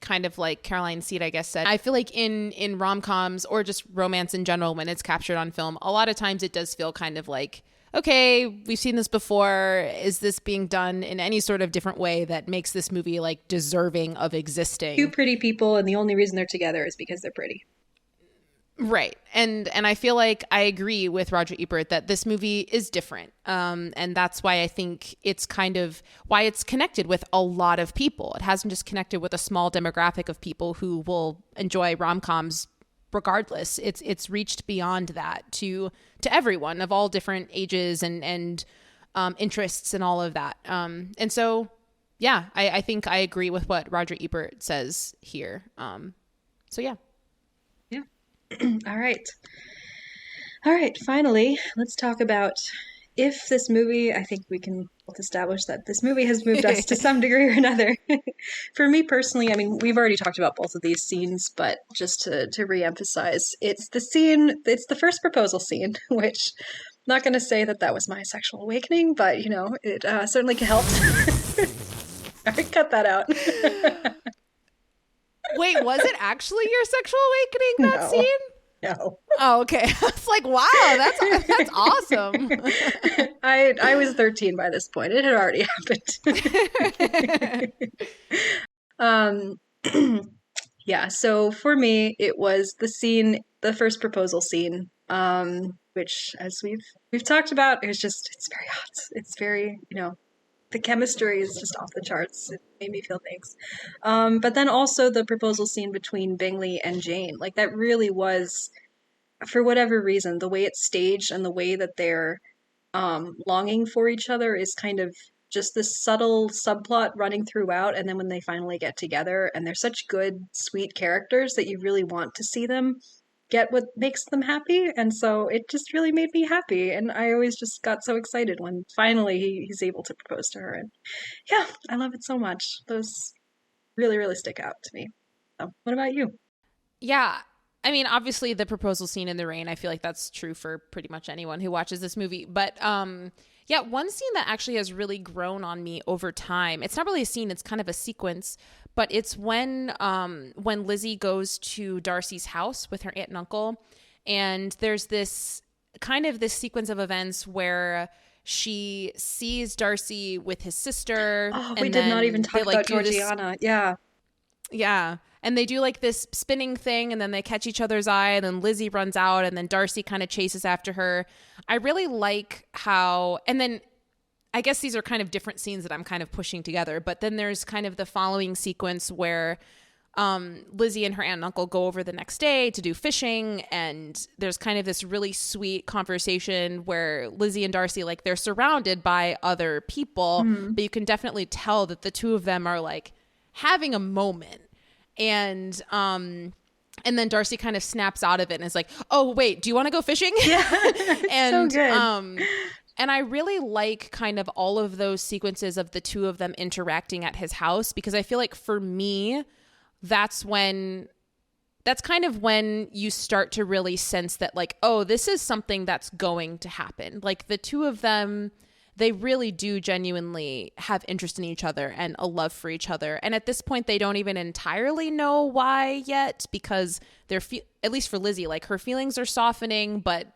kind of like Caroline Seed, I guess, said, I feel like in rom-coms or just romance in general, when it's captured on film, a lot of times it does feel kind of like, okay, we've seen this before. Is this being done in any sort of different way that makes this movie like deserving of existing? Two pretty people, and the only reason they're together is because they're pretty. Right. And I feel like I agree with Roger Ebert that this movie is different. And that's why I think it's kind of why it's connected with a lot of people. It hasn't just connected with a small demographic of people who will enjoy rom-coms regardless. It's reached beyond that to everyone of all different ages and interests and all of that. And so, yeah, I think I agree with what Roger Ebert says here. So, yeah. Yeah. All right. Finally, let's talk about if this movie, I think we can both establish that this movie has moved us to some degree or another. For me personally, I mean, we've already talked about both of these scenes, but just to reemphasize, it's the first proposal scene, which I'm not going to say that was my sexual awakening, but, it certainly helped. All right, cut that out. Wait, was it actually your sexual awakening, that scene? No. Oh, okay. I was like, wow, that's awesome. I was 13 by this point. It had already happened. Yeah, so for me, it was the first proposal scene, which, as we've talked about, it's very hot. It's very, the chemistry is just off the charts. It made me feel things. But then also the proposal scene between Bingley and Jane, like that really was, for whatever reason, the way it's staged and the way that they're longing for each other is kind of just this subtle subplot running throughout. And then when they finally get together, and they're such good, sweet characters that you really want to see them get what makes them happy. And so it just really made me happy. And I always just got so excited when finally he's able to propose to her. And yeah, I love it so much. Those really, really stick out to me. So what about you? Yeah. I mean, obviously the proposal scene in the rain, I feel like that's true for pretty much anyone who watches this movie. But yeah, one scene that actually has really grown on me over time. It's not really a scene, it's kind of a sequence, but it's when Lizzie goes to Darcy's house with her aunt and uncle, and there's this sequence of events where she sees Darcy with his sister. Oh, we did not even talk about Georgiana. Yeah. Yeah. And they do like this spinning thing, and then they catch each other's eye, and then Lizzie runs out, and then Darcy kind of chases after her. I really like how, and then I guess these are kind of different scenes that I'm kind of pushing together, but then there's kind of the following sequence where Lizzie and her aunt and uncle go over the next day to do fishing, and there's kind of this really sweet conversation where Lizzie and Darcy, like, they're surrounded by other people, but you can definitely tell that the two of them are like having a moment. And then Darcy kind of snaps out of it and is like, "Oh, wait, do you want to go fishing?" Yeah, and so good. And I really like kind of all of those sequences of the two of them interacting at his house, because I feel like for me, that's kind of when you start to really sense that, like, oh, this is something that's going to happen. Like, the two of them, they really do genuinely have interest in each other and a love for each other. And at this point, they don't even entirely know why yet, because at least for Lizzie, like, her feelings are softening, but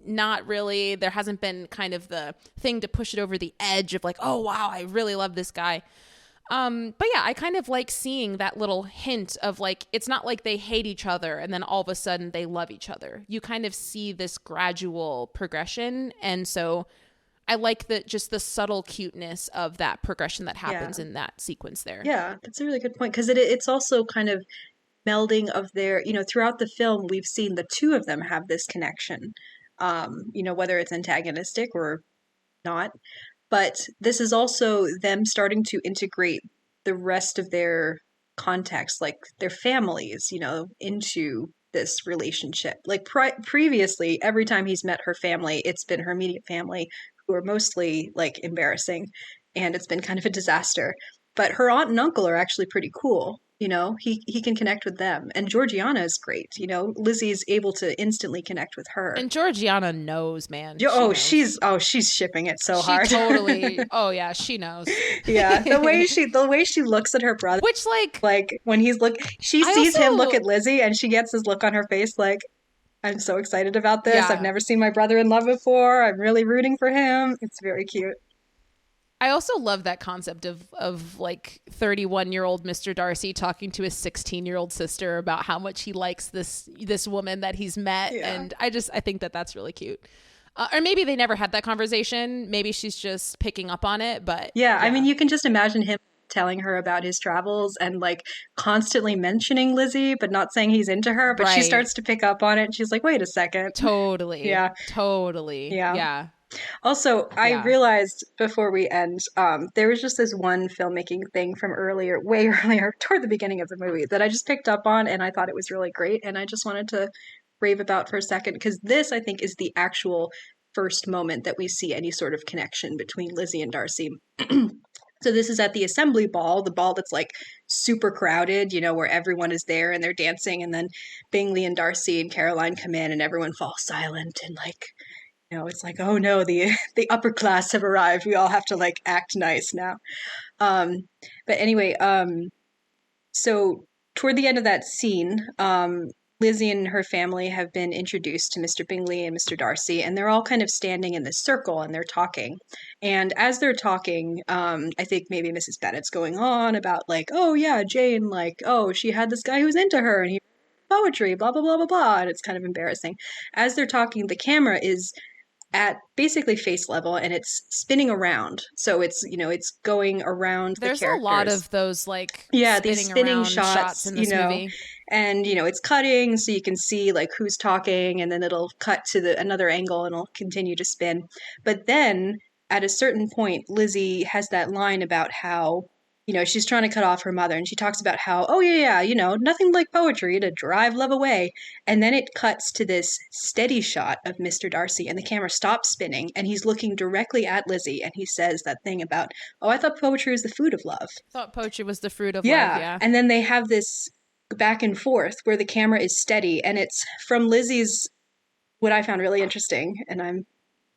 not really. There hasn't been kind of the thing to push it over the edge of like, oh, wow, I really love this guy. But yeah, I kind of like seeing that little hint of like, it's not like they hate each other and then all of a sudden they love each other. You kind of see this gradual progression. And so I like just the subtle cuteness of that progression that happens Yeah. in that sequence there. Yeah, that's a really good point because it's also kind of melding of their, throughout the film, we've seen the two of them have this connection, whether it's antagonistic or not. But this is also them starting to integrate the rest of their context, like their families, into this relationship. Like previously, every time he's met her family, it's been her immediate family who are mostly like embarrassing, and it's been kind of a disaster. But her aunt and uncle are actually pretty cool. He can connect with them, and Georgiana is great. Lizzie's able to instantly connect with her. And Georgiana knows, man. She Oh, knows. she's shipping it so She hard. totally. Oh yeah, she knows. Yeah, the way she looks at her brother, Which like when she I sees him look also at Lizzie, and she gets this look on her face, like, I'm so excited about this. I've yeah. never seen my brother in love before. I'm really rooting for him. It's very cute. I also love that concept of like 31-year-old Mr. Darcy talking to his 16-year-old sister about how much he likes this woman that he's met, Yeah. and I think that that's really cute. Or maybe they never had that conversation. Maybe she's just picking up on it, but Yeah, I mean, you can just imagine him telling her about his travels and like constantly mentioning Lizzie, but not saying he's into her. But she right. starts to pick up on it, and she's like, "Wait a second." Totally. Yeah. Totally. Yeah. Yeah. Also, I Yeah. realized before we end, there was just this one filmmaking thing from way earlier, toward the beginning of the movie, that I just picked up on, and I thought it was really great, and I just wanted to rave about for a second, because this, I think, is the actual first moment that we see any sort of connection between Lizzie and Darcy. So this is at the assembly ball, the ball that's like super crowded, where everyone is there and they're dancing, and then Bingley and Darcy and Caroline come in, and everyone falls silent, and like, it's like, oh no, the the upper class have arrived. We all have to like act nice now. Um, but anyway, so toward the end of that scene, Lizzie and her family have been introduced to Mr. Bingley and Mr. Darcy, and they're all kind of standing in this circle and they're talking. And as they're talking, I think maybe Mrs. Bennet's going on about like, oh yeah, Jane, like, oh, she had this guy who's into her and he poetry, blah blah blah blah blah, and it's kind of embarrassing. As they're talking, the camera is at basically face level and it's spinning around. So it's going around the There's characters. a lot of those like These spinning around shots in this movie. And it's cutting so you can see like who's talking, and then it'll cut to another angle and it'll continue to spin. But then at a certain point, Lizzie has that line about how she's trying to cut off her mother, and she talks about how, oh yeah, nothing like poetry to drive love away. And then it cuts to this steady shot of Mr. Darcy, and the camera stops spinning, and he's looking directly at Lizzie, and he says that thing about, oh, I thought poetry was the food of love. Thought poetry was the fruit of love, yeah. And then they have this back and forth where the camera is steady, and it's from Lizzie's, what I found really interesting, and I'm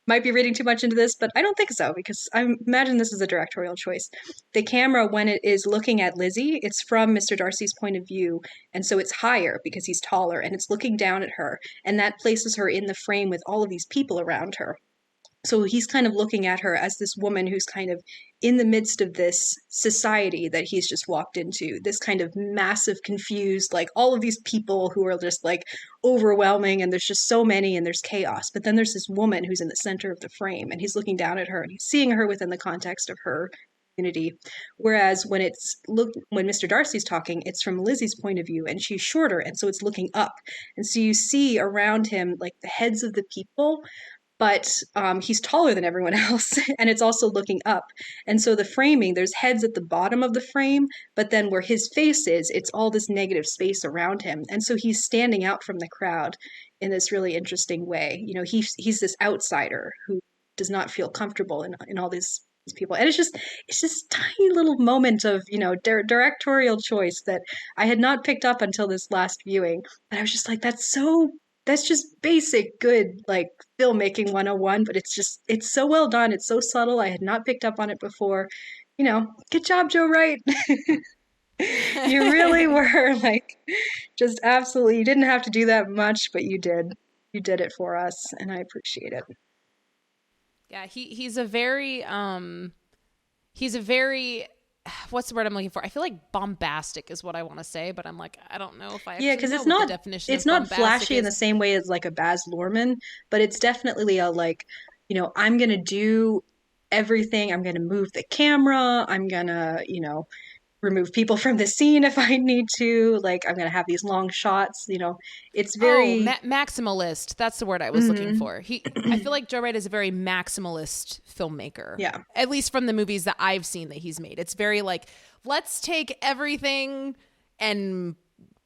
might be reading too much into this, but I don't think so, because I imagine this is a directorial choice. The camera, when it is looking at Lizzie, it's from Mr. Darcy's point of view, and so it's higher because he's taller, and it's looking down at her, and that places her in the frame with all of these people around her. So he's kind of looking at her as this woman who's kind of in the midst of this society that he's just walked into, this kind of massive, confused, like all of these people who are just like overwhelming, and there's just so many and there's chaos. But then there's this woman who's in the center of the frame, and he's looking down at her and he's seeing her within the context of her community. Whereas when Mr. Darcy's talking, it's from Lizzie's point of view, and she's shorter, and so it's looking up. And so you see around him like the heads of the people, but he's taller than everyone else, and it's also looking up. And so the framing, there's heads at the bottom of the frame, but then where his face is, it's all this negative space around him. And so he's standing out from the crowd in this really interesting way. He's this outsider who does not feel comfortable in all these people. And it's just tiny little moment of, directorial choice that I had not picked up until this last viewing. And I was just like, that's just basic good like filmmaking 101, but it's so well done. It's so subtle. I had not picked up on it before. Good job, Joe Wright. You really were like just absolutely, you didn't have to do that much, but you did. You did it for us, and I appreciate it. Yeah, he's a very what's the word I'm looking for? I feel like bombastic is what I want to say, but I'm like, I don't know if I because know it's what not the definition it's of not bombastic flashy in is. the same way as like a Baz Luhrmann, but it's definitely a like I'm going to do everything. I'm going to move the camera. I'm going to, remove people from the scene if I need to. Like, I'm going to have these long shots. It's very maximalist. That's the word I was looking for. I feel like Joe Wright is a very maximalist filmmaker. Yeah. At least from the movies that I've seen that he's made. It's very like, let's take everything and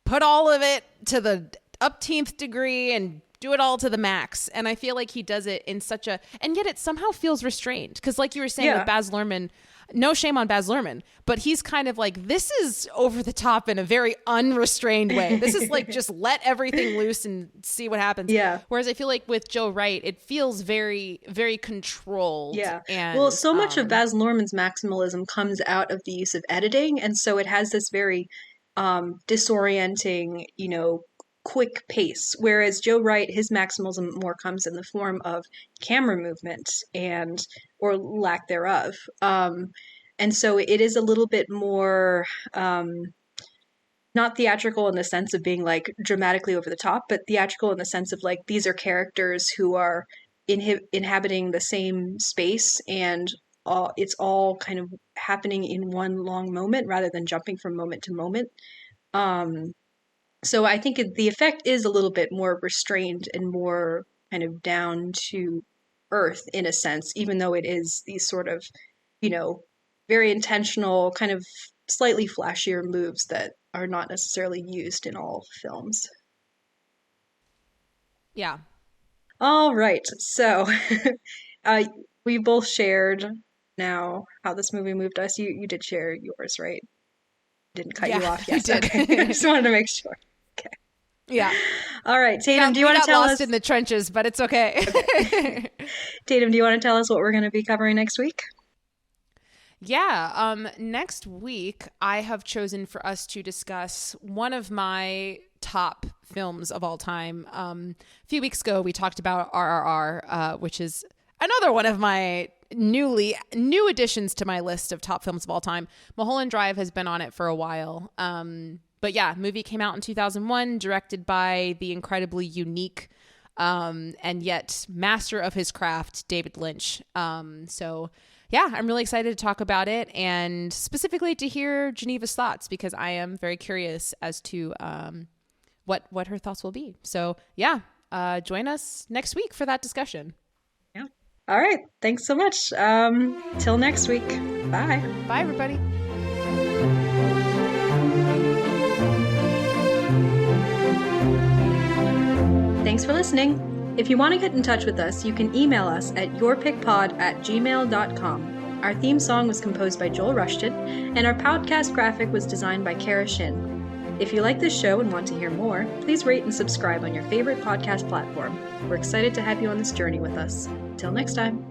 put all of it to the upteenth degree and do it all to the max. And I feel like he does it in such a, and yet it somehow feels restrained. Because like you were saying with Baz Luhrmann, no shame on Baz Luhrmann, but he's kind of like, this is over the top in a very unrestrained way. This is like, just let everything loose and see what happens. Yeah. Whereas I feel like with Joe Wright, it feels very, very controlled. Yeah. And, well, so much of Baz Luhrmann's maximalism comes out of the use of editing. And so it has this very disorienting, quick pace. Whereas Joe Wright, his maximalism more comes in the form of camera movement or lack thereof. And so it is a little bit more not theatrical in the sense of being like dramatically over the top, but theatrical in the sense of like these are characters who are inhabiting the same space, and it's all kind of happening in one long moment rather than jumping from moment to moment. So I think the effect is a little bit more restrained and more kind of down to earth in a sense, even though it is these sort of, very intentional, kind of slightly flashier moves that are not necessarily used in all films. Yeah. All right. So we both shared now how this movie moved us. You did share yours, right? Didn't cut you off. Yes. Did. Okay. I just wanted to make sure. Okay. Yeah. All right, Tatum, do you want to tell us? We got lost in the trenches, but it's okay. Tatum, do you want to tell us what we're going to be covering next week? Yeah. Next week, I have chosen for us to discuss one of my top films of all time. A few weeks ago, we talked about RRR, which is another one of my new additions to my list of top films of all time. Mulholland Drive has been on it for a while. But yeah, movie came out in 2001, directed by the incredibly unique and yet master of his craft, David Lynch. So yeah, I'm really excited to talk about it and specifically to hear Geneva's thoughts, because I am very curious as to what her thoughts will be. So yeah, join us next week for that discussion. Yeah. All right. Thanks so much. Till next week. Bye. Bye, everybody. Thanks for listening. If you want to get in touch with us, you can email us at yourpickpod@gmail.com. Our theme song was composed by Joel Rushton, and our podcast graphic was designed by Kara Shin. If you like this show and want to hear more, please rate and subscribe on your favorite podcast platform. We're excited to have you on this journey with us. Till next time.